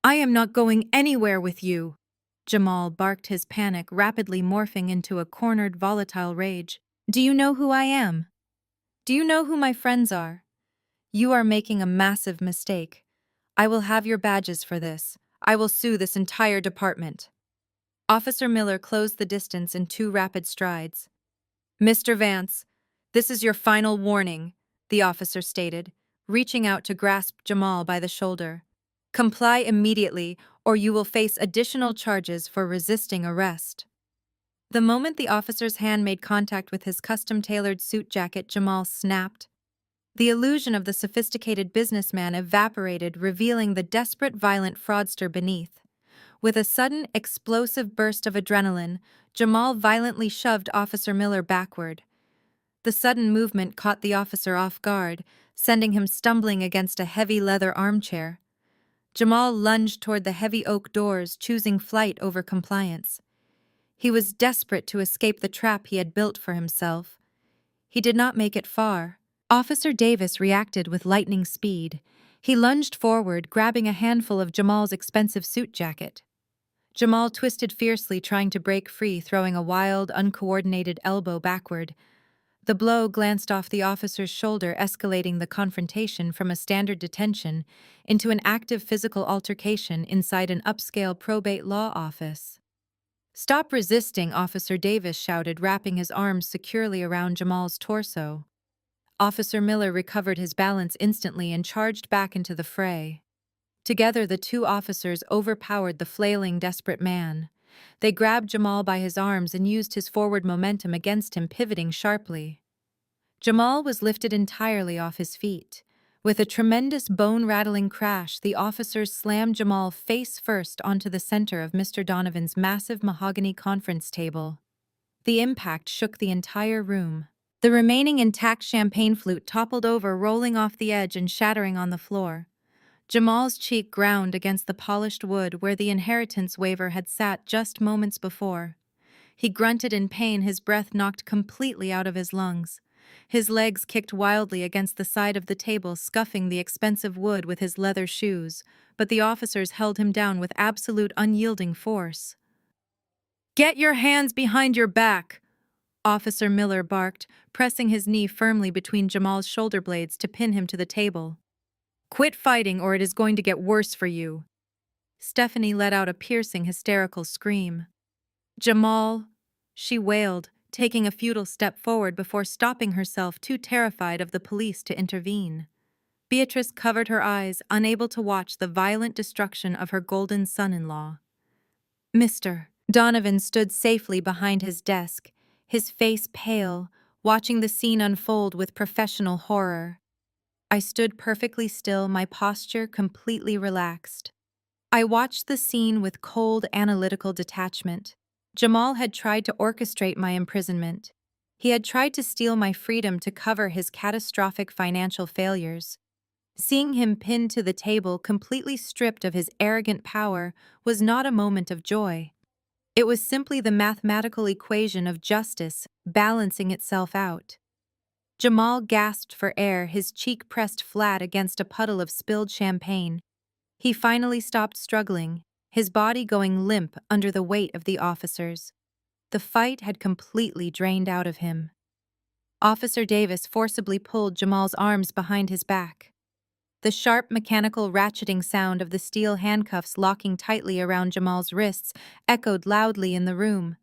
"I am not going anywhere with you," Jamal barked, his panic rapidly morphing into a cornered, volatile rage. "Do you know who I am? Do you know who my friends are? You are making a massive mistake. I will have your badges for this. I will sue this entire department." Officer Miller closed the distance in 2 rapid strides. "Mr. Vance, this is your final warning," the officer stated, reaching out to grasp Jamal by the shoulder. "Comply immediately, or you will face additional charges for resisting arrest." The moment the officer's hand made contact with his custom-tailored suit jacket, Jamal snapped. The illusion of the sophisticated businessman evaporated, revealing the desperate, violent fraudster beneath. With a sudden, explosive burst of adrenaline, Jamal violently shoved Officer Miller backward. The sudden movement caught the officer off guard, sending him stumbling against a heavy leather armchair. Jamal lunged toward the heavy oak doors, choosing flight over compliance. He was desperate to escape the trap he had built for himself. He did not make it far. Officer Davis reacted with lightning speed. He lunged forward, grabbing a handful of Jamal's expensive suit jacket. Jamal twisted fiercely, trying to break free, throwing a wild, uncoordinated elbow backward. The blow glanced off the officer's shoulder, escalating the confrontation from a standard detention into an active physical altercation inside an upscale probate law office. "Stop resisting," Officer Davis shouted, wrapping his arms securely around Jamal's torso. Officer Miller recovered his balance instantly and charged back into the fray. Together, the 2 officers overpowered the flailing, desperate man. They grabbed Jamal by his arms and used his forward momentum against him, pivoting sharply. Jamal was lifted entirely off his feet. With a tremendous bone-rattling crash, the officers slammed Jamal face first onto the center of Mr. Donovan's massive mahogany conference table. The impact shook the entire room. The remaining intact champagne flute toppled over, rolling off the edge and shattering on the floor. Jamal's cheek ground against the polished wood where the inheritance waiver had sat just moments before. He grunted in pain, his breath knocked completely out of his lungs. His legs kicked wildly against the side of the table, scuffing the expensive wood with his leather shoes, but the officers held him down with absolute unyielding force. "Get your hands behind your back," Officer Miller barked, pressing his knee firmly between Jamal's shoulder blades to pin him to the table. "Quit fighting or it is going to get worse for you." Stephanie let out a piercing, hysterical scream. Jamal, she wailed, taking a futile step forward before stopping herself, too terrified of the police to intervene. Beatrice covered her eyes, unable to watch the violent destruction of her golden son-in-law. Mr. Donovan stood safely behind his desk, his face pale, watching the scene unfold with professional horror. I stood perfectly still, my posture completely relaxed. I watched the scene with cold, analytical detachment. Jamal had tried to orchestrate my imprisonment. He had tried to steal my freedom to cover his catastrophic financial failures. Seeing him pinned to the table, completely stripped of his arrogant power, was not a moment of joy. It was simply the mathematical equation of justice balancing itself out. Jamal gasped for air, his cheek pressed flat against a puddle of spilled champagne. He finally stopped struggling, his body going limp under the weight of the officers. The fight had completely drained out of him. Officer Davis forcibly pulled Jamal's arms behind his back. The sharp mechanical ratcheting sound of the steel handcuffs locking tightly around Jamal's wrists echoed loudly in the room.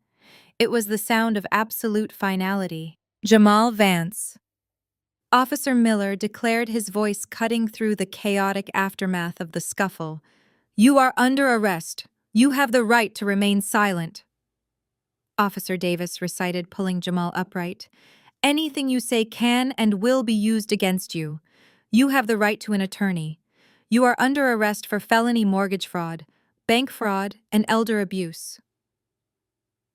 It was the sound of absolute finality. Jamal Vance. Officer Miller declared, his voice cutting through the chaotic aftermath of the scuffle. "You are under arrest. You have the right to remain silent." Officer Davis recited, pulling Jamal upright. "Anything you say can and will be used against you. You have the right to an attorney. You are under arrest for felony mortgage fraud, bank fraud, and elder abuse."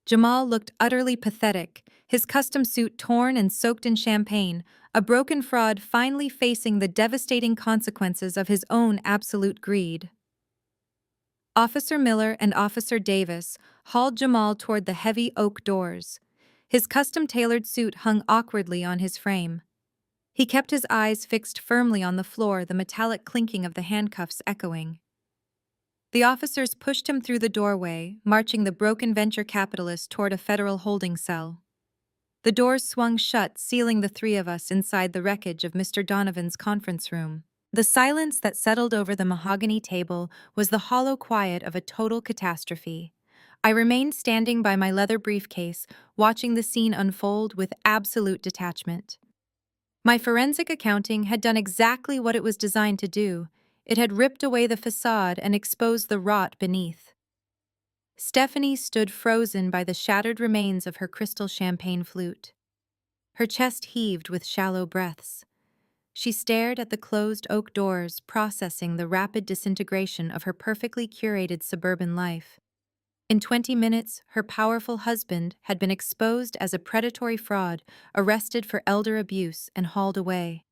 Jamal looked utterly pathetic, his custom suit torn and soaked in champagne, a broken fraud finally facing the devastating consequences of his own absolute greed. Officer Miller and Officer Davis hauled Jamal toward the heavy oak doors. His custom-tailored suit hung awkwardly on his frame. He kept his eyes fixed firmly on the floor, the metallic clinking of the handcuffs echoing. The officers pushed him through the doorway, marching the broken venture capitalist toward a federal holding cell. The doors swung shut, sealing the three of us inside the wreckage of Mr. Donovan's conference room. The silence that settled over the mahogany table was the hollow quiet of a total catastrophe. I remained standing by my leather briefcase, watching the scene unfold with absolute detachment. My forensic accounting had done exactly what it was designed to do. It had ripped away the facade and exposed the rot beneath. Stephanie stood frozen by the shattered remains of her crystal champagne flute. Her chest heaved with shallow breaths. She stared at the closed oak doors, processing the rapid disintegration of her perfectly curated suburban life. In 20 minutes, her powerful husband had been exposed as a predatory fraud, arrested for elder abuse, and hauled away.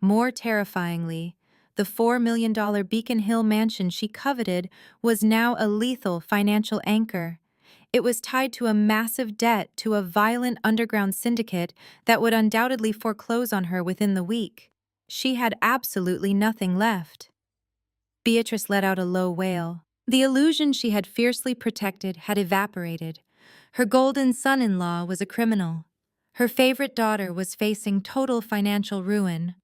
More terrifyingly, the $4 million Beacon Hill mansion she coveted was now a lethal financial anchor. It was tied to a massive debt to a violent underground syndicate that would undoubtedly foreclose on her within the week. She had absolutely nothing left. Beatrice let out a low wail. The illusion she had fiercely protected had evaporated. Her golden son-in-law was a criminal. Her favorite daughter was facing total financial ruin.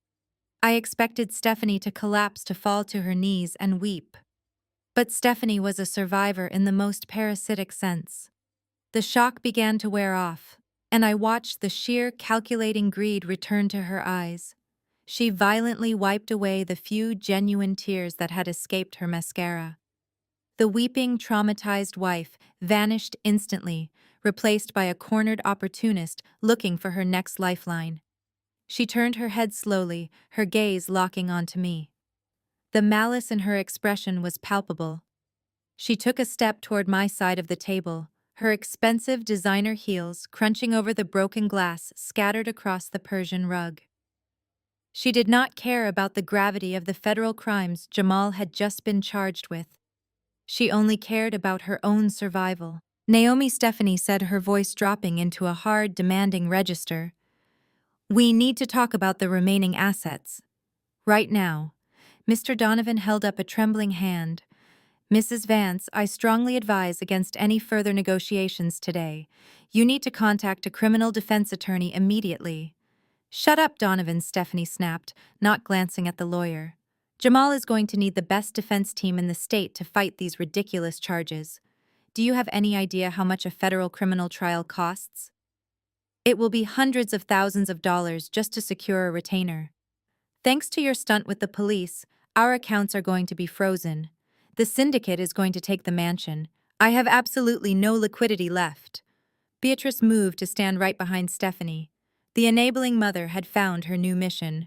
I expected Stephanie to collapse, to fall to her knees and weep. But Stephanie was a survivor in the most parasitic sense. The shock began to wear off, and I watched the sheer, calculating greed return to her eyes. She violently wiped away the few genuine tears that had escaped her mascara. The weeping, traumatized wife vanished instantly, replaced by a cornered opportunist looking for her next lifeline. She turned her head slowly, her gaze locking onto me. The malice in her expression was palpable. She took a step toward my side of the table, her expensive designer heels crunching over the broken glass scattered across the Persian rug. She did not care about the gravity of the federal crimes Jamal had just been charged with. She only cared about her own survival. Naomi, Stephanie said, her voice dropping into a hard, demanding register. "We need to talk about the remaining assets. Right now." Mr. Donovan held up a trembling hand. "Mrs. Vance, I strongly advise against any further negotiations today. You need to contact a criminal defense attorney immediately." "Shut up, Donovan," Stephanie snapped, not glancing at the lawyer. "Jamal is going to need the best defense team in the state to fight these ridiculous charges. Do you have any idea how much a federal criminal trial costs? It will be hundreds of thousands of dollars just to secure a retainer. Thanks to your stunt with the police, our accounts are going to be frozen. The syndicate is going to take the mansion. I have absolutely no liquidity left. Beatrice moved to stand right behind Stephanie. The enabling mother had found her new mission.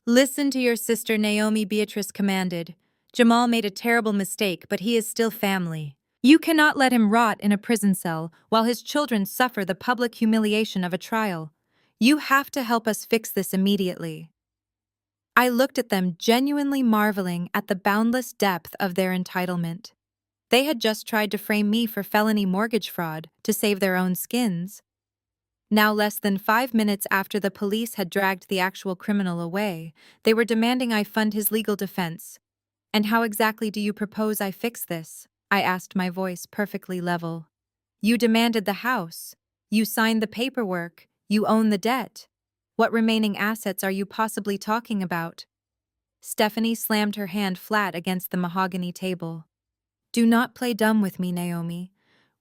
Listen to your sister, Naomi, Beatrice commanded. Jamal made a terrible mistake, but he is still family. You cannot let him rot in a prison cell while his children suffer the public humiliation of a trial. You have to help us fix this immediately. I looked at them, genuinely marveling at the boundless depth of their entitlement. They had just tried to frame me for felony mortgage fraud to save their own skins. Now, less than 5 minutes after the police had dragged the actual criminal away, they were demanding I fund his legal defense. And how exactly do you propose I fix this? I asked, my voice perfectly level. You demanded the house. You signed the paperwork. You own the debt. What remaining assets are you possibly talking about? Stephanie slammed her hand flat against the mahogany table. Do not play dumb with me, Naomi.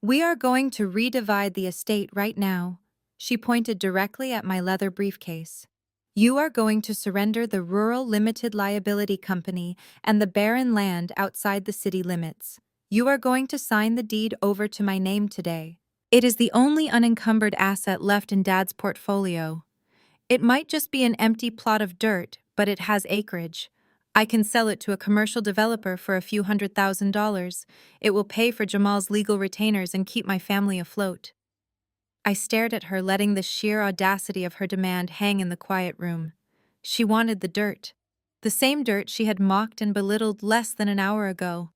We are going to redivide the estate right now. She pointed directly at my leather briefcase. You are going to surrender the Rural Limited Liability Company and the barren land outside the city limits. You are going to sign the deed over to my name today. It is the only unencumbered asset left in Dad's portfolio. It might just be an empty plot of dirt, but it has acreage. I can sell it to a commercial developer for a few $100,000. It will pay for Jamal's legal retainers and keep my family afloat. I stared at her, letting the sheer audacity of her demand hang in the quiet room. She wanted the dirt. The same dirt she had mocked and belittled less than an hour ago.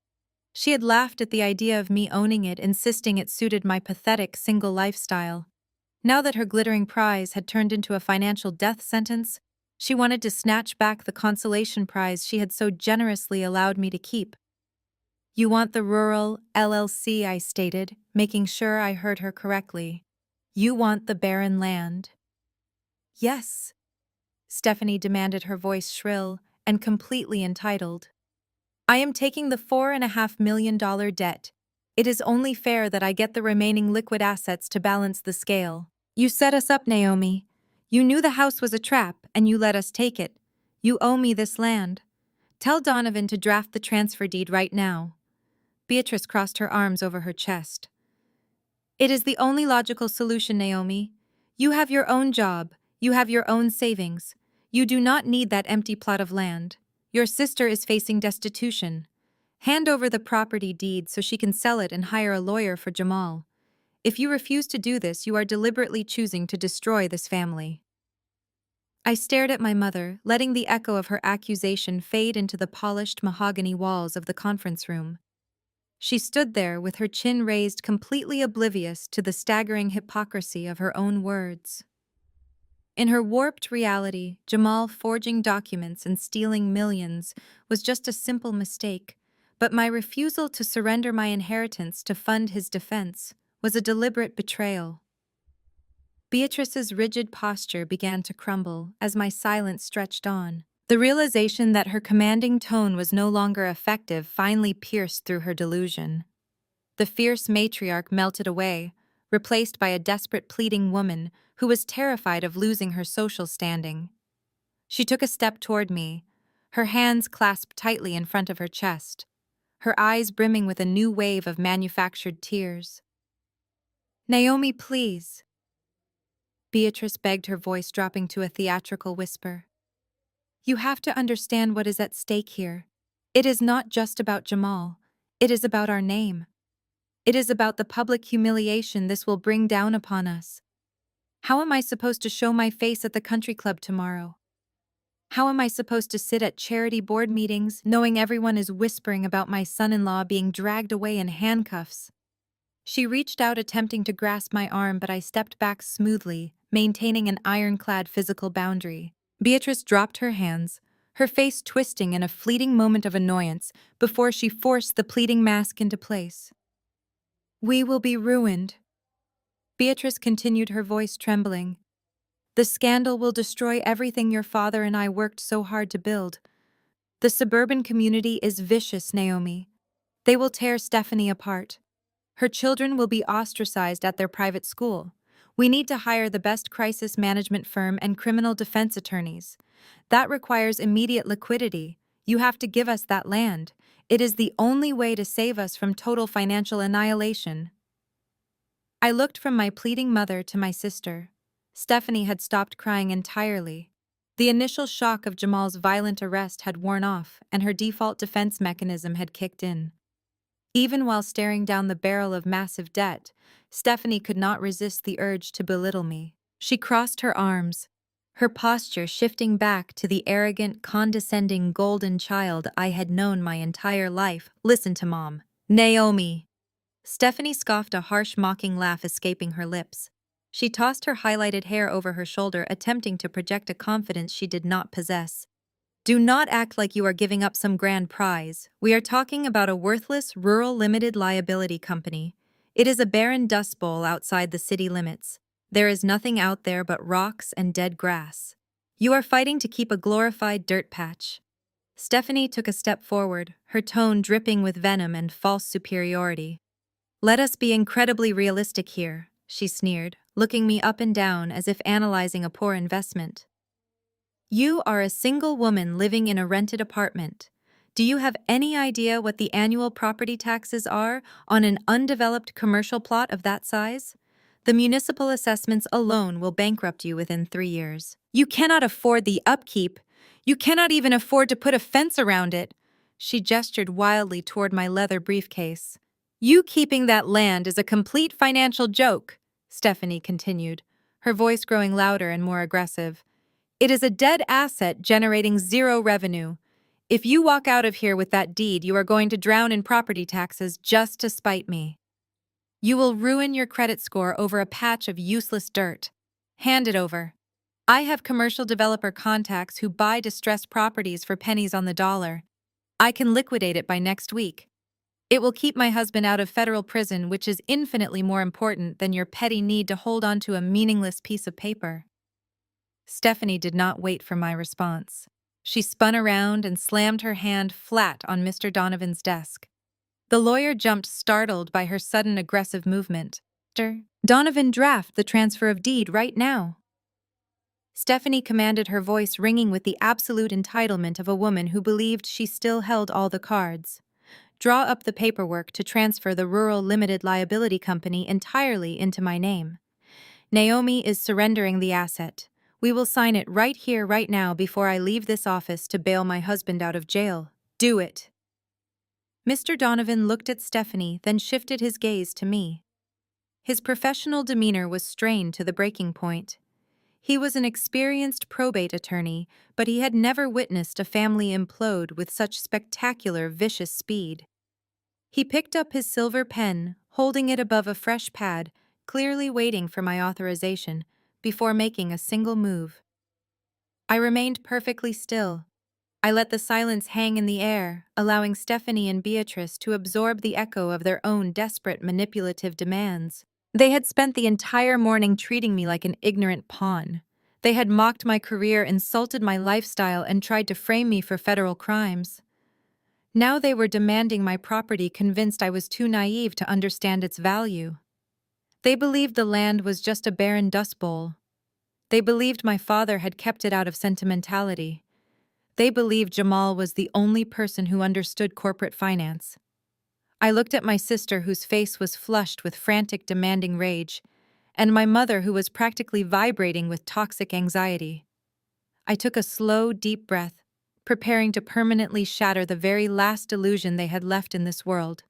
She had laughed at the idea of me owning it, insisting it suited my pathetic single lifestyle. Now that her glittering prize had turned into a financial death sentence, she wanted to snatch back the consolation prize she had so generously allowed me to keep. You want the Rural LLC, I stated, making sure I heard her correctly. You want the barren land. Yes, Stephanie demanded, her voice shrill and completely entitled. I am taking the $4.5 million debt. It is only fair that I get the remaining liquid assets to balance the scale. You set us up, Naomi. You knew the house was a trap, and you let us take it. You owe me this land. Tell Donovan to draft the transfer deed right now. Beatrice crossed her arms over her chest. It is the only logical solution, Naomi. You have your own job. You have your own savings. You do not need that empty plot of land. Your sister is facing destitution. Hand over the property deed so she can sell it and hire a lawyer for Jamal. If you refuse to do this, you are deliberately choosing to destroy this family. I stared at my mother, letting the echo of her accusation fade into the polished mahogany walls of the conference room. She stood there with her chin raised, completely oblivious to the staggering hypocrisy of her own words. In her warped reality, Jamal forging documents and stealing millions was just a simple mistake, but my refusal to surrender my inheritance to fund his defense was a deliberate betrayal. Beatrice's rigid posture began to crumble as my silence stretched on. The realization that her commanding tone was no longer effective finally pierced through her delusion. The fierce matriarch melted away, replaced by a desperate, pleading woman who was terrified of losing her social standing. She took a step toward me, her hands clasped tightly in front of her chest, her eyes brimming with a new wave of manufactured tears. Naomi, please. Beatrice begged, her voice dropping to a theatrical whisper. You have to understand what is at stake here. It is not just about Jamal. It is about our name. It is about the public humiliation this will bring down upon us. How am I supposed to show my face at the country club tomorrow? How am I supposed to sit at charity board meetings knowing everyone is whispering about my son-in-law being dragged away in handcuffs? She reached out, attempting to grasp my arm, but I stepped back smoothly, maintaining an ironclad physical boundary. Beatrice dropped her hands, her face twisting in a fleeting moment of annoyance before she forced the pleading mask into place. We will be ruined. Beatrice continued, her voice trembling. The scandal will destroy everything your father and I worked so hard to build. The suburban community is vicious, Naomi. They will tear Stephanie apart. Her children will be ostracized at their private school. We need to hire the best crisis management firm and criminal defense attorneys. That requires immediate liquidity. You have to give us that land. It is the only way to save us from total financial annihilation. I looked from my pleading mother to my sister. Stephanie had stopped crying entirely. The initial shock of Jamal's violent arrest had worn off, and her default defense mechanism had kicked in. Even while staring down the barrel of massive debt, Stephanie could not resist the urge to belittle me. She crossed her arms, her posture shifting back to the arrogant, condescending golden child I had known my entire life. Listen to Mom. Naomi. Stephanie scoffed, a harsh, mocking laugh escaping her lips. She tossed her highlighted hair over her shoulder, attempting to project a confidence she did not possess. Do not act like you are giving up some grand prize. We are talking about a worthless, rural limited liability company. It is a barren dust bowl outside the city limits. There is nothing out there but rocks and dead grass. You are fighting to keep a glorified dirt patch. Stephanie took a step forward, her tone dripping with venom and false superiority. Let us be incredibly realistic here, she sneered, looking me up and down as if analyzing a poor investment. You are a single woman living in a rented apartment. Do you have any idea what the annual property taxes are on an undeveloped commercial plot of that size? The municipal assessments alone will bankrupt you within 3 years. You cannot afford the upkeep. You cannot even afford to put a fence around it. She gestured wildly toward my leather briefcase. You keeping that land is a complete financial joke, Stephanie continued, her voice growing louder and more aggressive. It is a dead asset generating zero revenue. If you walk out of here with that deed, you are going to drown in property taxes just to spite me. You will ruin your credit score over a patch of useless dirt. Hand it over. I have commercial developer contacts who buy distressed properties for pennies on the dollar. I can liquidate it by next week. It will keep my husband out of federal prison, which is infinitely more important than your petty need to hold on to a meaningless piece of paper. Stephanie did not wait for my response. She spun around and slammed her hand flat on Mr. Donovan's desk. The lawyer jumped, startled by her sudden aggressive movement. Mr. Donovan, draft the transfer of deed right now. Stephanie commanded, her voice ringing with the absolute entitlement of a woman who believed she still held all the cards. Draw up the paperwork to transfer the Rural Limited Liability Company entirely into my name. Naomi is surrendering the asset. We will sign it right here, right now, before I leave this office to bail my husband out of jail. Do it. Mr. Donovan looked at Stephanie, then shifted his gaze to me. His professional demeanor was strained to the breaking point. He was an experienced probate attorney, but he had never witnessed a family implode with such spectacular, vicious speed. He picked up his silver pen, holding it above a fresh pad, clearly waiting for my authorization, before making a single move. I remained perfectly still. I let the silence hang in the air, allowing Stephanie and Beatrice to absorb the echo of their own desperate, manipulative demands. They had spent the entire morning treating me like an ignorant pawn. They had mocked my career, insulted my lifestyle, and tried to frame me for federal crimes. Now they were demanding my property, convinced I was too naive to understand its value. They believed the land was just a barren dust bowl. They believed my father had kept it out of sentimentality. They believed Jamal was the only person who understood corporate finance. I looked at my sister, whose face was flushed with frantic, demanding rage, and my mother, who was practically vibrating with toxic anxiety. I took a slow, deep breath, preparing to permanently shatter the very last illusion they had left in this world,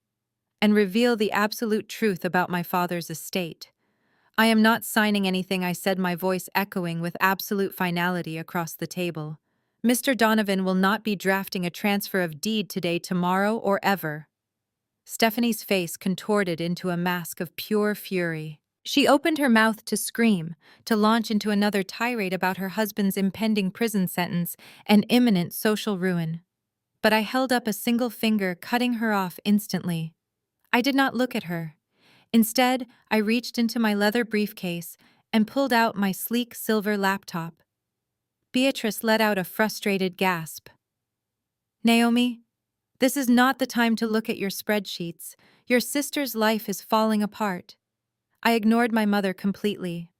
and reveal the absolute truth about my father's estate. I am not signing anything, I said, my voice echoing with absolute finality across the table. Mr. Donovan will not be drafting a transfer of deed today, tomorrow, or ever. Stephanie's face contorted into a mask of pure fury. She opened her mouth to scream, to launch into another tirade about her husband's impending prison sentence and imminent social ruin. But I held up a single finger, cutting her off instantly. I did not look at her. Instead, I reached into my leather briefcase and pulled out my sleek silver laptop. Beatrice let out a frustrated gasp. Naomi, this is not the time to look at your spreadsheets. Your sister's life is falling apart." I ignored my mother completely.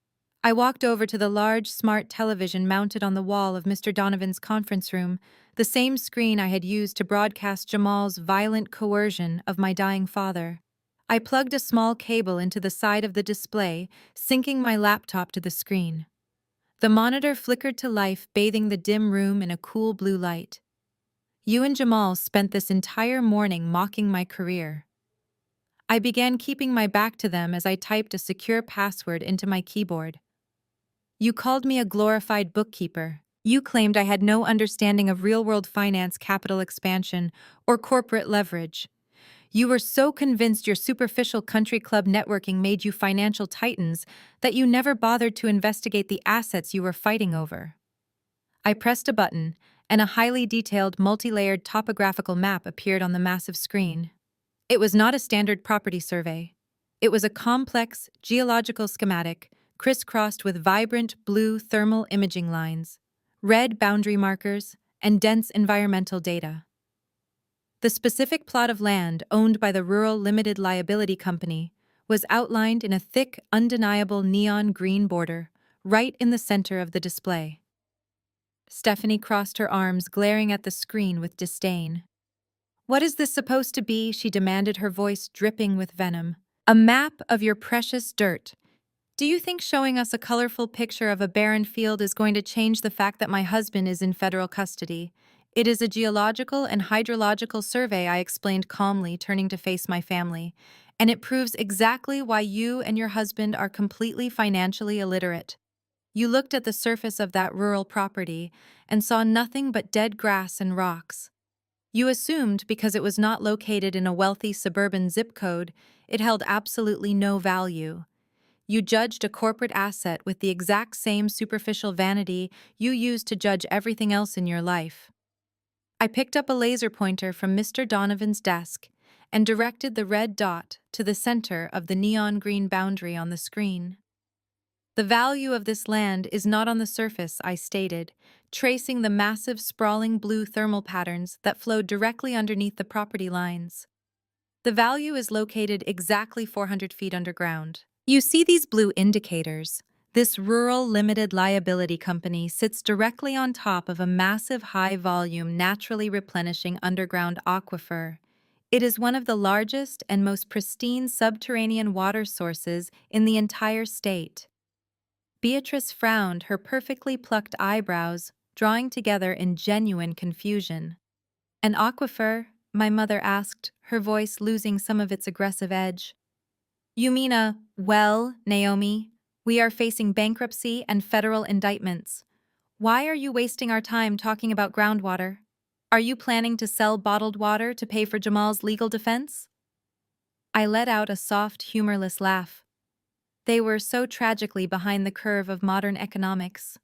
I walked over to the large, smart television mounted on the wall of Mr. Donovan's conference room, the same screen I had used to broadcast Jamal's violent coercion of my dying father. I plugged a small cable into the side of the display, syncing my laptop to the screen. The monitor flickered to life, bathing the dim room in a cool blue light. "You and Jamal spent this entire morning mocking my career." I began keeping my back to them as I typed a secure password into my keyboard. "You called me a glorified bookkeeper. You claimed I had no understanding of real-world finance, capital expansion, or corporate leverage. You were so convinced your superficial country club networking made you financial titans that you never bothered to investigate the assets you were fighting over." I pressed a button, and a highly detailed, multi-layered topographical map appeared on the massive screen. It was not a standard property survey. It was a complex, geological schematic, crisscrossed with vibrant blue thermal imaging lines, red boundary markers, and dense environmental data. The specific plot of land owned by the Rural Limited Liability Company was outlined in a thick, undeniable neon green border, right in the center of the display. Stephanie crossed her arms, glaring at the screen with disdain. "What is this supposed to be?" she demanded, her voice dripping with venom. "A map of your precious dirt. Do you think showing us a colorful picture of a barren field is going to change the fact that my husband is in federal custody? It is a geological and hydrological survey," I explained calmly, turning to face my family, "and it proves exactly why you and your husband are completely financially illiterate. You looked at the surface of that rural property and saw nothing but dead grass and rocks. You assumed because it was not located in a wealthy suburban zip code, it held absolutely no value. You judged a corporate asset with the exact same superficial vanity you used to judge everything else in your life." I picked up a laser pointer from Mr. Donovan's desk and directed the red dot to the center of the neon green boundary on the screen. "The value of this land is not on the surface," I stated, tracing the massive sprawling blue thermal patterns that flowed directly underneath the property lines. "The value is located exactly 400 feet underground. You see these blue indicators? This Rural Limited Liability Company sits directly on top of a massive high-volume, naturally replenishing underground aquifer. It is one of the largest and most pristine subterranean water sources in the entire state." Beatrice frowned, her perfectly plucked eyebrows drawing together in genuine confusion. "An aquifer?" my mother asked, her voice losing some of its aggressive edge. "You mean a, well, Naomi, we are facing bankruptcy and federal indictments. Why are you wasting our time talking about groundwater? Are you planning to sell bottled water to pay for Jamal's legal defense?" I let out a soft, humorless laugh. They were so tragically behind the curve of modern economics.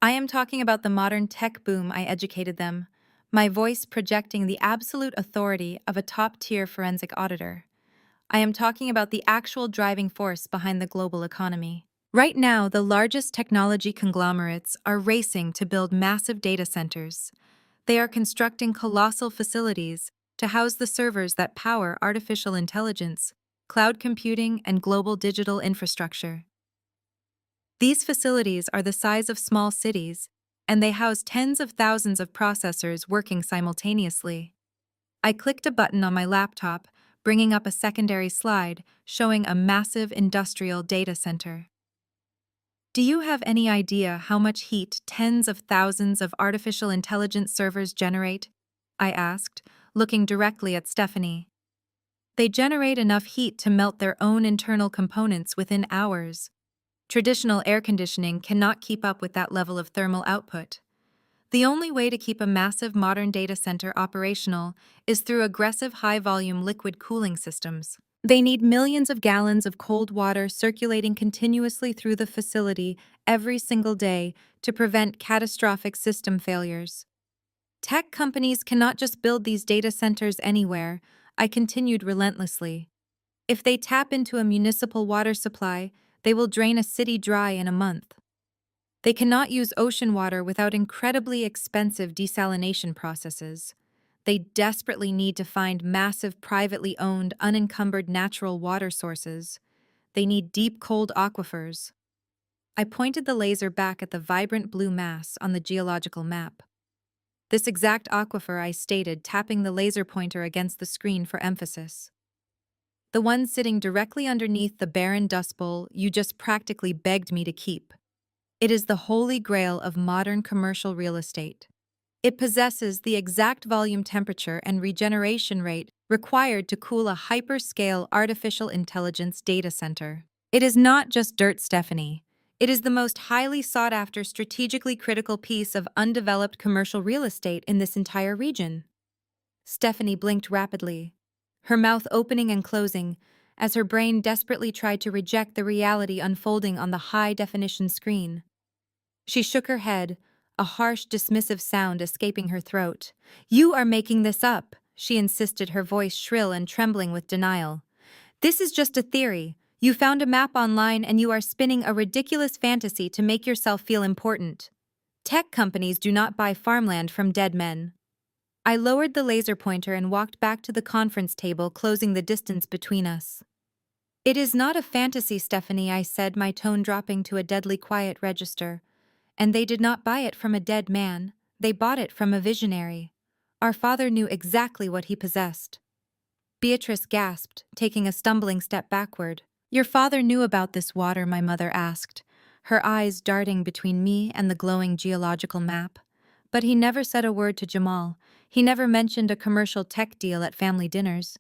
"I am talking about the modern tech boom," I educated them, my voice projecting the absolute authority of a top-tier forensic auditor. "I am talking about the actual driving force behind the global economy. Right now, the largest technology conglomerates are racing to build massive data centers. They are constructing colossal facilities to house the servers that power artificial intelligence, cloud computing, and global digital infrastructure. These facilities are the size of small cities, and they house tens of thousands of processors working simultaneously." I clicked a button on my laptop, bringing up a secondary slide showing a massive industrial data center. "Do you have any idea how much heat tens of thousands of artificial intelligence servers generate?" I asked, looking directly at Stephanie. "They generate enough heat to melt their own internal components within hours. Traditional air conditioning cannot keep up with that level of thermal output. The only way to keep a massive modern data center operational is through aggressive high-volume liquid cooling systems. They need millions of gallons of cold water circulating continuously through the facility every single day to prevent catastrophic system failures. Tech companies cannot just build these data centers anywhere," I continued relentlessly. "If they tap into a municipal water supply, they will drain a city dry in a month. They cannot use ocean water without incredibly expensive desalination processes. They desperately need to find massive, privately owned, unencumbered natural water sources. They need deep, cold aquifers. I pointed the laser back at the vibrant blue mass on the geological map. This exact aquifer, I stated, tapping the laser pointer against the screen for emphasis. The one sitting directly underneath the barren dust bowl you just practically begged me to keep. It is the holy grail of modern commercial real estate. It possesses the exact volume temperature and regeneration rate required to cool a hyperscale artificial intelligence data center. It is not just dirt, Stephanie. It is the most highly sought-after, strategically critical piece of undeveloped commercial real estate in this entire region. Stephanie blinked rapidly, her mouth opening and closing as her brain desperately tried to reject the reality unfolding on the high-definition screen. She shook her head, a harsh, dismissive sound escaping her throat. "You are making this up," she insisted, her voice shrill and trembling with denial. "This is just a theory. You found a map online and you are spinning a ridiculous fantasy to make yourself feel important. Tech companies do not buy farmland from dead men." I lowered the laser pointer and walked back to the conference table, closing the distance between us. "It is not a fantasy, Stephanie," I said, my tone dropping to a deadly quiet register. "And they did not buy it from a dead man. They bought it from a visionary. Our father knew exactly what he possessed." Beatrice gasped, taking a stumbling step backward. "Your father knew about this water?" my mother asked, her eyes darting between me and the glowing geological map. "But he never said a word to Jamal. He never mentioned a commercial tech deal at family dinners."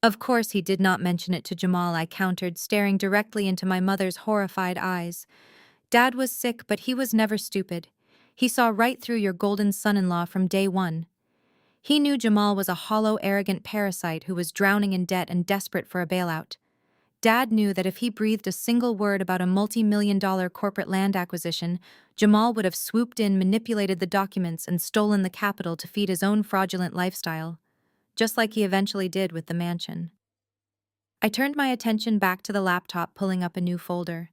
"Of course he did not mention it to Jamal," I countered, staring directly into my mother's horrified eyes. "Dad was sick, but he was never stupid. He saw right through your golden son-in-law from day one. He knew Jamal was a hollow, arrogant parasite who was drowning in debt and desperate for a bailout. Dad knew that if he breathed a single word about a multi-million-dollar corporate land acquisition, Jamal would have swooped in, manipulated the documents, and stolen the capital to feed his own fraudulent lifestyle, just like he eventually did with the mansion." I turned my attention back to the laptop, pulling up a new folder.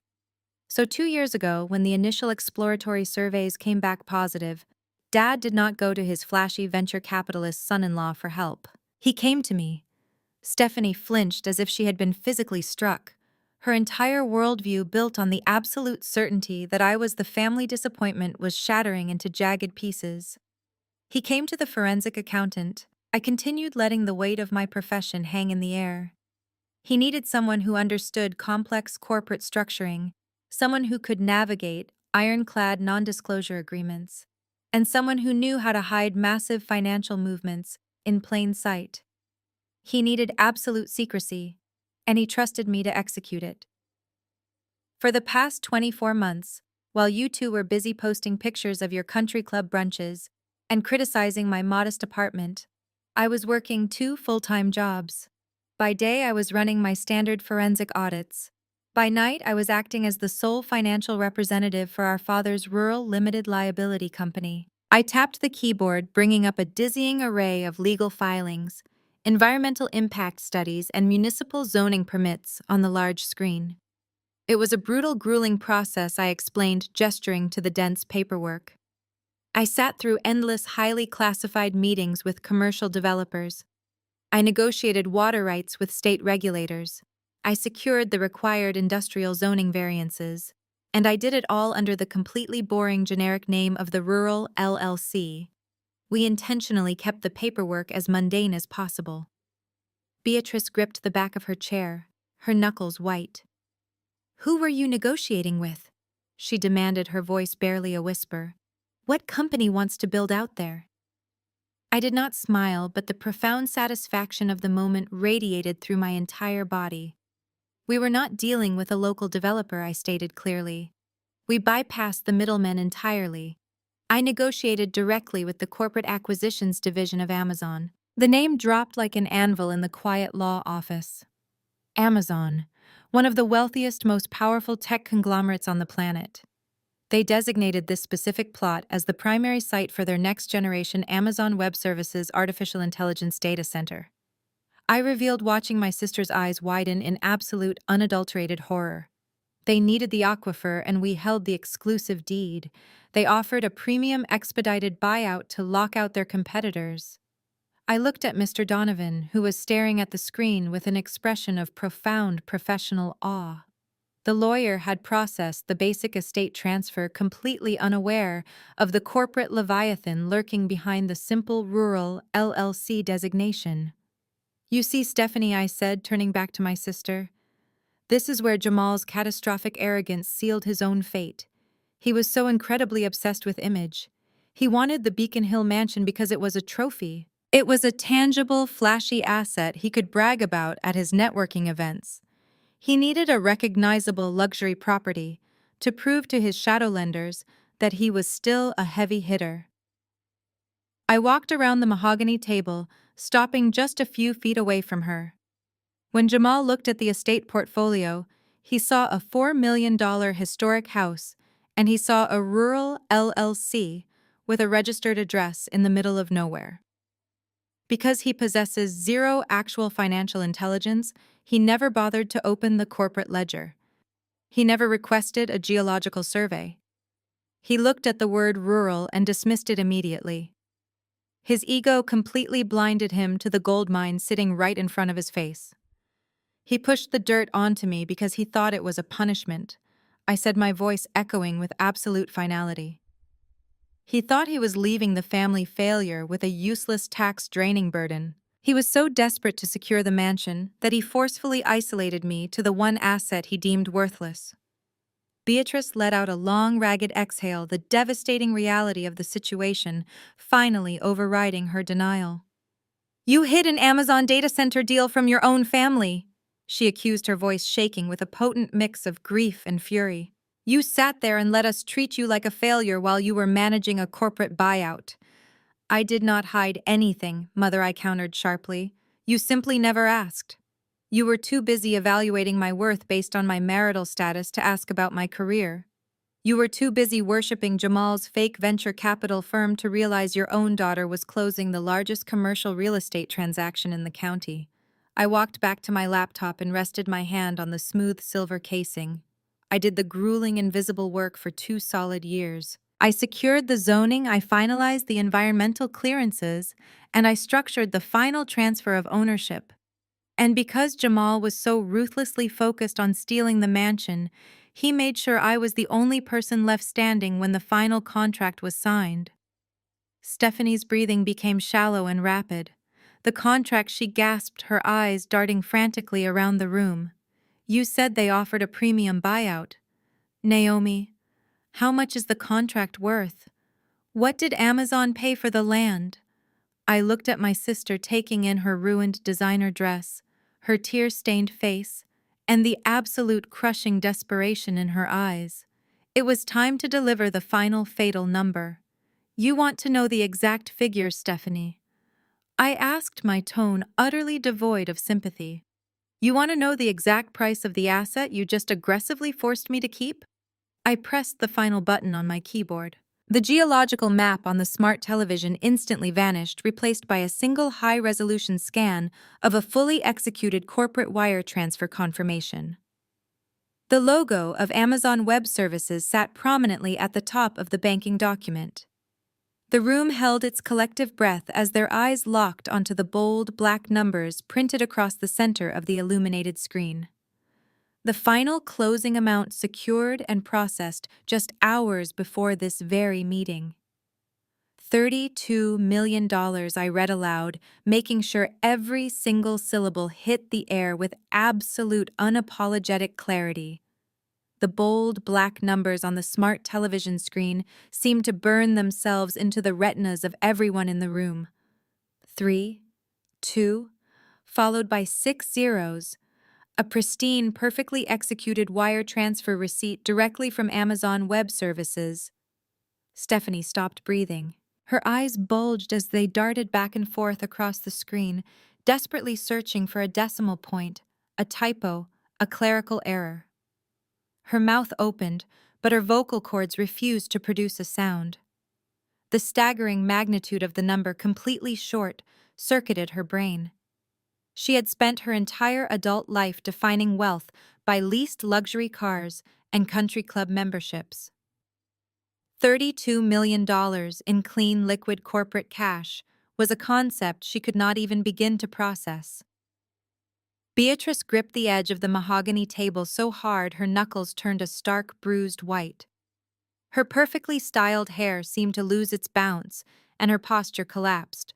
So 2 years ago, when the initial exploratory surveys came back positive, Dad did not go to his flashy venture capitalist son-in-law for help. He came to me. Stephanie flinched as if she had been physically struck, her entire worldview built on the absolute certainty that I was the family disappointment was shattering into jagged pieces. He came to the forensic accountant. I continued, letting the weight of my profession hang in the air. He needed someone who understood complex corporate structuring, someone who could navigate ironclad non-disclosure agreements, and someone who knew how to hide massive financial movements in plain sight. He needed absolute secrecy, and he trusted me to execute it. For the past 24 months, while you two were busy posting pictures of your country club brunches and criticizing my modest apartment, I was working 2 full-time jobs. By day, I was running my standard forensic audits. By night, I was acting as the sole financial representative for our father's rural limited liability company. I tapped the keyboard, bringing up a dizzying array of legal filings, environmental impact studies, and municipal zoning permits on the large screen. It was a brutal, grueling process, I explained, gesturing to the dense paperwork. I sat through endless, highly classified meetings with commercial developers. I negotiated water rights with state regulators. I secured the required industrial zoning variances. And I did it all under the completely boring generic name of the Rural LLC. We intentionally kept the paperwork as mundane as possible. Beatrice gripped the back of her chair, her knuckles white. "Who were you negotiating with?" she demanded, her voice barely a whisper. "What company wants to build out there?" I did not smile, but the profound satisfaction of the moment radiated through my entire body. "We were not dealing with a local developer," I stated clearly. "We bypassed the middlemen entirely. I negotiated directly with the corporate acquisitions division of Amazon." The name dropped like an anvil in the quiet law office. Amazon, one of the wealthiest, most powerful tech conglomerates on the planet. They designated this specific plot as the primary site for their next-generation Amazon Web Services artificial intelligence data center. I revealed, watching my sister's eyes widen in absolute, unadulterated horror. They needed the aquifer, and we held the exclusive deed. They offered a premium expedited buyout to lock out their competitors. I looked at Mr. Donovan, who was staring at the screen with an expression of profound professional awe. The lawyer had processed the basic estate transfer completely unaware of the corporate leviathan lurking behind the simple rural LLC designation. "You see, Stephanie," I said, turning back to my sister, "this is where Jamal's catastrophic arrogance sealed his own fate. He was so incredibly obsessed with image. He wanted the Beacon Hill mansion because it was a trophy. It was a tangible, flashy asset he could brag about at his networking events. He needed a recognizable luxury property to prove to his shadow lenders that he was still a heavy hitter." I walked around the mahogany table, stopping just a few feet away from her. When Jamal looked at the estate portfolio, he saw a $4 million historic house, and he saw a rural LLC with a registered address in the middle of nowhere. Because he possesses zero actual financial intelligence, he never bothered to open the corporate ledger. He never requested a geological survey. He looked at the word rural and dismissed it immediately. His ego completely blinded him to the gold mine sitting right in front of his face. He pushed the dirt onto me because he thought it was a punishment. I said, my voice echoing with absolute finality. He thought he was leaving the family failure with a useless tax-draining burden. He was so desperate to secure the mansion that he forcefully isolated me to the one asset he deemed worthless. Beatrice let out a long, ragged exhale, the devastating reality of the situation finally overriding her denial. "You hid an Amazon data center deal from your own family," she accused, her voice shaking with a potent mix of grief and fury. "You sat there and let us treat you like a failure while you were managing a corporate buyout." "I did not hide anything, Mother," I countered sharply. "You simply never asked. You were too busy evaluating my worth based on my marital status to ask about my career. You were too busy worshipping Jamal's fake venture capital firm to realize your own daughter was closing the largest commercial real estate transaction in the county." I walked back to my laptop and rested my hand on the smooth silver casing. I did the grueling invisible work for 2 solid years. I secured the zoning, I finalized the environmental clearances, and I structured the final transfer of ownership. And because Jamal was so ruthlessly focused on stealing the mansion, he made sure I was the only person left standing when the final contract was signed. Stephanie's breathing became shallow and rapid. The contract, she gasped, her eyes darting frantically around the room. "You said they offered a premium buyout. Naomi, how much is the contract worth? What did Amazon pay for the land?" I looked at my sister, taking in her ruined designer dress, her tear-stained face, and the absolute crushing desperation in her eyes. It was time to deliver the final fatal number. "You want to know the exact figure, Stephanie?" I asked, my tone utterly devoid of sympathy. "You want to know the exact price of the asset you just aggressively forced me to keep?" I pressed the final button on my keyboard. The geological map on the smart television instantly vanished, replaced by a single high-resolution scan of a fully executed corporate wire transfer confirmation. The logo of Amazon Web Services sat prominently at the top of the banking document. The room held its collective breath as their eyes locked onto the bold, black numbers printed across the center of the illuminated screen. The final closing amount secured and processed just hours before this very meeting. $32 million, I read aloud, making sure every single syllable hit the air with absolute unapologetic clarity. The bold black numbers on the smart television screen seemed to burn themselves into the retinas of everyone in the room. 3, 2, followed by 6 zeros. A pristine, perfectly executed wire transfer receipt directly from Amazon Web Services. Stephanie stopped breathing. Her eyes bulged as they darted back and forth across the screen, desperately searching for a decimal point, a typo, a clerical error. Her mouth opened, but her vocal cords refused to produce a sound. The staggering magnitude of the number, completely short-circuited her brain. She had spent her entire adult life defining wealth by leased luxury cars and country club memberships. $32 million in clean liquid corporate cash was a concept she could not even begin to process. Beatrice gripped the edge of the mahogany table so hard her knuckles turned a stark, bruised white. Her perfectly styled hair seemed to lose its bounce, and her posture collapsed.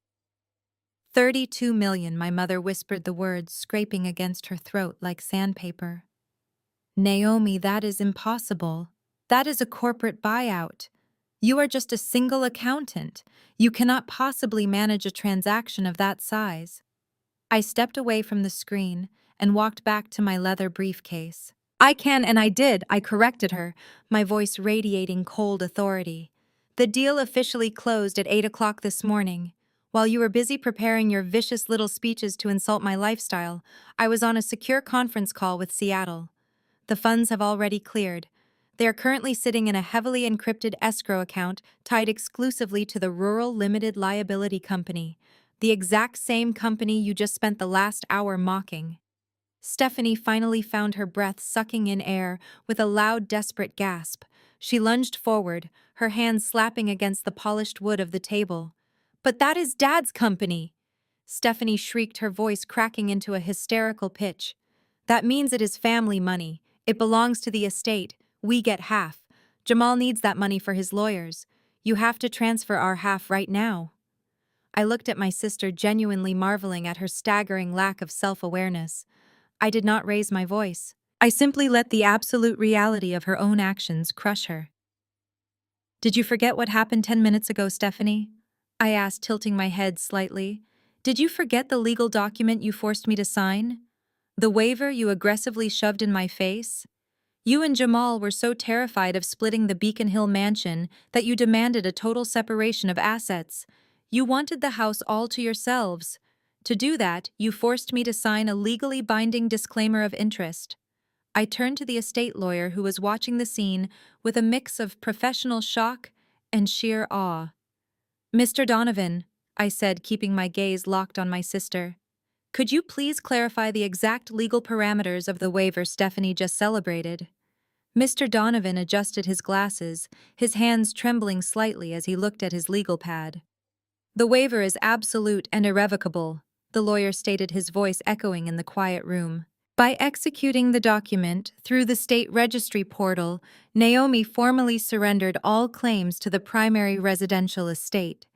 32 million, my mother whispered the words, scraping against her throat like sandpaper. Naomi, that is impossible. That is a corporate buyout. You are just a single accountant. You cannot possibly manage a transaction of that size. I stepped away from the screen and walked back to my leather briefcase. I can and I did, I corrected her, my voice radiating cold authority. The deal officially closed at 8 o'clock this morning. While you were busy preparing your vicious little speeches to insult my lifestyle, I was on a secure conference call with Seattle. The funds have already cleared. They are currently sitting in a heavily encrypted escrow account tied exclusively to the Rural Limited Liability Company, the exact same company you just spent the last hour mocking. Stephanie finally found her breath sucking in air with a loud, desperate gasp. She lunged forward, her hands slapping against the polished wood of the table. "But that is Dad's company!" Stephanie shrieked, her voice cracking into a hysterical pitch. "That means it is family money. It belongs to the estate. We get half. Jamal needs that money for his lawyers. You have to transfer our half right now." I looked at my sister, genuinely marveling at her staggering lack of self-awareness. I did not raise my voice. I simply let the absolute reality of her own actions crush her. "Did you forget what happened 10 minutes ago, Stephanie?" I asked, tilting my head slightly. "Did you forget the legal document you forced me to sign? The waiver you aggressively shoved in my face? You and Jamal were so terrified of splitting the Beacon Hill mansion that you demanded a total separation of assets. You wanted the house all to yourselves. To do that, you forced me to sign a legally binding disclaimer of interest." I turned to the estate lawyer who was watching the scene with a mix of professional shock and sheer awe. "Mr. Donovan," I said, keeping my gaze locked on my sister, "could you please clarify the exact legal parameters of the waiver Stephanie just celebrated?" Mr. Donovan adjusted his glasses, his hands trembling slightly as he looked at his legal pad. "The waiver is absolute and irrevocable," the lawyer stated, his voice echoing in the quiet room. "By executing the document through the state registry portal, Naomi formally surrendered all claims to the primary residential estate.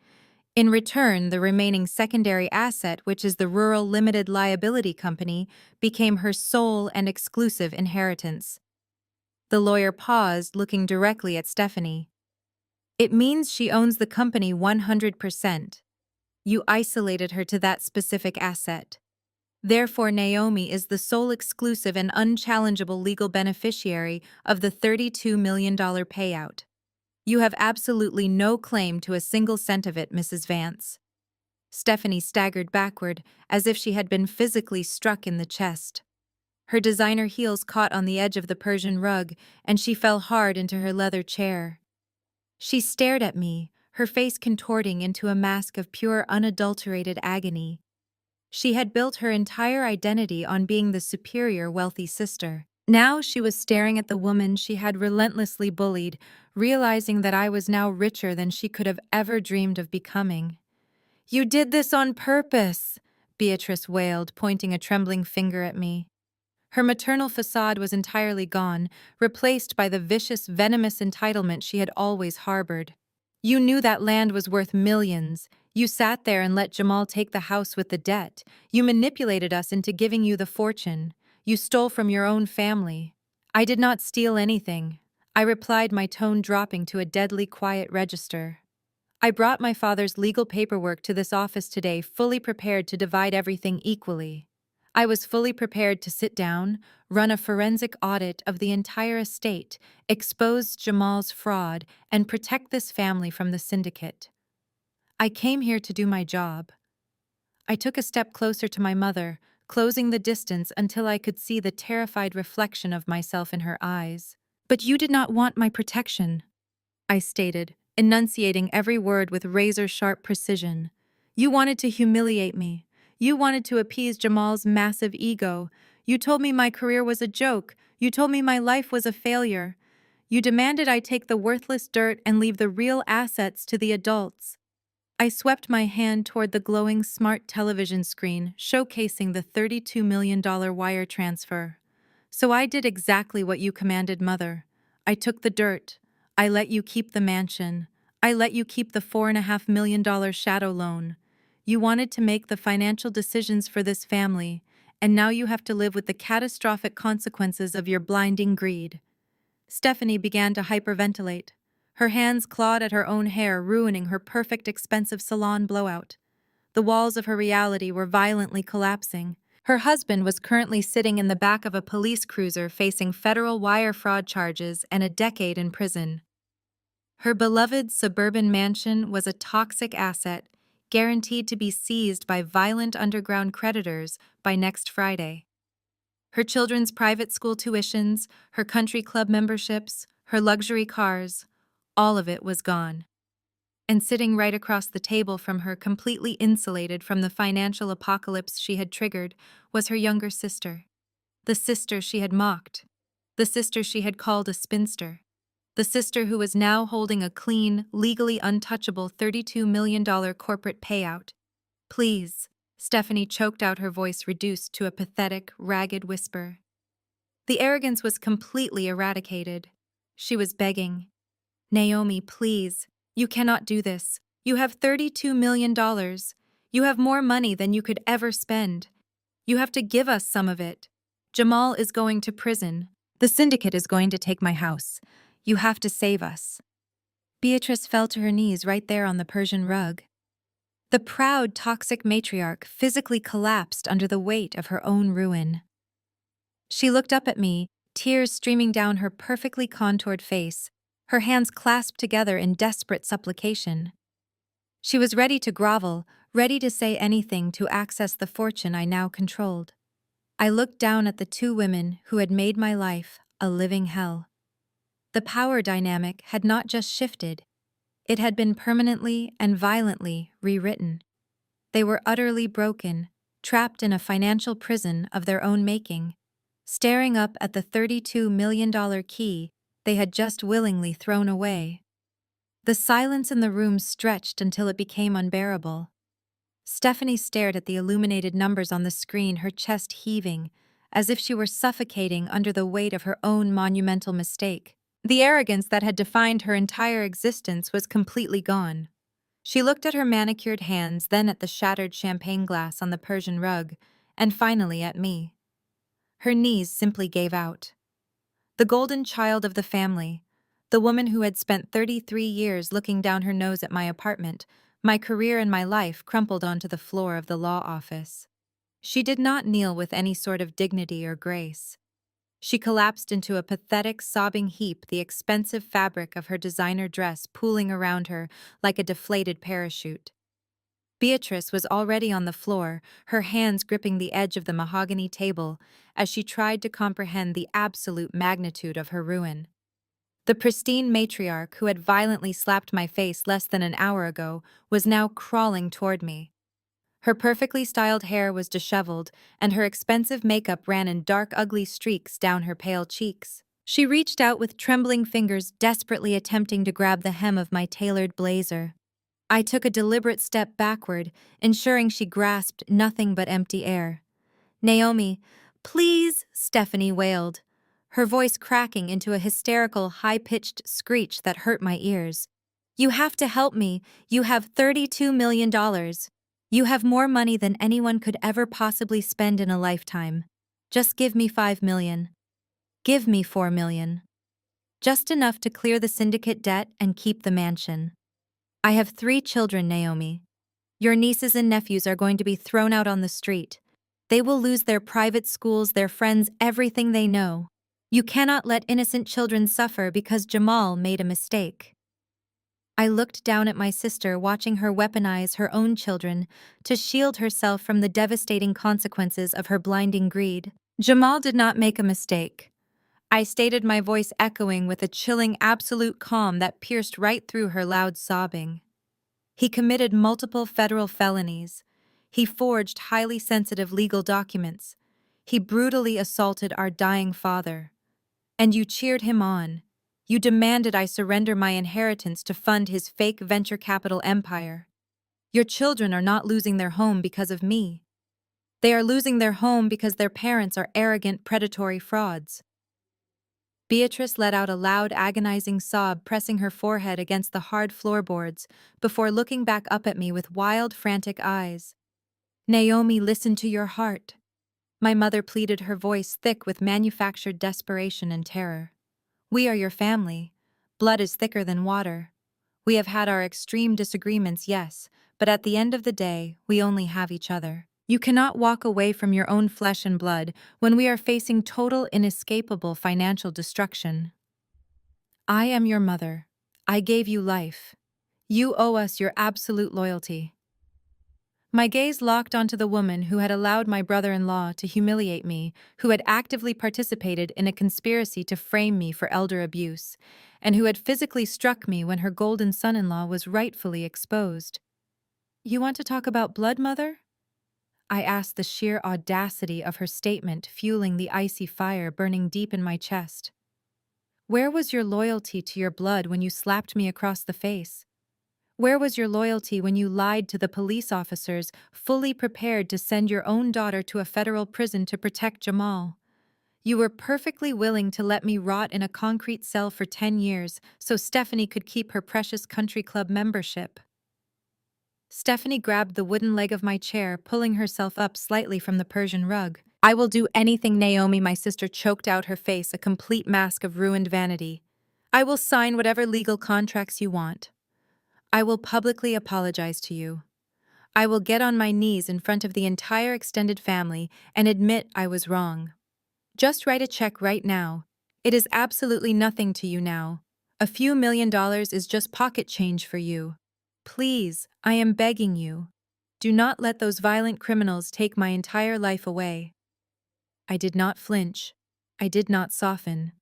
In return, the remaining secondary asset, which is the Rural Limited Liability Company, became her sole and exclusive inheritance." The lawyer paused, looking directly at Stephanie. "It means she owns the company 100%. You isolated her to that specific asset. Therefore, Naomi is the sole exclusive and unchallengeable legal beneficiary of the $32 million payout. You have absolutely no claim to a single cent of it, Mrs. Vance." Stephanie staggered backward, as if she had been physically struck in the chest. Her designer heels caught on the edge of the Persian rug, and she fell hard into her leather chair. She stared at me, her face contorting into a mask of pure, unadulterated agony. She had built her entire identity on being the superior, wealthy sister. Now she was staring at the woman she had relentlessly bullied, realizing that I was now richer than she could have ever dreamed of becoming. "You did this on purpose," Beatrice wailed, pointing a trembling finger at me. Her maternal facade was entirely gone, replaced by the vicious, venomous entitlement she had always harbored. "You knew that land was worth millions. You sat there and let Jamal take the house with the debt. You manipulated us into giving you the fortune. You stole from your own family." "I did not steal anything," I replied, my tone dropping to a deadly quiet register. "I brought my father's legal paperwork to this office today, fully prepared to divide everything equally. I was fully prepared to sit down, run a forensic audit of the entire estate, expose Jamal's fraud, and protect this family from the syndicate. I came here to do my job." I took a step closer to my mother, closing the distance until I could see the terrified reflection of myself in her eyes. "But you did not want my protection," I stated, enunciating every word with razor-sharp precision. "You wanted to humiliate me. You wanted to appease Jamal's massive ego. You told me my career was a joke. You told me my life was a failure. You demanded I take the worthless dirt and leave the real assets to the adults." I swept my hand toward the glowing smart television screen showcasing the $32 million wire transfer. So I did exactly what you commanded, Mother. I took the dirt. I let you keep the mansion. I let you keep the $4.5 million shadow loan. You wanted to make the financial decisions for this family, and now you have to live with the catastrophic consequences of your blinding greed. Stephanie began to hyperventilate. Her hands clawed at her own hair, ruining her perfect, expensive salon blowout. The walls of her reality were violently collapsing. Her husband was currently sitting in the back of a police cruiser facing federal wire fraud charges and a decade in prison. Her beloved suburban mansion was a toxic asset, guaranteed to be seized by violent underground creditors by next Friday. Her children's private school tuitions, her country club memberships, her luxury cars, all of it was gone. And sitting right across the table from her, completely insulated from the financial apocalypse she had triggered, was her younger sister. The sister she had mocked. The sister she had called a spinster. The sister who was now holding a clean, legally untouchable $32 million corporate payout. Please, Stephanie choked out, her voice reduced to a pathetic, ragged whisper. The arrogance was completely eradicated. She was begging. Naomi, please, you cannot do this. You have $32 million. You have more money than you could ever spend. You have to give us some of it. Jamal is going to prison. The syndicate is going to take my house. You have to save us. Beatrice fell to her knees right there on the Persian rug. The proud, toxic matriarch physically collapsed under the weight of her own ruin. She looked up at me, tears streaming down her perfectly contoured face, her hands clasped together in desperate supplication. She was ready to grovel, ready to say anything to access the fortune I now controlled. I looked down at the two women who had made my life a living hell. The power dynamic had not just shifted, it had been permanently and violently rewritten. They were utterly broken, trapped in a financial prison of their own making, staring up at the $32 million key they had just willingly thrown away. The silence in the room stretched until it became unbearable. Stephanie stared at the illuminated numbers on the screen, her chest heaving, as if she were suffocating under the weight of her own monumental mistake. The arrogance that had defined her entire existence was completely gone. She looked at her manicured hands, then at the shattered champagne glass on the Persian rug, and finally at me. Her knees simply gave out. The golden child of the family, the woman who had spent 33 years looking down her nose at my apartment, my career and my life, crumpled onto the floor of the law office. She did not kneel with any sort of dignity or grace. She collapsed into a pathetic, sobbing heap, the expensive fabric of her designer dress pooling around her like a deflated parachute. Beatrice was already on the floor, her hands gripping the edge of the mahogany table as she tried to comprehend the absolute magnitude of her ruin. The pristine matriarch who had violently slapped my face less than an hour ago was now crawling toward me. Her perfectly styled hair was disheveled, and her expensive makeup ran in dark, ugly streaks down her pale cheeks. She reached out with trembling fingers, desperately attempting to grab the hem of my tailored blazer. I took a deliberate step backward, ensuring she grasped nothing but empty air. Naomi, please, Stephanie wailed, her voice cracking into a hysterical, high-pitched screech that hurt my ears. You have to help me. You have $32 million. You have more money than anyone could ever possibly spend in a lifetime. Just give me $5 million. Give me $4 million. Just enough to clear the syndicate debt and keep the mansion. I have 3 children, Naomi. Your nieces and nephews are going to be thrown out on the street. They will lose their private schools, their friends, everything they know. You cannot let innocent children suffer because Jamal made a mistake. I looked down at my sister, watching her weaponize her own children to shield herself from the devastating consequences of her blinding greed. Jamal did not make a mistake. I stated, my voice echoing with a chilling absolute calm that pierced right through her loud sobbing. He committed multiple federal felonies. He forged highly sensitive legal documents. He brutally assaulted our dying father. And you cheered him on. You demanded I surrender my inheritance to fund his fake venture capital empire. Your children are not losing their home because of me. They are losing their home because their parents are arrogant, predatory frauds. Beatrice let out a loud, agonizing sob, pressing her forehead against the hard floorboards before looking back up at me with wild, frantic eyes. Naomi, listen to your heart. My mother pleaded, her voice thick with manufactured desperation and terror. We are your family. Blood is thicker than water. We have had our extreme disagreements, yes, but at the end of the day, we only have each other. You cannot walk away from your own flesh and blood when we are facing total, inescapable financial destruction. I am your mother. I gave you life. You owe us your absolute loyalty. My gaze locked onto the woman who had allowed my brother-in-law to humiliate me, who had actively participated in a conspiracy to frame me for elder abuse, and who had physically struck me when her golden son-in-law was rightfully exposed. You want to talk about blood, mother? I asked, the sheer audacity of her statement fueling the icy fire burning deep in my chest. Where was your loyalty to your blood when you slapped me across the face? Where was your loyalty when you lied to the police officers, fully prepared to send your own daughter to a federal prison to protect Jamal? You were perfectly willing to let me rot in a concrete cell for 10 years so Stephanie could keep her precious country club membership. Stephanie grabbed the wooden leg of my chair, pulling herself up slightly from the Persian rug. I will do anything, Naomi, my sister choked out, her face a complete mask of ruined vanity. I will sign whatever legal contracts you want. I will publicly apologize to you. I will get on my knees in front of the entire extended family and admit I was wrong. Just write a check right now. It is absolutely nothing to you now. A few $1,000,000 is just pocket change for you. Please, I am begging you. Do not let those violent criminals take my entire life away. I did not flinch. I did not soften.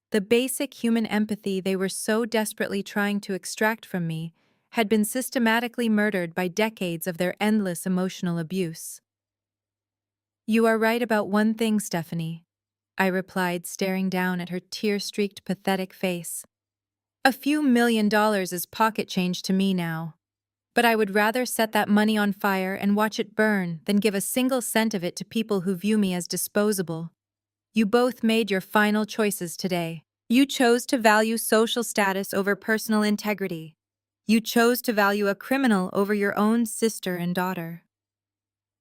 The basic human empathy they were so desperately trying to extract from me had been systematically murdered by decades of their endless emotional abuse. You are right about one thing, Stephanie, I replied, staring down at her tear-streaked, pathetic face. A few $1,000,000 is pocket change to me now. But I would rather set that money on fire and watch it burn than give a single cent of it to people who view me as disposable. You both made your final choices today. You chose to value social status over personal integrity. You chose to value a criminal over your own sister and daughter.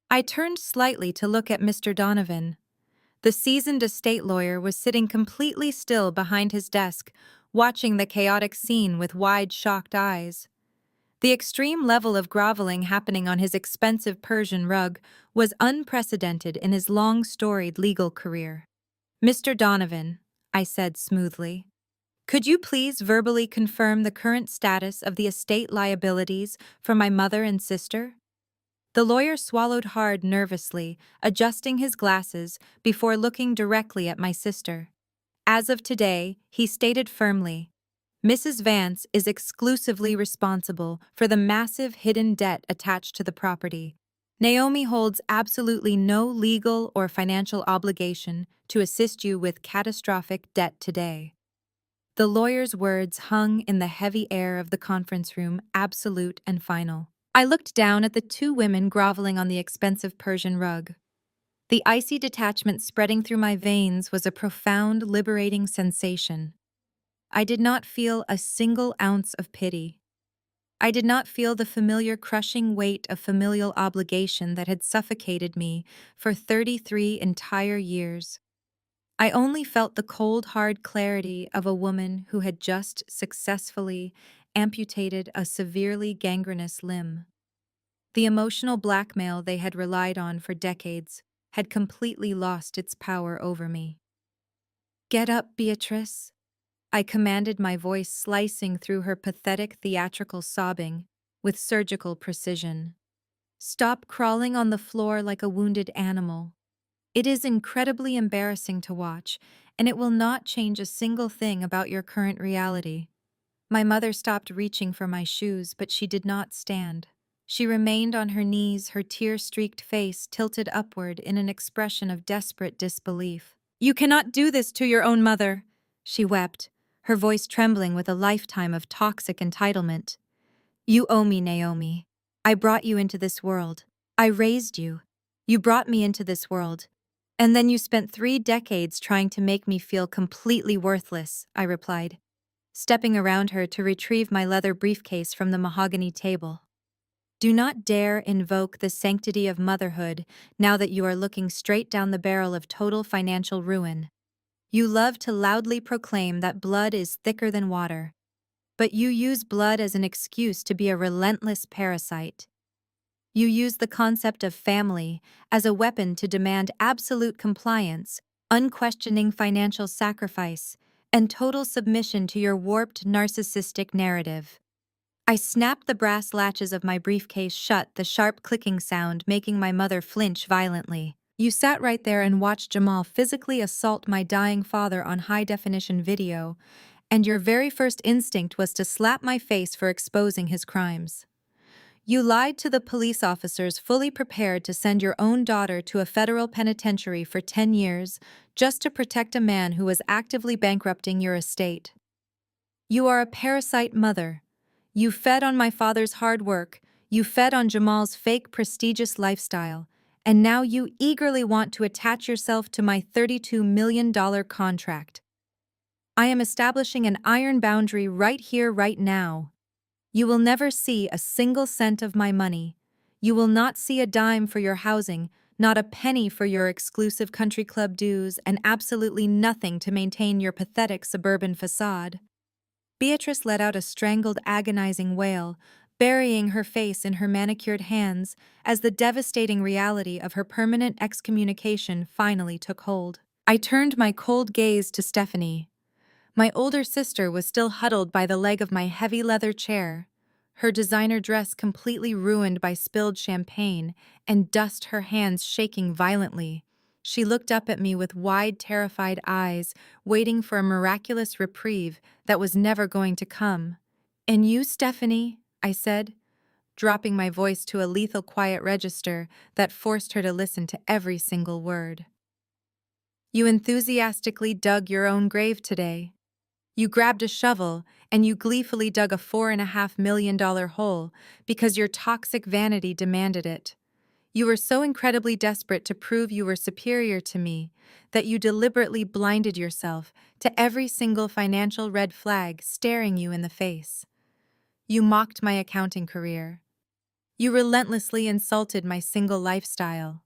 I turned slightly to look at Mr. Donovan. The seasoned estate lawyer was sitting completely still behind his desk, watching the chaotic scene with wide, shocked eyes. The extreme level of groveling happening on his expensive Persian rug was unprecedented in his long, storied legal career. Mr. Donovan, I said smoothly, could you please verbally confirm the current status of the estate liabilities for my mother and sister? The lawyer swallowed hard nervously, adjusting his glasses before looking directly at my sister. As of today, he stated firmly, Mrs. Vance is exclusively responsible for the massive hidden debt attached to the property. Naomi holds absolutely no legal or financial obligation to assist you with catastrophic debt today. The lawyer's words hung in the heavy air of the conference room, absolute and final. I looked down at the two women groveling on the expensive Persian rug. The icy detachment spreading through my veins was a profound, liberating sensation. I did not feel a single ounce of pity. I did not feel the familiar crushing weight of familial obligation that had suffocated me for 33 entire years. I only felt the cold, hard clarity of a woman who had just successfully amputated a severely gangrenous limb. The emotional blackmail they had relied on for decades had completely lost its power over me. Get up, Beatrice, I commanded, my voice slicing through her pathetic theatrical sobbing with surgical precision. Stop crawling on the floor like a wounded animal. It is incredibly embarrassing to watch, and it will not change a single thing about your current reality. My mother stopped reaching for my shoes, but she did not stand. She remained on her knees, her tear-streaked face tilted upward in an expression of desperate disbelief. You cannot do this to your own mother, she wept, her voice trembling with a lifetime of toxic entitlement. You owe me, Naomi. I brought you into this world. I raised you. You brought me into this world. And then you spent 3 decades trying to make me feel completely worthless, I replied, stepping around her to retrieve my leather briefcase from the mahogany table. Do not dare invoke the sanctity of motherhood now that you are looking straight down the barrel of total financial ruin. You love to loudly proclaim that blood is thicker than water, but you use blood as an excuse to be a relentless parasite. You use the concept of family as a weapon to demand absolute compliance, unquestioning financial sacrifice, and total submission to your warped narcissistic narrative. I snapped the brass latches of my briefcase shut, the sharp clicking sound making my mother flinch violently. You sat right there and watched Jamal physically assault my dying father on high-definition video, and your very first instinct was to slap my face for exposing his crimes. You lied to the police officers fully prepared to send your own daughter to a federal penitentiary for 10 years just to protect a man who was actively bankrupting your estate. You are a parasite mother. You fed on my father's hard work, you fed on Jamal's fake prestigious lifestyle, and now you eagerly want to attach yourself to my $32 million contract. I am establishing an iron boundary right here, right now. You will never see a single cent of my money. You will not see a dime for your housing, not a penny for your exclusive country club dues, and absolutely nothing to maintain your pathetic suburban facade. Beatrice let out a strangled, agonizing wail, burying her face in her manicured hands as the devastating reality of her permanent excommunication finally took hold. I turned my cold gaze to Stephanie. My older sister was still huddled by the leg of my heavy leather chair, her designer dress completely ruined by spilled champagne and dust, her hands shaking violently. She looked up at me with wide, terrified eyes, waiting for a miraculous reprieve that was never going to come. "And you, Stephanie," I said, dropping my voice to a lethal quiet register that forced her to listen to every single word. "You enthusiastically dug your own grave today. You grabbed a shovel and you gleefully dug a $4.5 million hole because your toxic vanity demanded it. You were so incredibly desperate to prove you were superior to me that you deliberately blinded yourself to every single financial red flag staring you in the face. You mocked my accounting career. You relentlessly insulted my single lifestyle.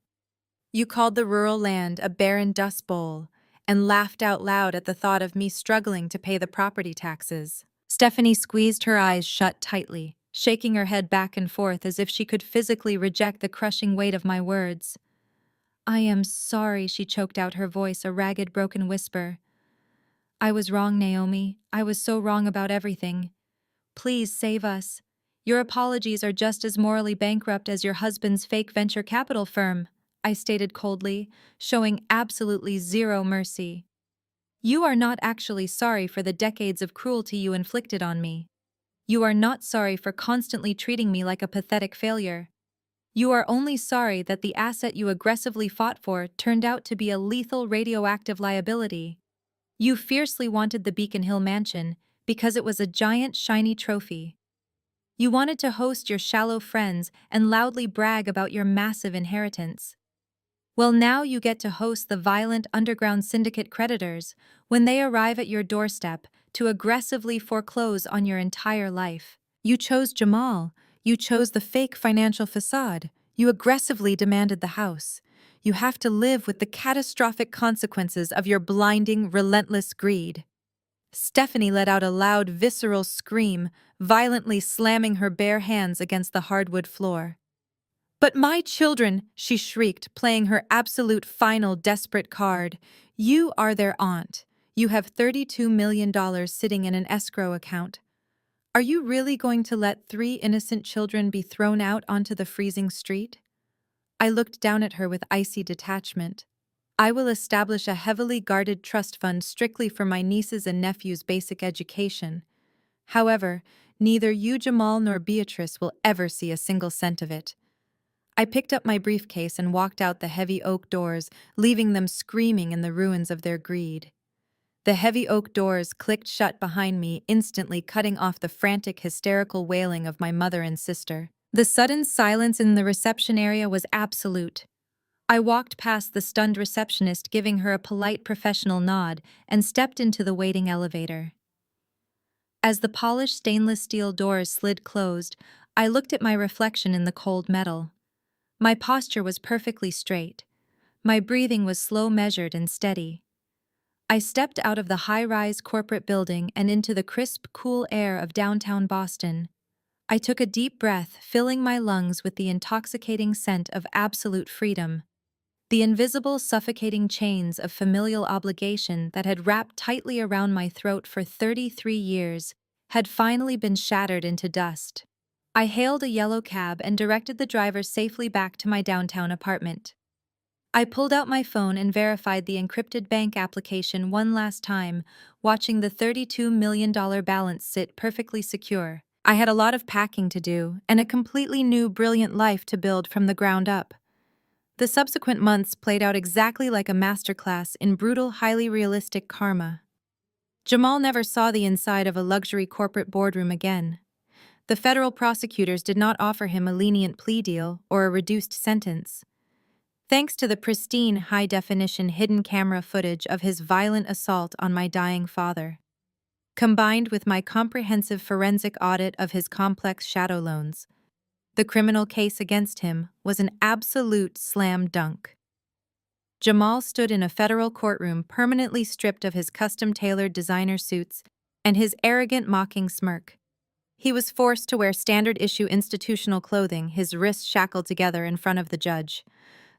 You called the rural land a barren dust bowl and laughed out loud at the thought of me struggling to pay the property taxes." Stephanie squeezed her eyes shut tightly, shaking her head back and forth as if she could physically reject the crushing weight of my words. "I am sorry," she choked out, her voice a ragged, broken whisper. "I was wrong, Naomi. I was so wrong about everything. Please save us. Your apologies are just as morally bankrupt as your husband's fake venture capital firm," I stated coldly, showing absolutely zero mercy. "You are not actually sorry for the decades of cruelty you inflicted on me. You are not sorry for constantly treating me like a pathetic failure. You are only sorry that the asset you aggressively fought for turned out to be a lethal radioactive liability. You fiercely wanted the Beacon Hill mansion because it was a giant shiny trophy. You wanted to host your shallow friends and loudly brag about your massive inheritance. Well, now you get to host the violent underground syndicate creditors when they arrive at your doorstep to aggressively foreclose on your entire life. You chose Jamal. You chose the fake financial facade. You aggressively demanded the house. You have to live with the catastrophic consequences of your blinding, relentless greed." Stephanie let out a loud, visceral scream, violently slamming her bare hands against the hardwood floor. "But my children," she shrieked, playing her absolute final desperate card. "You are their aunt. You have $32 million sitting in an escrow account. Are you really going to let 3 innocent children be thrown out onto the freezing street?" I looked down at her with icy detachment. "I will establish a heavily guarded trust fund strictly for my nieces and nephews' basic education. However, neither you, Jamal, nor Beatrice will ever see a single cent of it." I picked up my briefcase and walked out the heavy oak doors, leaving them screaming in the ruins of their greed. The heavy oak doors clicked shut behind me, instantly cutting off the frantic, hysterical wailing of my mother and sister. The sudden silence in the reception area was absolute. I walked past the stunned receptionist, giving her a polite professional nod, and stepped into the waiting elevator. As the polished stainless steel doors slid closed, I looked at my reflection in the cold metal. My posture was perfectly straight. My breathing was slow, measured, and steady. I stepped out of the high-rise corporate building and into the crisp, cool air of downtown Boston. I took a deep breath, filling my lungs with the intoxicating scent of absolute freedom. The invisible, suffocating chains of familial obligation that had wrapped tightly around my throat for 33 years had finally been shattered into dust. I hailed a yellow cab and directed the driver safely back to my downtown apartment. I pulled out my phone and verified the encrypted bank application one last time, watching the $32 million balance sit perfectly secure. I had a lot of packing to do and a completely new, brilliant life to build from the ground up. The subsequent months played out exactly like a masterclass in brutal, highly realistic karma. Jamal never saw the inside of a luxury corporate boardroom again. The federal prosecutors did not offer him a lenient plea deal or a reduced sentence. Thanks to the pristine, high-definition hidden camera footage of his violent assault on my dying father, combined with my comprehensive forensic audit of his complex shadow loans, the criminal case against him was an absolute slam dunk. Jamal stood in a federal courtroom permanently stripped of his custom-tailored designer suits and his arrogant, mocking smirk. He was forced to wear standard-issue institutional clothing, his wrists shackled together in front of the judge.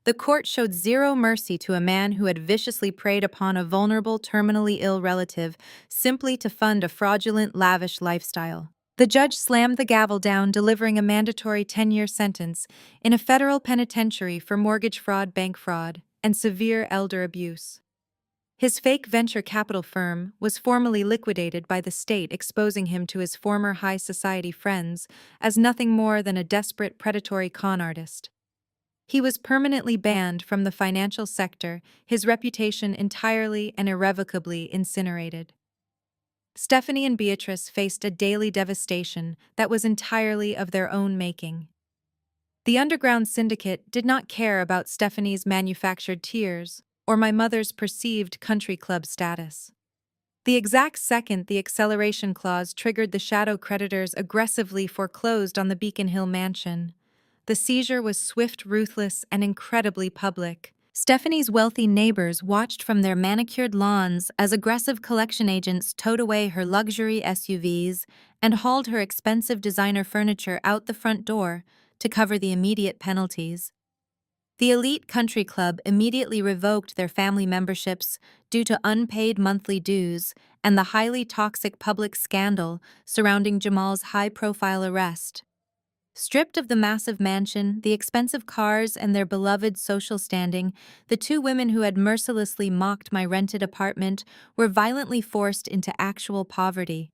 The court showed zero mercy to a man who had viciously preyed upon a vulnerable, terminally ill relative simply to fund a fraudulent, lavish lifestyle. The judge slammed the gavel down, delivering a mandatory 10-year sentence in a federal penitentiary for mortgage fraud, bank fraud, and severe elder abuse. His fake venture capital firm was formally liquidated by the state, exposing him to his former high society friends as nothing more than a desperate predatory con artist. He was permanently banned from the financial sector, his reputation entirely and irrevocably incinerated. Stephanie and Beatrice faced a daily devastation that was entirely of their own making. The underground syndicate did not care about Stephanie's manufactured tears or my mother's perceived country club status. The exact second the acceleration clause triggered, the shadow creditors aggressively foreclosed on the Beacon Hill mansion. The seizure was swift, ruthless, and incredibly public. Stephanie's wealthy neighbors watched from their manicured lawns as aggressive collection agents towed away her luxury SUVs and hauled her expensive designer furniture out the front door to cover the immediate penalties. The elite country club immediately revoked their family memberships due to unpaid monthly dues and the highly toxic public scandal surrounding Jamal's high-profile arrest. Stripped of the massive mansion, the expensive cars, and their beloved social standing, the two women who had mercilessly mocked my rented apartment were violently forced into actual poverty.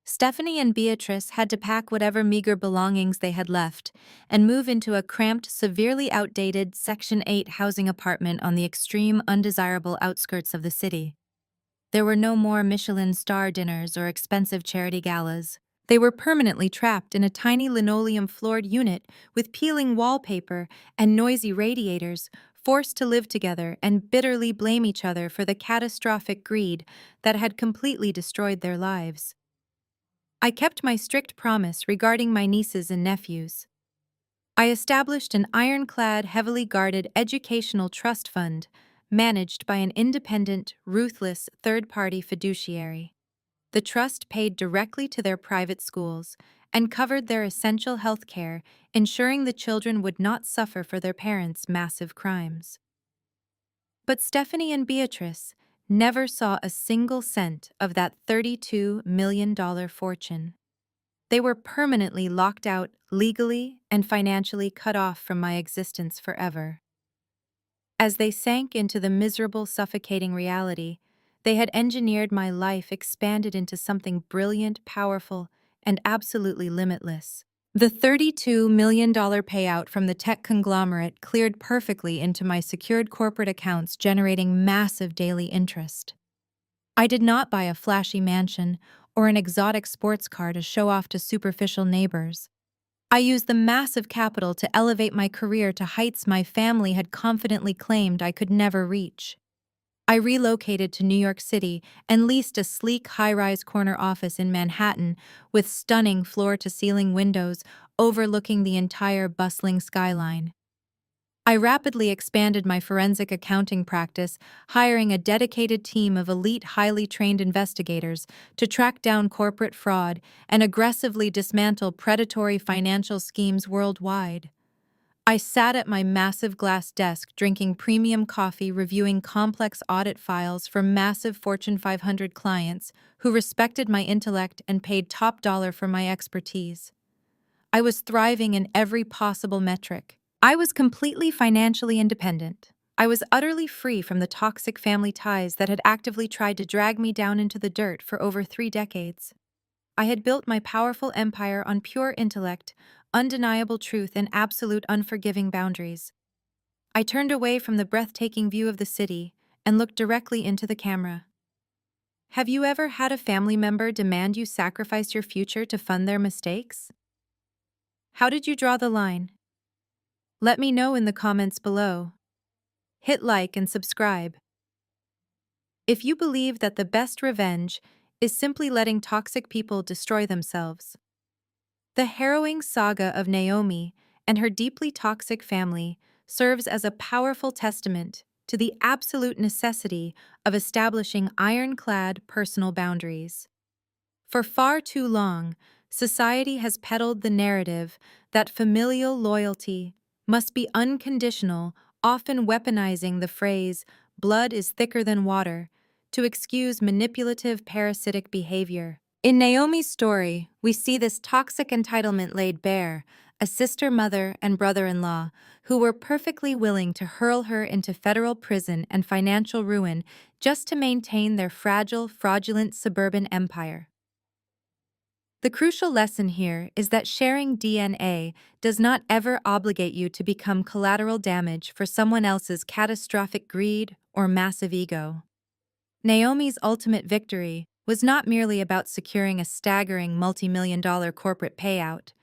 Stephanie and Beatrice had to pack whatever meager belongings they had left and move into a cramped, severely outdated Section 8 housing apartment on the extreme, undesirable outskirts of the city. There were no more Michelin star dinners or expensive charity galas. They were permanently trapped in a tiny linoleum-floored unit with peeling wallpaper and noisy radiators, forced to live together and bitterly blame each other for the catastrophic greed that had completely destroyed their lives. I kept my strict promise regarding my nieces and nephews. I established an ironclad, heavily guarded educational trust fund managed by an independent, ruthless third-party fiduciary. The trust paid directly to their private schools and covered their essential health care, ensuring the children would not suffer for their parents' massive crimes. But Stephanie and Beatrice never saw a single cent of that $32 million fortune. They were permanently locked out, legally and financially cut off from my existence forever. As they sank into the miserable, suffocating reality, they had engineered my life expanded into something brilliant, powerful, and absolutely limitless. The $32 million payout from the tech conglomerate cleared perfectly into my secured corporate accounts, generating massive daily interest. I did not buy a flashy mansion or an exotic sports car to show off to superficial neighbors. I used the massive capital to elevate my career to heights my family had confidently claimed I could never reach. I relocated to New York City and leased a sleek high-rise corner office in Manhattan with stunning floor-to-ceiling windows overlooking the entire bustling skyline. I rapidly expanded my forensic accounting practice, hiring a dedicated team of elite, highly trained investigators to track down corporate fraud and aggressively dismantle predatory financial schemes worldwide. I sat at my massive glass desk drinking premium coffee, reviewing complex audit files for massive Fortune 500 clients who respected my intellect and paid top dollar for my expertise. I was thriving in every possible metric. I was completely financially independent. I was utterly free from the toxic family ties that had actively tried to drag me down into the dirt for over 3 decades. I had built my powerful empire on pure intellect, undeniable truth, and absolute unforgiving boundaries. I turned away from the breathtaking view of the city and looked directly into the camera. Have you ever had a family member demand you sacrifice your future to fund their mistakes? How did you draw the line? Let me know in the comments below. Hit like and subscribe. If you believe that the best revenge is simply letting toxic people destroy themselves. The harrowing saga of Naomi and her deeply toxic family serves as a powerful testament to the absolute necessity of establishing ironclad personal boundaries. For far too long, society has peddled the narrative that familial loyalty must be unconditional, often weaponizing the phrase, blood is thicker than water, to excuse manipulative parasitic behavior. In Naomi's story, we see this toxic entitlement laid bare, a sister, mother, and brother-in-law who were perfectly willing to hurl her into federal prison and financial ruin just to maintain their fragile, fraudulent suburban empire. The crucial lesson here is that sharing DNA does not ever obligate you to become collateral damage for someone else's catastrophic greed or massive ego. Naomi's ultimate victory was not merely about securing a staggering multi-million-dollar corporate payout.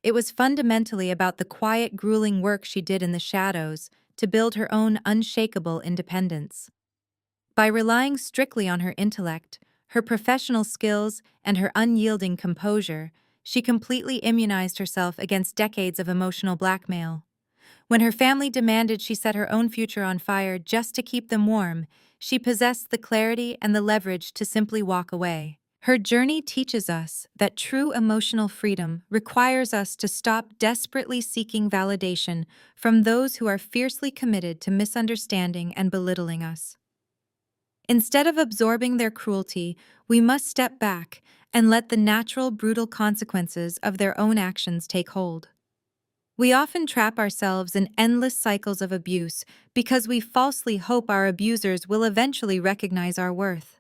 It was fundamentally about the quiet, grueling work she did in the shadows to build her own unshakable independence. By relying strictly on her intellect, her professional skills, and her unyielding composure, she completely immunized herself against decades of emotional blackmail. When her family demanded she set her own future on fire just to keep them warm, she possessed the clarity and the leverage to simply walk away. Her journey teaches us that true emotional freedom requires us to stop desperately seeking validation from those who are fiercely committed to misunderstanding and belittling us. Instead of absorbing their cruelty, we must step back and let the natural, brutal consequences of their own actions take hold. We often trap ourselves in endless cycles of abuse because we falsely hope our abusers will eventually recognize our worth.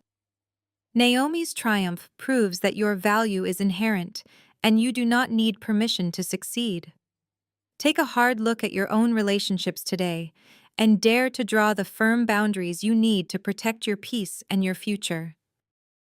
Naomi's triumph proves that your value is inherent and you do not need permission to succeed. Take a hard look at your own relationships today and dare to draw the firm boundaries you need to protect your peace and your future.